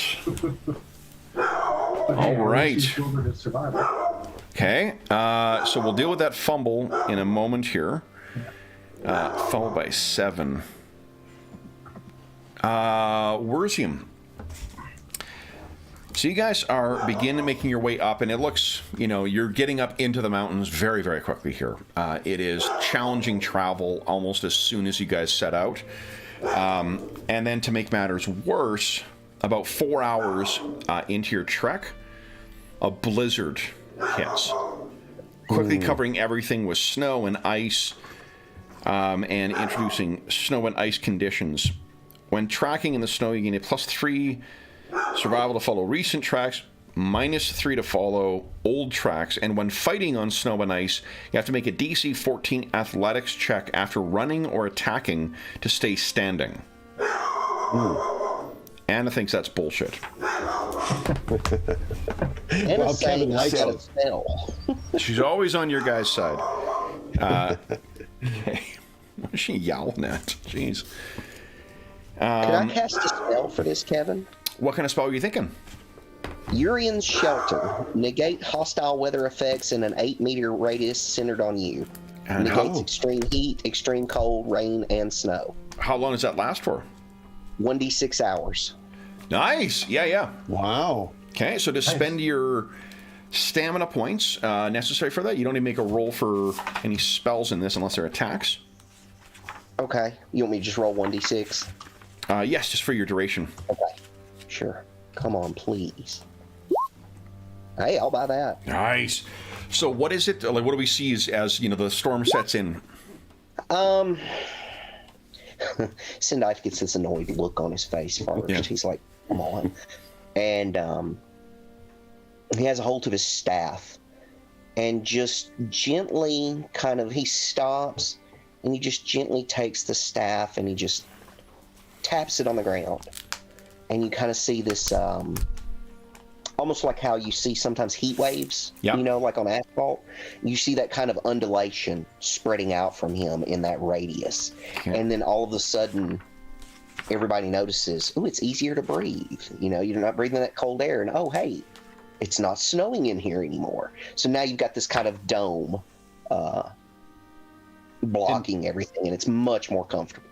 All right. Okay, so we'll deal with that fumble in a moment here. Fumble by 7. Wurzium. So you guys are beginning making your way up, and it looks, you're getting up into the mountains very, very quickly here. It is challenging travel almost as soon as you guys set out. And then to make matters worse, about 4 hours into your trek, a blizzard hits, quickly covering everything with snow and ice, and introducing snow and ice conditions. When tracking in the snow, you gain a +3 survival to follow recent tracks, -3 to follow old tracks, and when fighting on snow and ice, you have to make a DC 14 athletics check after running or attacking to stay standing. Anna thinks that's bullshit. Anna's saying Kevin likes got a it. spell. She's always on your guys' side. Okay. What is she yowling at? Jeez. Could I cast a spell for this, Kevin? What kind of spell are you thinking? Urian's Shelter. Negate hostile weather effects in an 8-meter radius centered on you. And Negates extreme heat, extreme cold, rain, and snow. how long does that last for? 1d6 hours. Nice. Yeah. Wow. Okay, so to spend your stamina points necessary for that, you don't even make a roll for any spells in this unless they're attacks. Okay. You want me to just roll 1d6? Yes, just for your duration. Okay. Sure. Come on, please. Hey, I'll buy that. Nice. So what is it? Like, what do we see as the storm sets in? Sindif gets this annoyed look on his face first. Yeah. He's like, come on. And he has a hold of his staff and just gently he stops and he just gently takes the staff and he just taps it on the ground. And you kind of see this, almost like how you see sometimes heat waves, Yeah. like on asphalt. You see that kind of undulation spreading out from him in that radius. Okay. And then all of a sudden, everybody notices, oh, it's easier to breathe. You're not breathing that cold air. And, oh, hey, it's not snowing in here anymore. So now you've got this kind of dome blocking everything, and it's much more comfortable.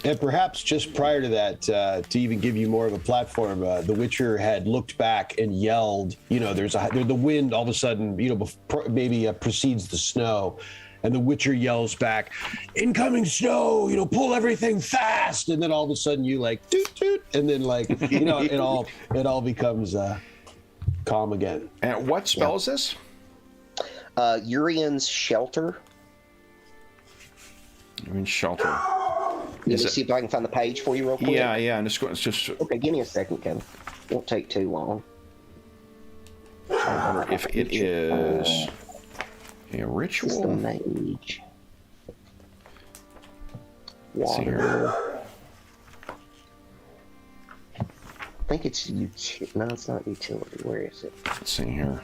And perhaps just prior to that, to even give you more of a platform, the Witcher had looked back and yelled. There's the wind all of a sudden, maybe precedes the snow, and the Witcher yells back, "Incoming snow! Pull everything fast!" And then all of a sudden, you toot toot, and then it all becomes calm again. And what spell is this? Urian's Shelter. You're in shelter. Let me see if I can find the page for you real quick. Yeah. I'm just going. It's just. Okay, give me a second, Kevin. Won't take too long. I wonder if it is a It's the ritual. mage. Let's see Water. here. I think it's no, it's not utility. Where is it? Let's see here.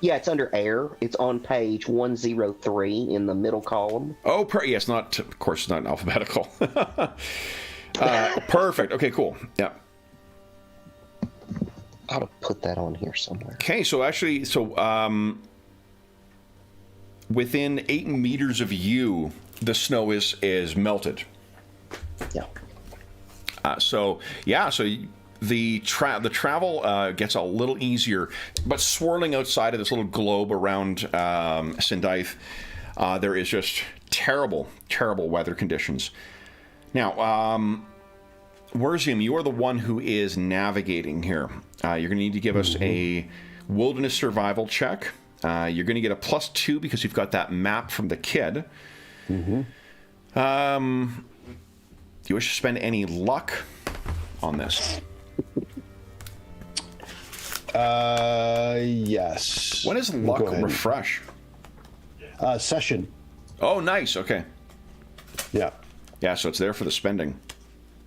Yeah, it's under air. It's on page 103 in the middle column. Oh, yes, not. Of course, it's not alphabetical. Perfect. Okay, cool. Yeah. I ought to put that on here somewhere. Okay, so actually, within 8 meters of you, the snow is melted. Yeah. So the travel gets a little easier, but swirling outside of this little globe around Sindif, there is just terrible weather conditions. Now, Wurzium, you are the one who is navigating here. You're going to need to give us a wilderness survival check You're going to get a +2 because you've got that map from the kid. Mm-hmm. Do you wish to spend any luck on this? Yes. When is luck refresh? Session. Oh, nice. Okay. Yeah. Yeah, so it's there for the spending.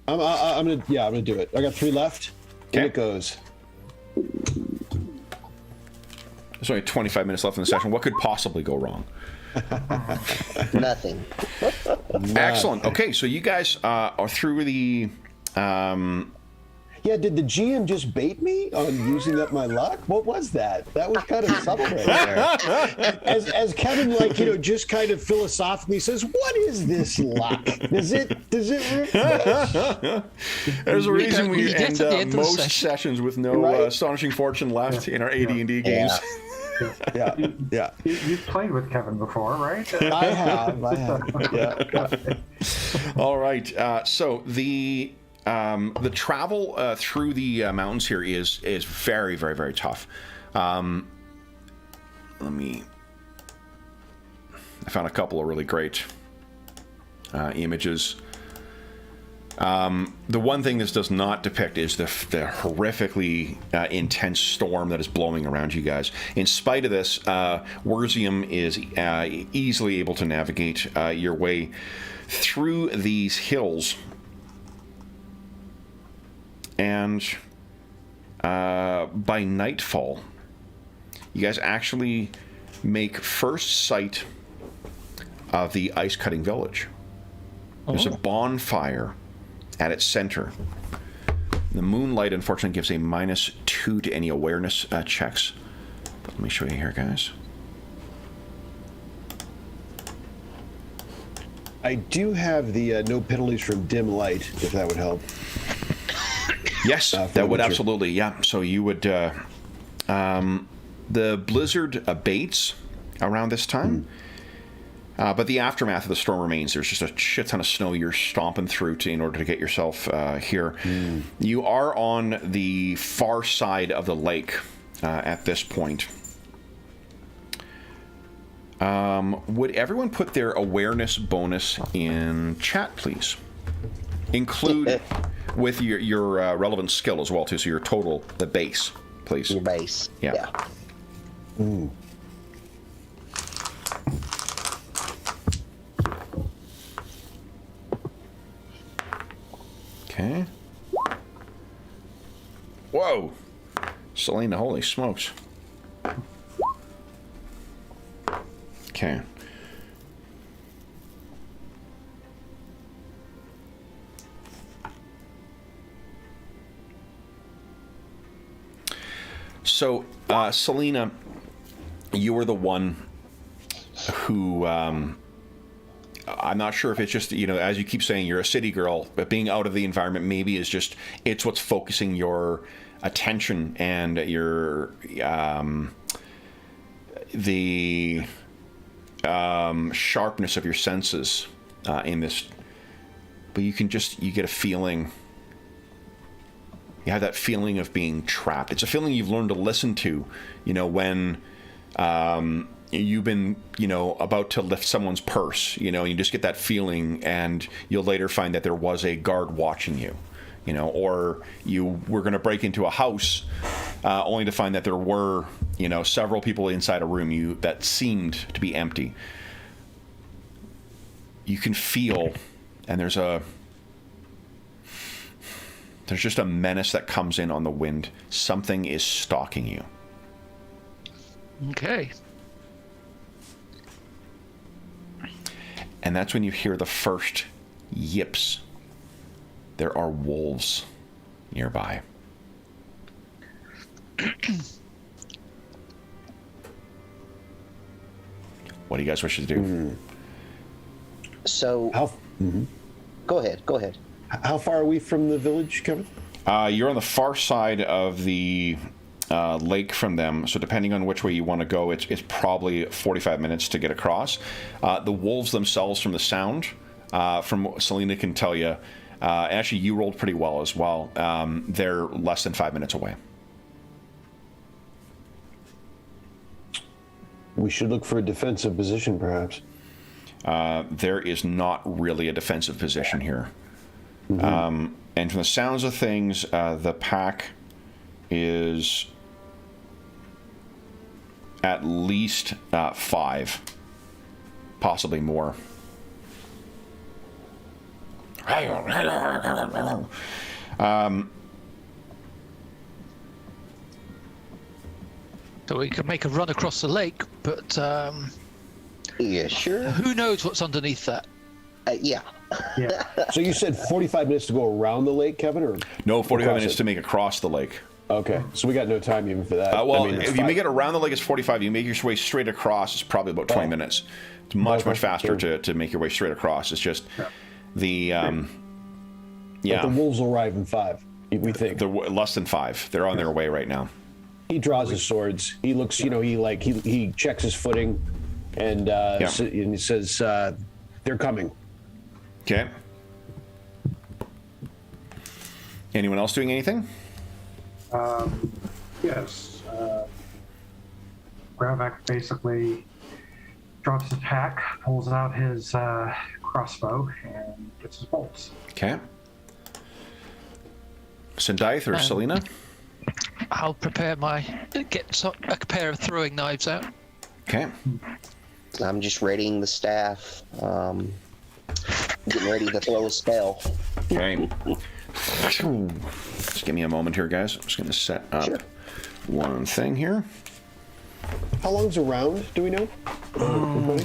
I'm gonna do it. I got 3 left. Okay. And it goes. There's only 25 minutes left in the session. What could possibly go wrong? Nothing. Excellent. Okay, so you guys are through the. Yeah, did the GM just bait me on using up my luck? What was that? That was kind of subtle right there. As Kevin, just kind of philosophically says, "What is this luck? Does it refresh?" There's a reason we get end most sessions with no astonishing fortune left in our AD&D games. Yeah. You've played with Kevin before, right? I have. Yeah. All right. So the travel through the mountains here is very, very, very tough. I found a couple of really great images. The one thing this does not depict is the horrifically intense storm that is blowing around you guys. In spite of this, Werzium is easily able to navigate your way through these hills. And by nightfall, you guys actually make first sight of the ice-cutting village. There's a bonfire at its center. The moonlight, unfortunately, gives a -2 to any awareness checks. But let me show you here, guys. I do have the no penalties from dim light, if that would help. Yes, that would absolutely, yeah. So you would, the blizzard abates around this time, but the aftermath of the storm remains. There's just a shit ton of snow you're stomping through in order to get yourself here. You are on the far side of the lake at this point. Would everyone put their awareness bonus in chat, please? Include with your relevant skill as well, too. So your total, the base, please. Your base. Yeah. Ooh. Okay. Whoa. Selena, holy smokes. Okay. So, Selena, you were the one who, I'm not sure if it's just, as you keep saying, you're a city girl, but being out of the environment maybe is just, it's what's focusing your attention and your, the sharpness of your senses in this. But you get a feeling. You have that feeling of being trapped. It's a feeling you've learned to listen to, when you've been, about to lift someone's purse, you just get that feeling, and you'll later find that there was a guard watching you, or you were going to break into a house only to find that there were, several people inside a room that seemed to be empty. You can feel, and there's just a menace that comes in on the wind. Something is stalking you. Okay. And that's when you hear the first yips. There are wolves nearby. What do you guys wish to do? So, go ahead. How far are we from the village, Kevin? You're on the far side of the lake from them, so depending on which way you want to go, it's probably 45 minutes to get across. The wolves themselves, from the sound, from what Selena can tell you, actually you rolled pretty well as well. They're less than 5 minutes away. we should look for a defensive position, perhaps. There is not really a defensive position here. And from the sounds of things, the pack is at least 5, possibly more. So we can make a run across the lake, but Yeah, sure. who knows what's underneath that? Yeah. Yeah. So you said 45 minutes to go around the lake, Kevin, or No, 45 across minutes it? to make across the lake. Okay, so we got no time even for that. Well, I mean, it's if you make fine. it around the lake, it's 45. You make your way straight across, it's probably about 20 minutes. It's much, Okay, much faster sure. to make your way straight across. It's just the, But yeah, the wolves will arrive in 5. We think. less than 5. They're on their way right now. He draws his swords. He looks, he checks his footing, and and he says, "They're coming." Okay. Anyone else doing anything? Yes. Gravak basically drops his pack, pulls out his crossbow, and gets his bolts. Okay. Sendaith or Selena? I'll prepare a pair of throwing knives out. Okay. I'm just readying the staff. Getting ready to throw a spell. Okay. Just give me a moment here, guys. I'm just going to set up one thing here. How long's a round? Do we know? Everybody?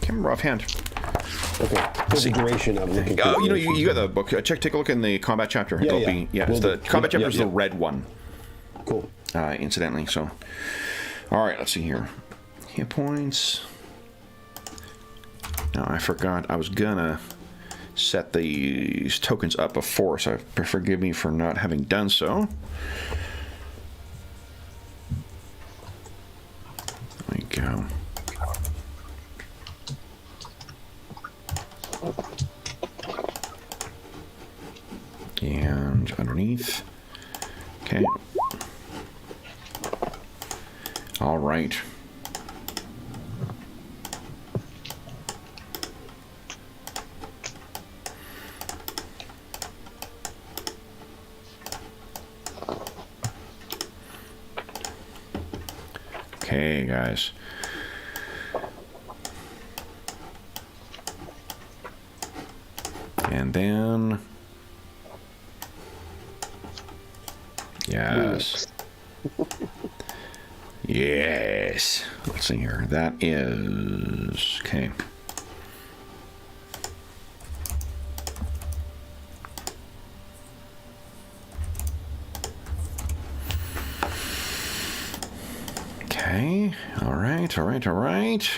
Can't remember offhand. Okay. What's the duration of looking? Oh, you got the book. Take a look in the combat chapter. Yeah, It'll yeah. be, it's Will the do. combat Yeah, chapter is yeah. the red one, Cool. incidentally. So, all right, let's see here. Hit points. Now I forgot I was gonna set these tokens up before, so forgive me for not having done so. There we go. And underneath. Okay. All right. Okay, guys. And then... Yes. Yes. Let's see here. That is... Okay. Okay. All right. All right. All right.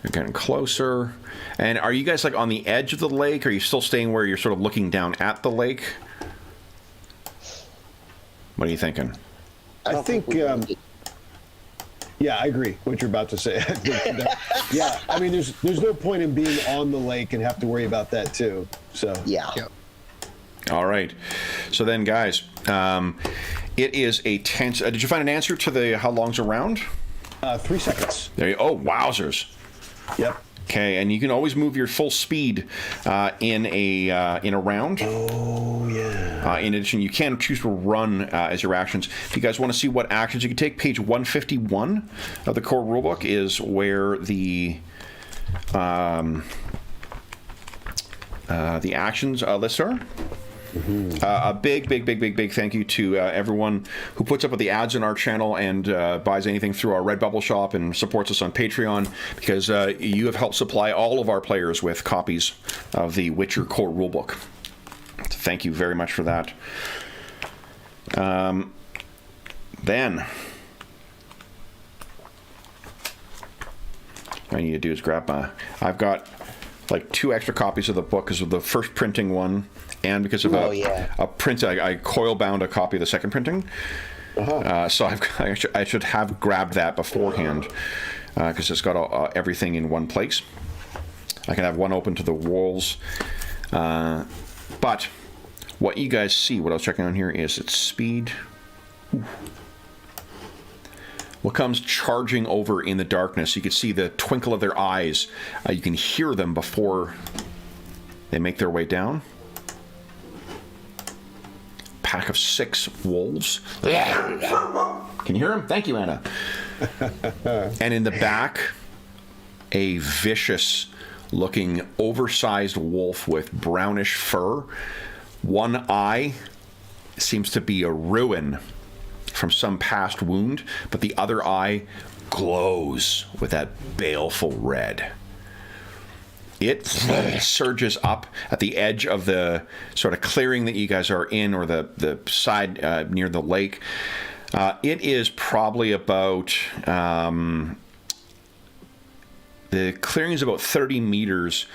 You're getting closer. And are you guys like on the edge of the lake? Or are you still staying where you're sort of looking down at the lake? What are you thinking? I think. Yeah, I agree. What you're about to say. Yeah, I mean, there's no point in being on the lake and have to worry about that too. So Yeah. All right. So then, guys, it is a tense. Did you find an answer to the how long's around? 3 seconds. There you. Oh, wowzers. Yep. Okay, and you can always move your full speed in a round. Oh yeah. In addition, you can choose to run as your actions. If you guys want to see what actions you can take, page 151 of the core rulebook is where the actions lists are. A big thank you to everyone who puts up with the ads on our channel and buys anything through our Redbubble shop and supports us on Patreon, because you have helped supply all of our players with copies of the Witcher core rulebook. So thank you very much for that. Then what I need to do is grab I've got like 2 extra copies of the book because of the first printing one, and because of a print, I coil bound a copy of the second printing. So I should have grabbed that beforehand, because it's got everything in one place. I can have one open to the walls. But what you guys see, what I was checking on here, is its speed. what comes charging over in the darkness. You can see the twinkle of their eyes. You can hear them before they make their way down. Pack of 6 wolves. Can you hear them? Thank you, Anna. And in the back, a vicious looking oversized wolf with brownish fur. One eye seems to be a ruin from some past wound, but the other eye glows with that baleful red. It surges up at the edge of the sort of clearing that you guys are in, or the side near the lake. It is probably about... the clearing is about 30 meters,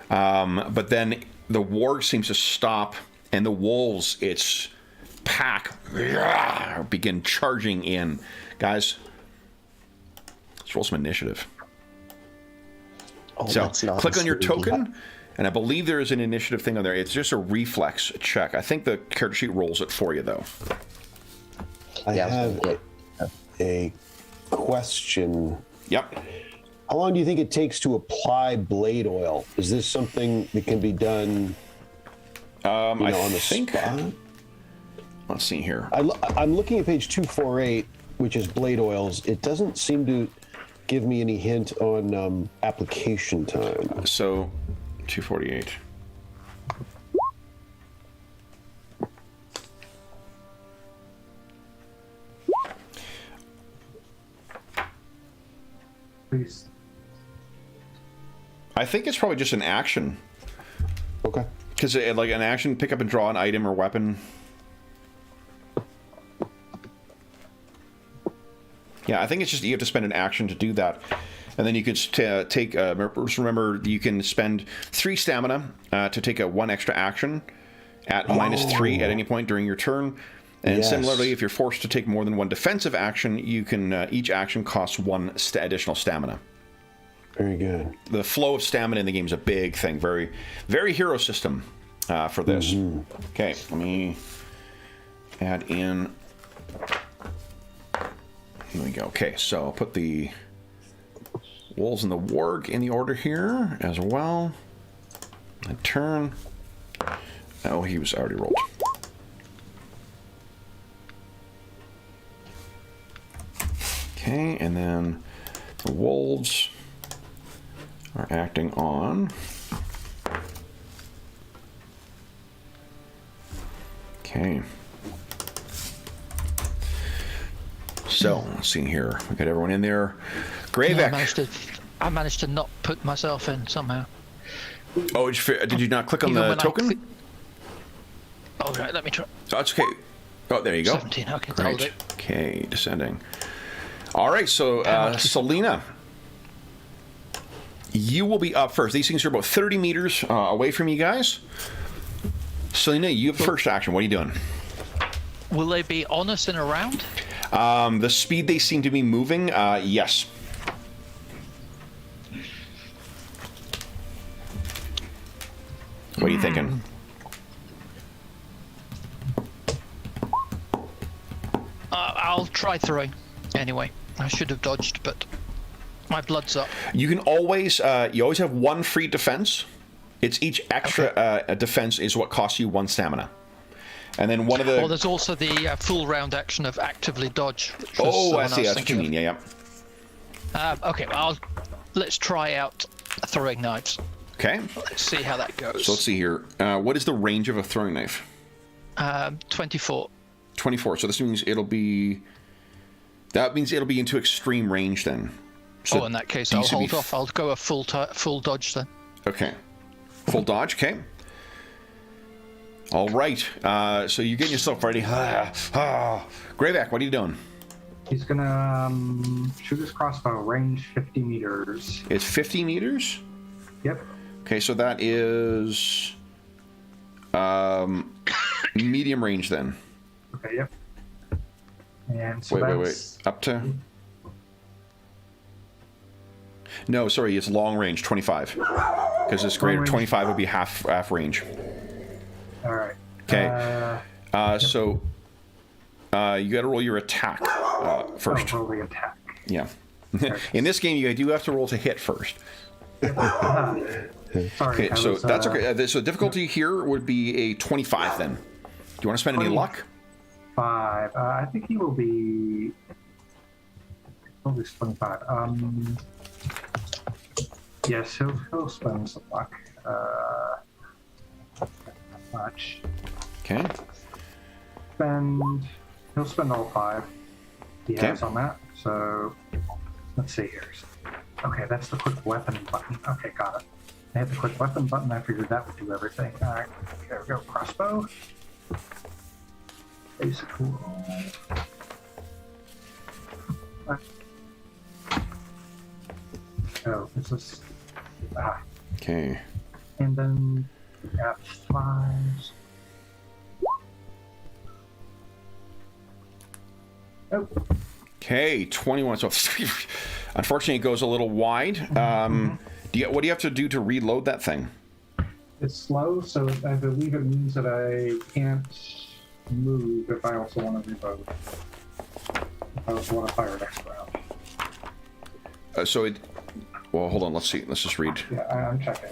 but then the warg seems to stop, and the wolves, its pack, begin charging in. Guys, let's roll some initiative. Oh, So, that's not click on your misleading. token, and I believe there is an initiative thing on there. It's just a reflex check. I think the character sheet rolls it for you, though. I Yeah, I was have gonna a question. Yep. How long do you think it takes to apply blade oil? Is this something that can be done on the spot? Let's see here. I'm looking at page 248, which is blade oils. It doesn't seem to give me any hint on application time. So, 248. Please. I think it's probably just an action. Okay. Because, like, an action, pick up and draw an item or weapon. Yeah, I think it's just you have to spend an action to do that. And then you could take, just remember, you can spend 3 stamina to take a 1 extra action at -3 at any point during your turn. And Yes. similarly, if you're forced to take more than 1 defensive action, you can, each action costs 1 additional stamina. Very good. The flow of stamina in the game is a big thing. Very, very hero system for this. Okay, let me add in. Here we go. Okay, so I'll put the wolves and the warg in the order here as well. A turn. Oh, he was already rolled. Okay, and then the wolves are acting on. Okay. So, let's see here. We got everyone in there. Gravek. I managed to not put myself in somehow. Oh, did you not click on Even the when I token? Oh, right, let me try. Oh, it's okay. Oh, there you go. 17, okay, hold Great. it. Okay, descending. All right, so Selena, you will be up first. These things are about 30 meters away from you guys. Selena, you have first action. What are you doing? Will they be on us in a round? The speed they seem to be moving, yes. What are you thinking? I'll try throwing. Anyway, I should have dodged, but my blood's up. You can always, you always have 1 free defense. It's each extra defense is what costs you 1 stamina. And then one of the... Oh, there's also the full round action of actively dodge. Which was Oh, the I one see. was That's what you thinking mean. Yeah, yeah. of. Okay, let's try out throwing knives. Okay. Let's see how that goes. So let's see here. What is the range of a throwing knife? 24. 24. So this means it'll be... That means it'll be into extreme range then. So In that case, these I'll would be hold off. I'll go a full dodge then. Okay. Full dodge, okay. All right. So you're getting yourself ready. Greyback, what are you doing? He's gonna shoot his crossbow, range 50 meters. It's 50 meters? Yep. Okay, so that is medium range then. Okay, yep. And so Wait. Up to... No, sorry, it's long range, 25. Because it's greater, 25 would be half range. All right. Okay. So you got to roll your attack. first. Oh, roll the attack. Yeah. In this game, you do have to roll to hit first. Sorry. Okay, so that's okay. So difficulty here would be a 25 then. Do you want to spend any luck? 5. I think he will be. He'll be 25. Yes, he'll spend some luck. Not much. Okay. He'll spend all 5 he has on that. So let's see here. Okay, that's the quick weapon button. Okay, got it. I hit the quick weapon button. I figured that would do everything. All right, there we go. Crossbow. Basic roll. Oh, is this? Okay. And then F5s. Oh. Okay, 21. So unfortunately, it goes a little wide. What do you have to do to reload that thing? It's slow, so I believe it means that I can't move if I also want to reload. If I also want to fire next round. Well, hold on. Let's see. Let's just read. Yeah, I'm checking.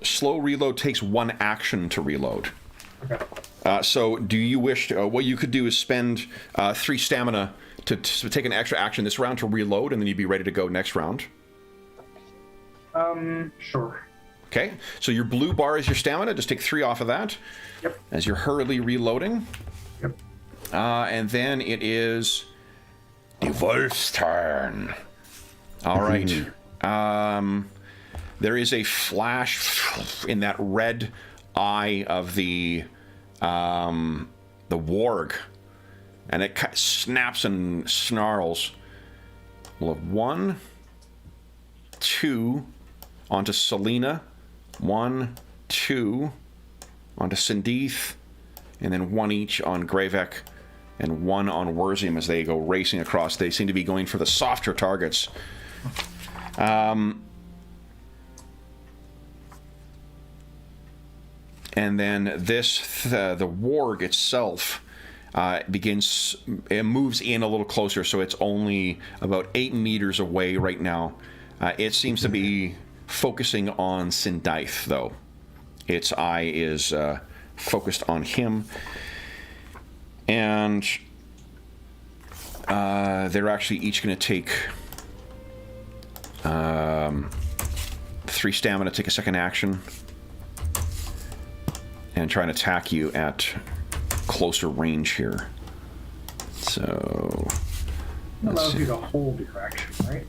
Slow reload takes 1 action to reload. Okay. So do you wish to, what you could do is spend 3 stamina to take an extra action this round to reload, and then you'd be ready to go next round? Sure. Okay, so your blue bar is your stamina. Just take 3 off of that. Yep. As you're hurriedly reloading. Yep. And then it is the Wolf's turn. All right. There is a flash in that red eye of the warg, and it snaps and snarls. We'll have 1, 2 onto Selena, 1, 2 onto Sindeeth, and then 1 each on Gravek and 1 on Werzium as they go racing across. They seem to be going for the softer targets. And then the warg itself it moves in a little closer, so it's only about 8 meters away right now. It seems to be focusing on Sindeith, though. Its eye is focused on him. And they're actually each going to take 3 stamina, take a second action, and try and attack you at closer range here. So It allows you to hold your action, right?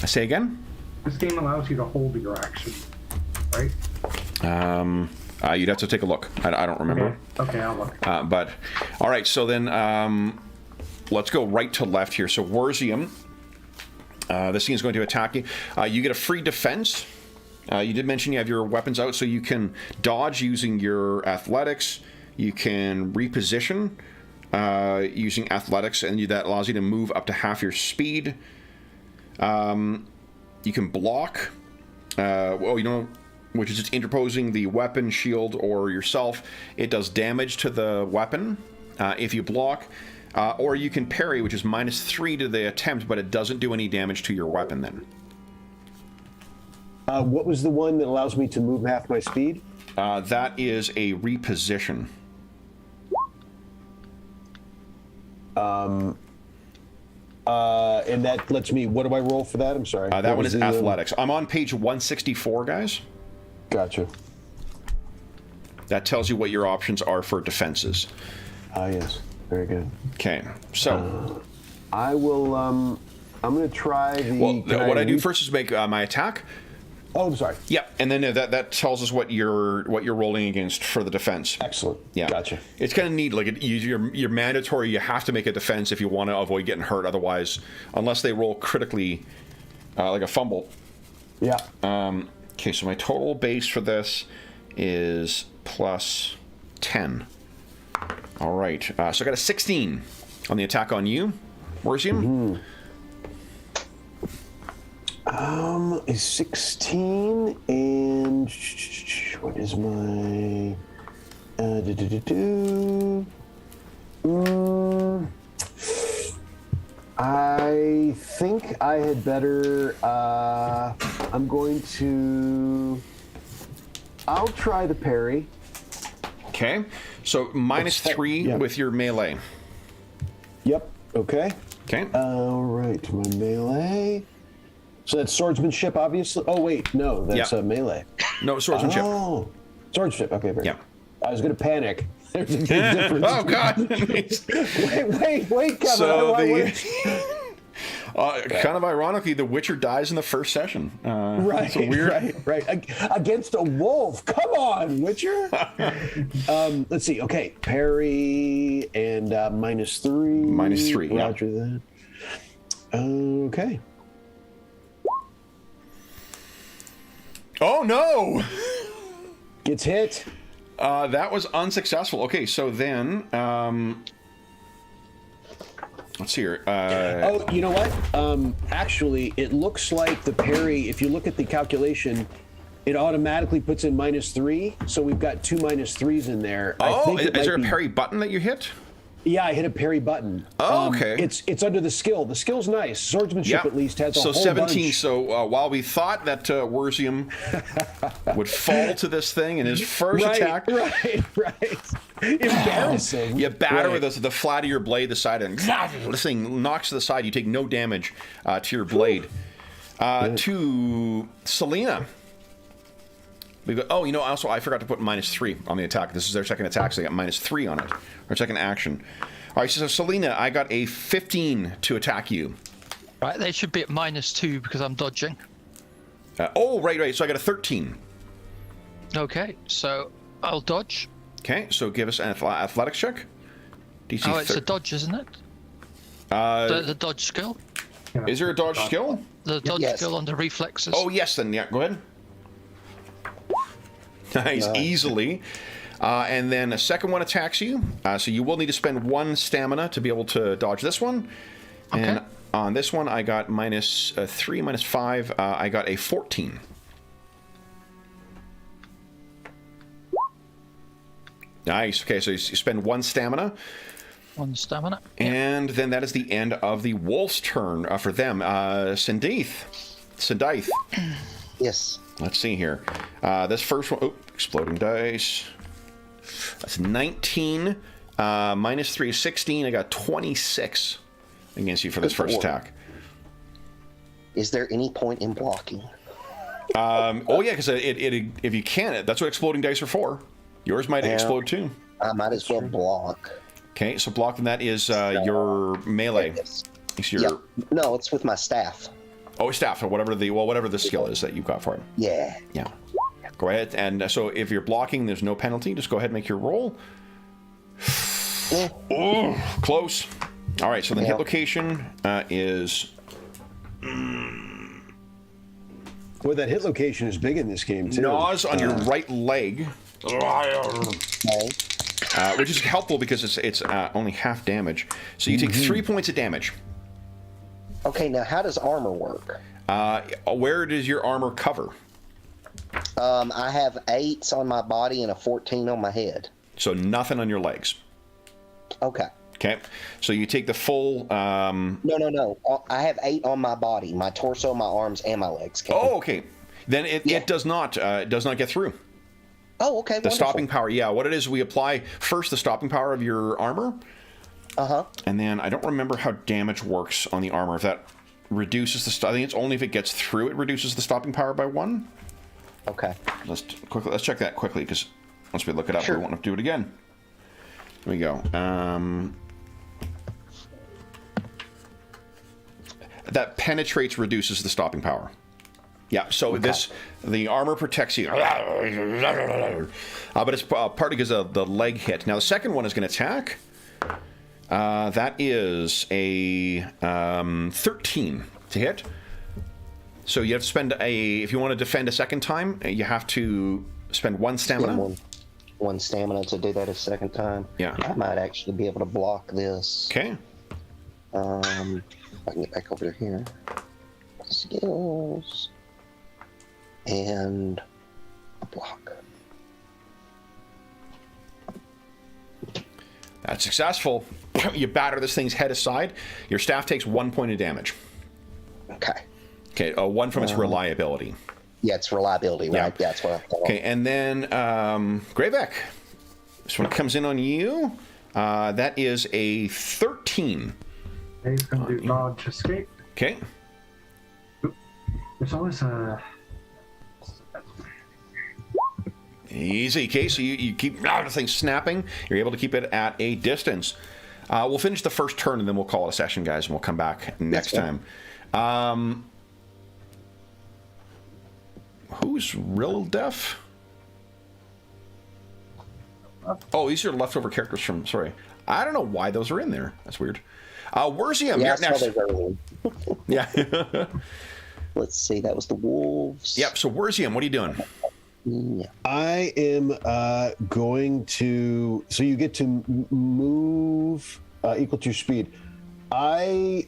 Say again? This game allows you to hold your action, right? You'd have to take a look. I don't remember. Okay, I'll look. But all right, so then let's go right to left here. So Werzium, this thing is going to attack you. You get a free defense. You did mention you have your weapons out, so you can dodge using your athletics. You can reposition using athletics, and that allows you to move up to half your speed. You can block. Which is just interposing the weapon, shield, or yourself. It does damage to the weapon if you block. Or you can parry, which is -3 to the attempt, but it doesn't do any damage to your weapon then. What was the one that allows me to move half my speed? That is a reposition. And that lets me, what do I roll for that? I'm sorry. That one is athletics. I'm on page 164, guys. Gotcha. That tells you what your options are for defenses. Yes. Very good. Okay, so I will, I'm going to try the... Well, what I do first is make my attack. Oh, I'm sorry. Yep, and then that tells us what you're rolling against for the defense. Excellent. Yeah, Gotcha. It's kind of neat. Like you're mandatory. You have to make a defense if you want to avoid getting hurt. Otherwise, unless they roll critically, like a fumble. Yeah. Okay, so my total base for this is +10. All right. So I got a 16 on the attack on you. Werzium? Is 16 and what is my I think I had better. I'm going to. I'll try the parry. Okay. So minus 3 with your melee. Yep. Okay. Okay. All right. My melee. So that's swordsmanship, obviously. Oh wait, no, that's a melee. No, swordsmanship. Oh, swordsmanship. Okay. Very Yeah. good. I was going to panic. There's a big difference. Oh God! wait, Kevin. So kind of ironically, the Witcher dies in the first session. Right, so weird. right. Against a wolf. Come on, Witcher. Let's see. Okay, parry and minus 3. Minus 3. Roger that. Okay. Oh no! Gets hit. That was unsuccessful. Okay, so then, let's see here. Oh, you know what? Actually, it looks like the parry, if you look at the calculation, it automatically puts in minus 3. So we've got 2 minus 3s in there. Oh, is there a parry button that you hit? Yeah, I hit a parry button. Oh, okay. It's under the skill. The skill's nice. Swordsmanship at least has a whole 17. bunch. So while we thought that Werzium would fall to this thing in his first attack, right. Embarrassing. you batter with the flat of your blade the side, and this thing knocks to the side. You take no damage to your blade. To Selena. We go, oh, also I forgot to put minus 3 on the attack. This is their second attack, so I got minus 3 on it. Or second action. All right, so Selena, I got a 15 to attack you. Right, they should be at minus 2 because I'm dodging. Right. So I got a 13. Okay, so I'll dodge. Okay, so give us an athletics check. DC it's a dodge, isn't it? The dodge skill? Is there a dodge skill? The dodge skill on the reflexes. Oh, yes, then, go ahead. Nice, easily. And then a second one attacks you, so you will need to spend 1 stamina to be able to dodge this one. Okay. And on this one, I got minus 3, minus 5. I got a 14. Nice. Okay, so you spend 1 stamina. 1 stamina. And then that is the end of the wolf's turn for them. Sindaith. Yes. Let's see here. This first one, exploding dice. That's 19. Minus 3 is 16. I got 26 against you for this first attack. Is there any point in blocking? Because if you can, that's what exploding dice are for. Yours might explode too. I might as well block. Okay, so blocking that is your melee. Yes. No, it's with my staff. Oh, staff, or whatever the skill is that you've got for it. Yeah. Yeah. Go ahead, and so if you're blocking, there's no penalty. Just go ahead and make your roll. Close. All right, so the hit location is... Boy, that hit location is big in this game, too. Gnaws on your right leg. Which is helpful because it's only half damage. So you take 3 points of damage. Okay, now how does armor work? Where does your armor cover? I have 8s on my body and a 14 on my head. So nothing on your legs. Okay. Okay. So you take the full... No. I have 8 on my body, my torso, my arms, and my legs. Oh, okay. Then it does not get through. Oh, okay. The stopping power, what it is, we apply first the stopping power of your armor. And then I don't remember how damage works on the armor. If that reduces the... I think it's only if it gets through it reduces the stopping power by 1. Okay. Let's check that quickly, because once we look it up, we won't have to do it again. Here we go. That penetrates reduces the stopping power. Yeah, so the armor protects you. But it's partly because of the leg hit. Now, the second one is going to attack. That is a 13 to hit. So you have to spend if you want to defend a second time, you have to spend 1 stamina. One stamina to do that a second time. Yeah. I might actually be able to block this. Okay. I can get back over to here. Skills. And a block. That's successful. You batter this thing's head aside. Your staff takes 1 point of damage. Okay. Okay, 1 from its reliability. Yeah, it's reliability, right? Yeah, that's what I thought. Okay, and then Greyback. This one comes in on you. That is a 13. He's going to do dodge escape. Okay. There's always a... Easy. Okay, so you keep the thing snapping. You're able to keep it at a distance. We'll finish the first turn, and then we'll call it a session, guys, and we'll come back next time. Who's real deaf? Oh, these are leftover characters from... Sorry. I don't know why those are in there. That's weird. Wurzium, Yeah, you're next. Yeah. Let's see. That was the wolves. Yep, so Wurzium, what are you doing? Yeah. I am going to. So you get to move equal to your speed. I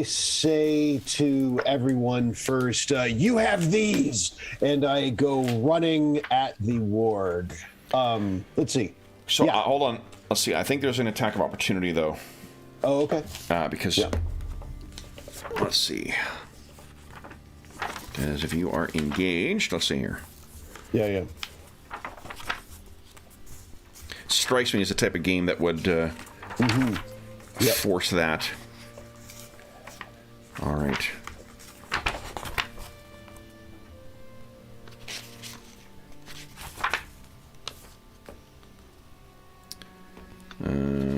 say to everyone first, you have these, and I go running at the warg. Let's see. So hold on. Let's see. I think there's an attack of opportunity though. Oh, okay. Because let's see. Because if you are engaged, let's see here. Yeah. Strikes me as the type of game that would force that. All right.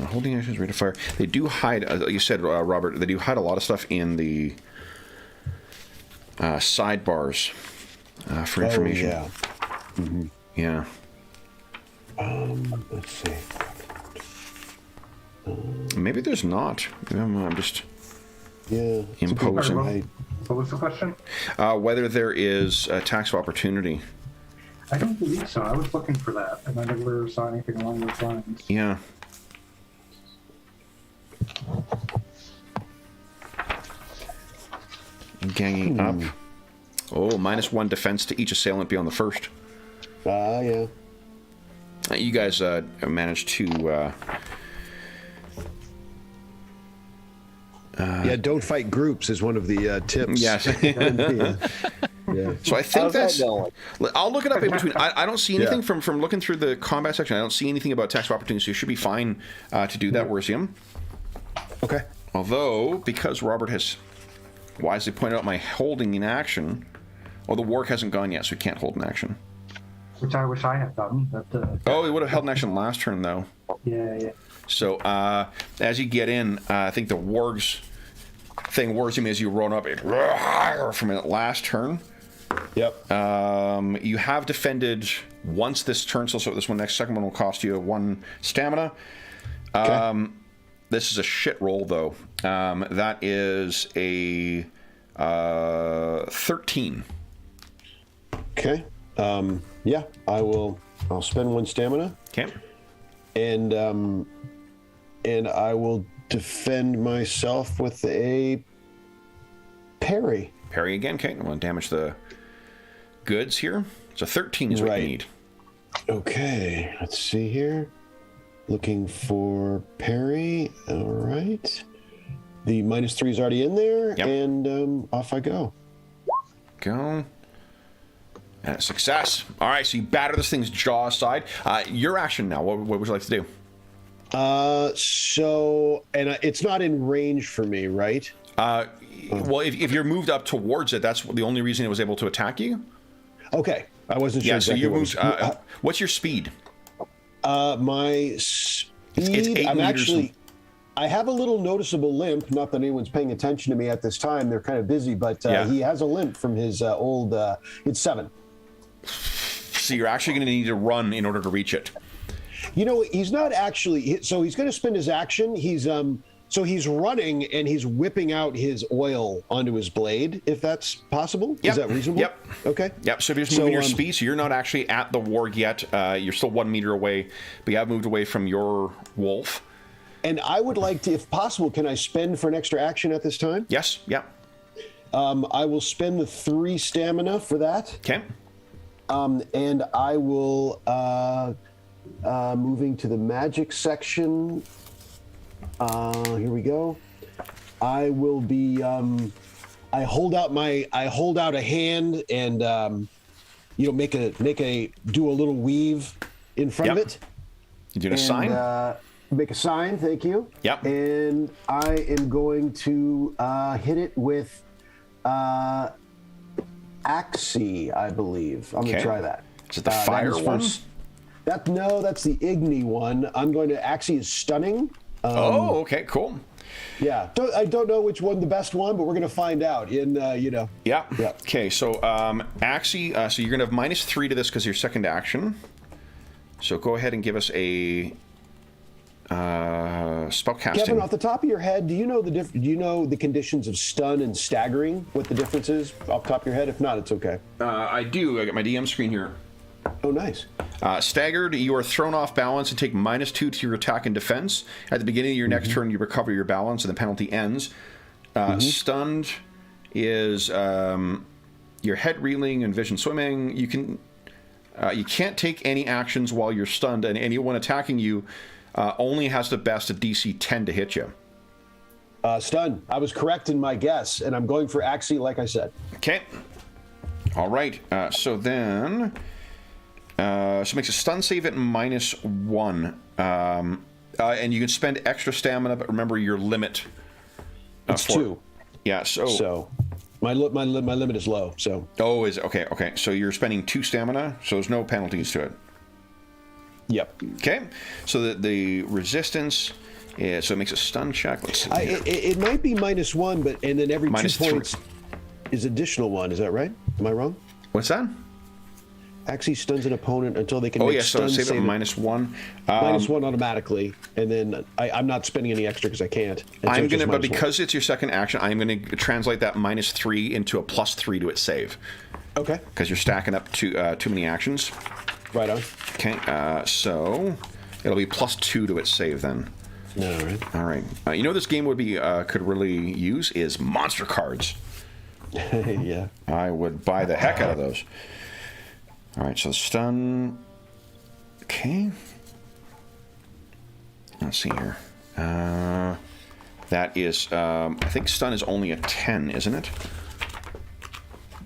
Holding actions, rate of fire. They do hide, like you said, Robert, they do hide a lot of stuff in the sidebars for information. Oh, yeah. Yeah. Let's see. Maybe there's not. I'm just imposing. What was the question? Whether there is a tax of opportunity. I don't believe so. I was looking for that, and I never saw anything along those lines. Yeah. Ganging up. Oh, -1 defense to each assailant beyond the first. Yeah. You guys managed to... don't fight groups is one of the tips. Yes. Yeah. So I think How's that's... that going? I'll look it up in between. I don't see anything from looking through the combat section. I don't see anything about tax of opportunity, so you should be fine to do that, Wurzium. Okay. Although, because Robert has wisely pointed out my holding in action... Oh, the warg hasn't gone yet, so he can't hold an action. Which I wish I had done. But, Oh, he would have held an action last turn, though. Yeah. So, as you get in, I think the warg's thing worries him as you run up from it last turn. Yep. You have defended once this turn, so this one, next second one will cost you 1 stamina. Okay. This is a shit roll, though. That is a 13. Okay. I'll spend 1 stamina. Okay. And I will defend myself with a parry. Parry again. Okay. I'm going to damage the goods here. So 13 is what you need. Okay. Let's see here. Looking for parry. All right. The -3 is already in there, and off I go. Go. And success. All right, so you batter this thing's jaw aside. Your action now. What would you like to do? It's not in range for me, right? Well, if you're moved up towards it, that's the only reason it was able to attack you. Okay, I wasn't sure. Yeah, exactly so you moved. What's your speed? My speed. It's 8 meters. I have a little noticeable limp. Not that anyone's paying attention to me at this time. They're kind of busy, but he has a limp from his old. It's 7. So you're actually going to need to run in order to reach it. You know, he's not actually. So he's going to spend his action. He's running and he's whipping out his oil onto his blade, if that's possible. Yep. Is that reasonable? Yep. Okay. Yep. So you're just moving your speed. So you're not actually at the warg yet. You're still 1 meter away, but you have moved away from your wolf. And I would like to, if possible, can I spend for an extra action at this time? Yes. Yep. I will spend the 3 stamina for that. Okay. And I will moving to the magic section. Here we go. I will be. I hold out a hand and do a little weave in front of it. You doing a sign? Make a sign. Thank you. Yep. And I am going to hit it with Axie, I believe. I'm going to try that. Is it the fire one? That's the Igni one. I'm going to. Axie is stunning. Okay, cool. Yeah, I don't know which one the best one, but we're going to find out in, Yeah. Okay, so Axie, so you're going to have -3 to this because your second action. So go ahead and give us a spellcasting. Kevin, off the top of your head, do you know do you know the conditions of stun and staggering? What the difference is off the top of your head? If not, it's okay. I do. I got my DM screen here. Oh, nice. Staggered, you are thrown off balance and take -2 to your attack and defense. At the beginning of your next turn, you recover your balance and the penalty ends. Stunned is your head reeling and vision swimming. You can't take any actions while you're stunned, and anyone attacking you only has the best of DC 10 to hit you. Stun. I was correct in my guess, and I'm going for Axie, like I said. Okay. All right. So then, so it makes a stun save at -1, and you can spend extra stamina, but remember your limit. It's 2. Yeah. So my limit is low. So. Oh, is it? Okay. Okay. So you're spending 2 stamina, so there's no penalties to it. Yep. Okay. So the resistance. Yeah, so it makes a stun check. Let's see. It might be -1, but and then every -3. 2 points is additional 1. Is that right? Am I wrong? What's that? Axie stuns an opponent until they can Oh make yeah, so stun save it save -1. -1 automatically, and then I'm not spending any extra because I can't. I'm gonna, but because it's your second action, I'm gonna translate that -3 into a +3 to its save. Okay. Because you're stacking up too many actions. Right on. Okay, so it'll be +2 to its save then. All right. All right. You know, this game would be could really use is monster cards. Yeah. I would buy the heck out of those. All right, so stun. Okay. Let's see here. That is, I think stun is only a 10, isn't it?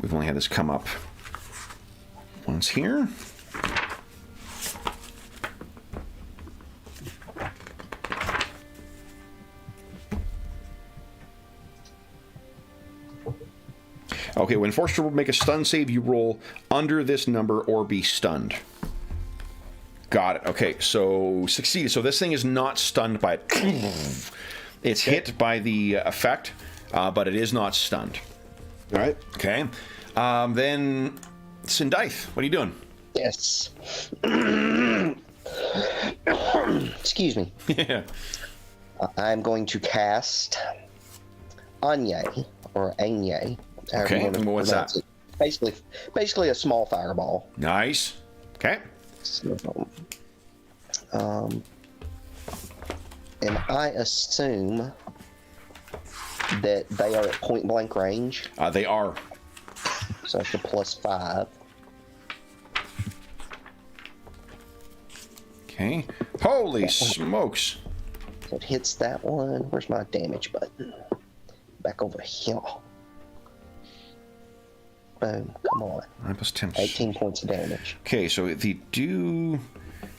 We've only had this come up once here. Okay, when forced to make a stun save, you roll under this number or be stunned. Got it. Okay, so succeeded. So this thing is not stunned by it. It's hit by the effect, but it is not stunned. All right. Okay. Then, Sindaith, what are you doing? Yes. Excuse me. Yeah. I'm going to cast Anye, or Anye. Okay, and what's that? Basically a small fireball. Nice. Okay. So, and I assume that they are at point blank range. They are. So it's a +5. Okay. Holy smokes. So it hits that one. Where's my damage button? Back over here. Boom. Come on. 9 + 10. 18 points of damage. Okay, so if you do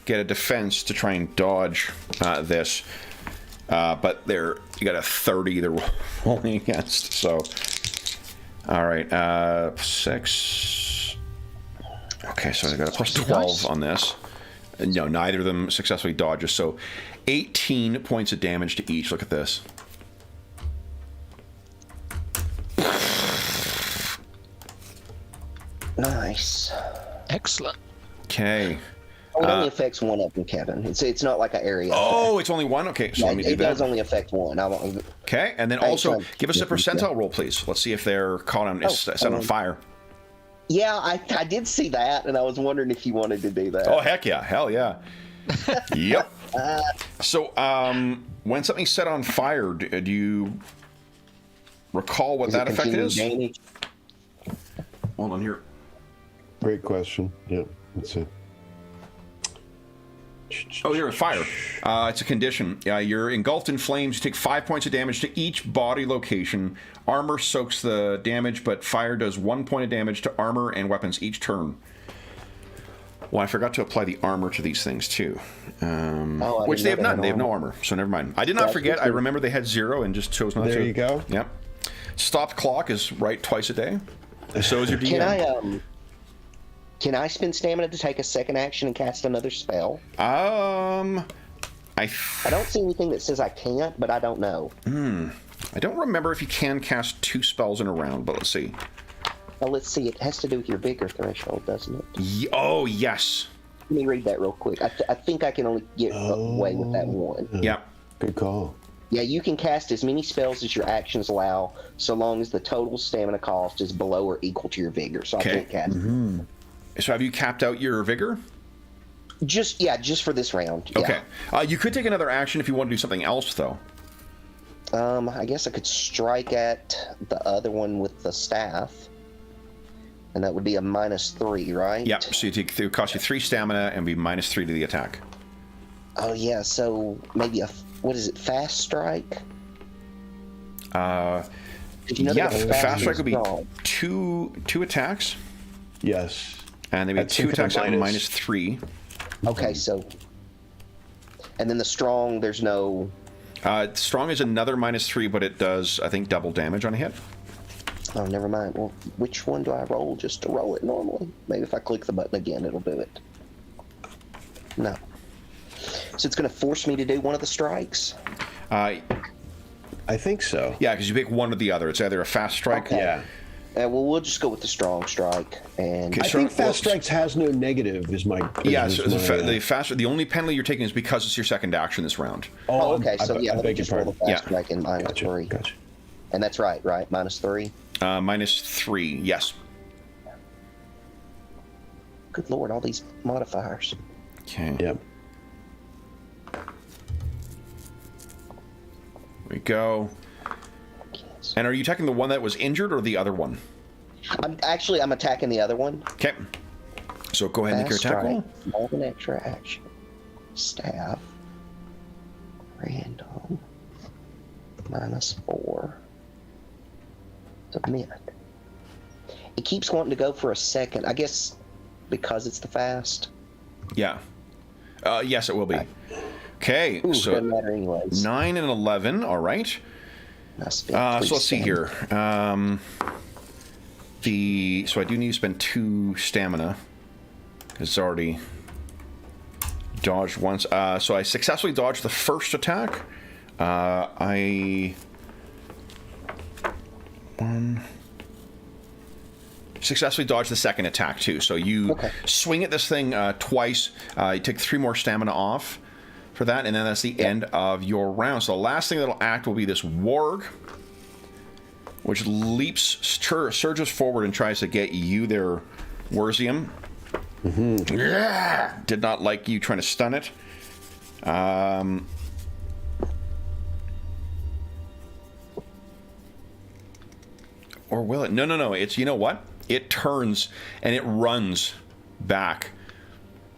get a defense to try and dodge this, but you got a 30 they're rolling against. So, all right, 6. Okay, so they got a +12 on this. No, neither of them successfully dodges. So, 18 points of damage to each. Look at this. Nice. Excellent. Okay. Oh, it only affects one of them, Kevin. It's not like an area. Oh, it's only one? Okay, so Yeah, let me do it that. does only affect one. Okay, and then also give us a percentile roll, please. Let's see if they're caught on set on fire. Yeah, I did see that, and I was wondering if you wanted to do that. Oh, heck yeah. Hell yeah. Yep. So, when something's set on fire, do you recall what that effect is? Damage? Hold on here. Great question. Yeah, that's it. Oh, here, fire. It's a condition. You're engulfed in flames. You take 5 points of damage to each body location. Armor soaks the damage, but fire does 1 point of damage to armor and weapons each turn. Well, I forgot to apply the armor to these things, too. Which they have none. They have no armor, so never mind. I did not forget. I remember they had 0 and just chose not to. There you go. Yep. Stopped clock is right twice a day. So is your DM. Can I spend stamina to take a second action and cast another spell? I don't see anything that says I can't, but I don't know. I don't remember if you can cast 2 spells in a round, but let's see. Well, let's see. It has to do with your vigor threshold, doesn't it? Oh, yes. Let me read that real quick. I think I can only get away with that one. Yeah. Good call. Yeah, you can cast as many spells as your actions allow, so long as the total stamina cost is below or equal to your vigor. So I can't cast. So have you capped out your vigor? Just for this round. Okay. You could take another action if you want to do something else, though. I guess I could strike at the other one with the staff. And that would be a -3, right? Yep. So it would cost you 3 stamina and be -3 to the attack. Oh yeah. So maybe what is it? Fast strike. Yeah. Fast strike would be 2 attacks. Yes. And maybe 2 attacks at -3. Okay. So. And then the strong, there's no. Strong is another -3, but it does, I think, double damage on a hit. Oh, never mind. Well, which one do I roll just to roll it normally? Maybe if I click the button again, it'll do it. No. So it's going to force me to do one of the strikes? I think so. Yeah, because you pick one or the other. It's either a fast strike. Okay. Yeah. Well, we'll just go with the strong strike. And Okay, I think fast strikes has no negative. The only penalty you're taking is because it's your second action this round. Oh, okay. So let me just roll the fast Yeah. strike in -3. Gotcha. And that's right? -3. -3, yes. Good Lord, all these modifiers. Okay. Yep. There we go. And are you attacking the one that was injured or the other one? I'm attacking the other one. Okay. So go ahead and make your attack roll. All an extra action. Staff. Random. -4. Submit. It keeps wanting to go for a second. I guess because it's the fast. Yeah. Yes, it will be. Okay. Ooh, so doesn't matter anyways. 9 and 11. All right. So let's see here. So I do need to spend 2 stamina. It's already dodged once. So I successfully dodged the first attack. I successfully dodged the second attack too. So you swing at this thing twice. You take 3 more stamina off for that, and then that's the end of your round. So the last thing that'll act will be this warg, which surges forward and tries to get you there, Werzium. Yeah! Did not like you trying to stun it. Or will it? No. It's, you know what? It turns and it runs back.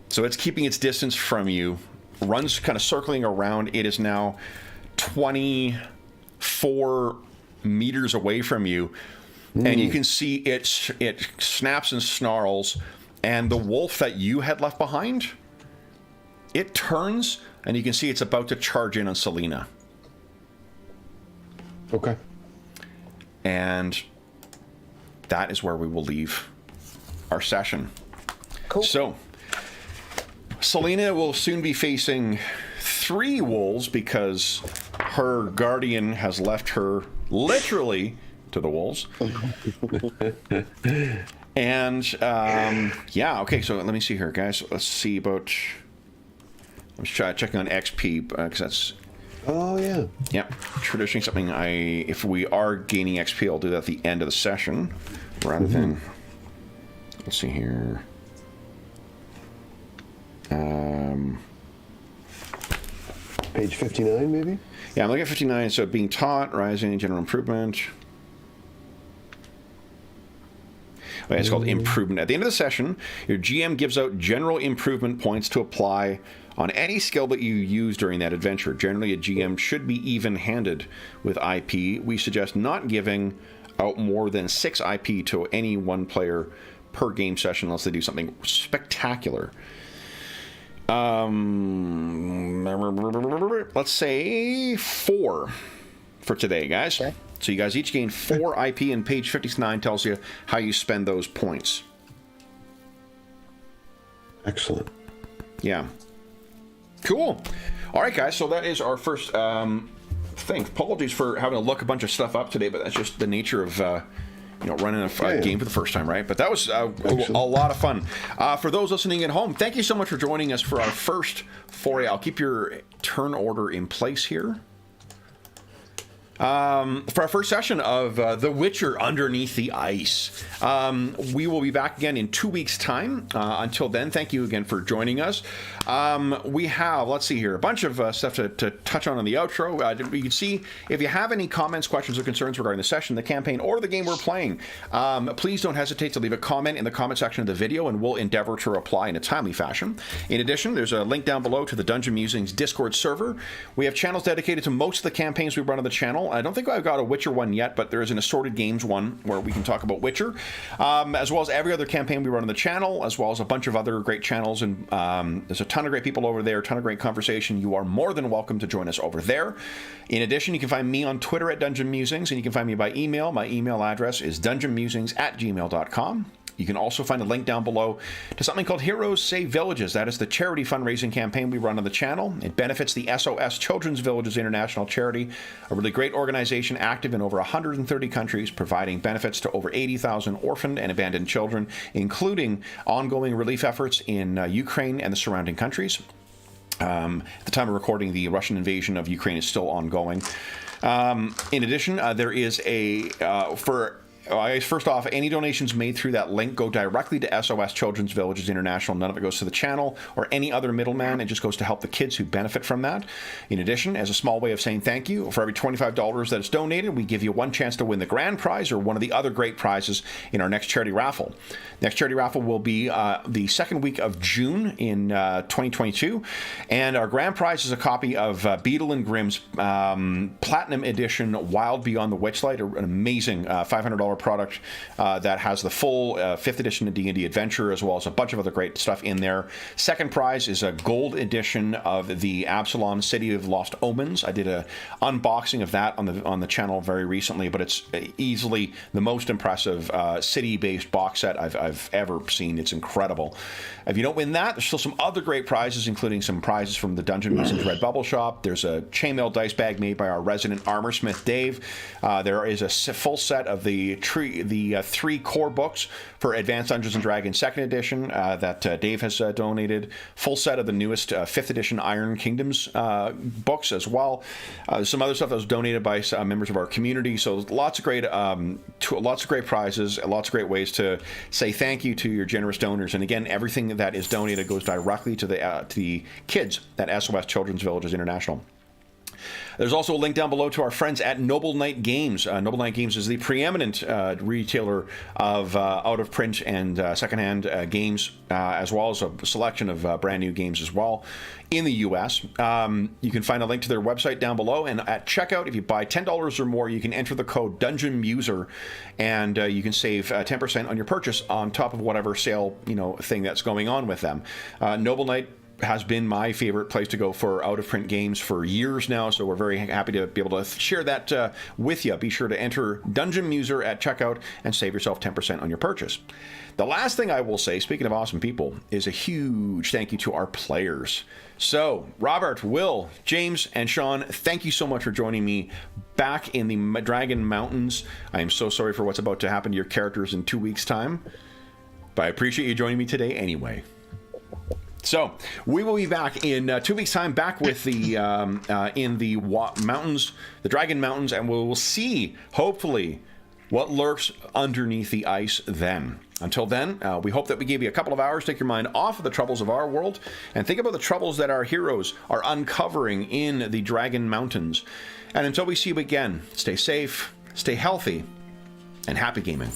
So it's keeping its distance from you. Runs kind of circling around. It is now 24 meters away from you. And you can see it snaps and snarls. And the wolf that you had left behind, it turns and you can see it's about to charge in on Selena. Okay. And that is where we will leave our session. Cool. So, Selena will soon be facing 3 wolves because her guardian has left her literally to the wolves. And, yeah, okay, so let me see here, guys. Let's see about... I'm just checking on XP, because that's... Oh, yeah. Yeah, traditionally something if we are gaining XP, I'll do that at the end of the session, rather than... Let's see here... Page 59, maybe? Yeah, I'm looking at 59, so being taught, rising, general improvement. It's called improvement. At the end of the session, your GM gives out general improvement points to apply on any skill that you use during that adventure. Generally, a GM should be even-handed with IP. We suggest not giving out more than 6 IP to any one player per game session unless they do something spectacular. Let's say 4 for today, guys. Okay. So you guys each gain 4 IP, and page 59 tells you how you spend those points. Excellent. Yeah. Cool. All right, guys. So that is our first thing. Apologies for having to look a bunch of stuff up today, but that's just the nature of running a game for the first time, right? But that was a lot of fun. For those listening at home, thank you so much for joining us for our first foray. I'll keep your turn order in place here. For our first session of The Witcher Underneath the Ice. We will be back again in 2 weeks' time. Until then, thank you again for joining us. We have, let's see here, a bunch of stuff to touch on the outro. You can see if you have any comments, questions, or concerns regarding the session, the campaign, or the game we're playing, please don't hesitate to leave a comment in the comment section of the video, and we'll endeavor to reply in a timely fashion. In addition, there's a link down below to the Dungeon Musings Discord server. We have channels dedicated to most of the campaigns we run on the channel. I don't think I've got a Witcher one yet, but there is an Assorted Games one where we can talk about Witcher, as well as every other campaign we run on the channel, as well as a bunch of other great channels. And there's a ton of great people over there, a ton of great conversation. You are more than welcome to join us over there. In addition, you can find me on Twitter at Dungeon Musings, and you can find me by email. My email address is dungeonmusings@gmail.com. You can also find a link down below to something called Heroes Save Villages. That is the charity fundraising campaign we run on the channel. It benefits the SOS Children's Villages International Charity, a really great organization active in over 130 countries, providing benefits to over 80,000 orphaned and abandoned children, including ongoing relief efforts in Ukraine and the surrounding countries. At the time of recording, the Russian invasion of Ukraine is still ongoing. In addition, there is first off, any donations made through that link go directly to SOS Children's Villages International. None of it goes to the channel or any other middleman. It just goes to help the kids who benefit from that. In addition, as a small way of saying thank you, for every $25 that is donated, we give you one chance to win the grand prize or one of the other great prizes in our next charity raffle. Next charity raffle will be the second week of June in 2022. And our grand prize is a copy of Beadle and Grimm's Platinum Edition Wild Beyond the Witchlight, an amazing $500 product that has the full 5th edition of D&D Adventure, as well as a bunch of other great stuff in there. Second prize is a gold edition of the Absalom City of Lost Omens. I did an unboxing of that on the channel very recently, but it's easily the most impressive city-based box set I've ever seen. It's incredible. If you don't win that, there's still some other great prizes, including some prizes from the Dungeon Musings Red Bubble Shop. There's a chainmail dice bag made by our resident armorsmith, Dave. There is a full set of the 3 core books for Advanced Dungeons & Dragons 2nd edition that Dave has donated. Full set of the newest 5th edition Iron Kingdoms books as well. Some other stuff that was donated by members of our community. So lots of great prizes, lots of great ways to say thank you to your generous donors. And again, everything that is donated goes directly to the kids at SOS Children's Villages International. There's also a link down below to our friends at Noble Knight Games. Noble Knight Games is the preeminent retailer of out-of-print and secondhand games, as well as a selection of brand new games as well in the U.S. You can find a link to their website down below, and at checkout, if you buy $10 or more, you can enter the code DungeonMuser, and you can save 10% on your purchase on top of whatever sale thing that's going on with them. Noble Knight has been my favorite place to go for out-of-print games for years now, so we're very happy to be able to share that with you. Be sure to enter Dungeon Muser at checkout and save yourself 10% on your purchase. The last thing I will say, speaking of awesome people, is a huge thank you to our players. So, Robert, Will, James, and Sean, thank you so much for joining me back in the Dragon Mountains. I am so sorry for what's about to happen to your characters in 2 weeks' time, but I appreciate you joining me today anyway. So we will be back in 2 weeks' time, back with the in the mountains, the Dragon Mountains, and we will see, hopefully, what lurks underneath the ice then. Until then, we hope that we gave you a couple of hours to take your mind off of the troubles of our world and think about the troubles that our heroes are uncovering in the Dragon Mountains. And until we see you again, stay safe, stay healthy, and happy gaming.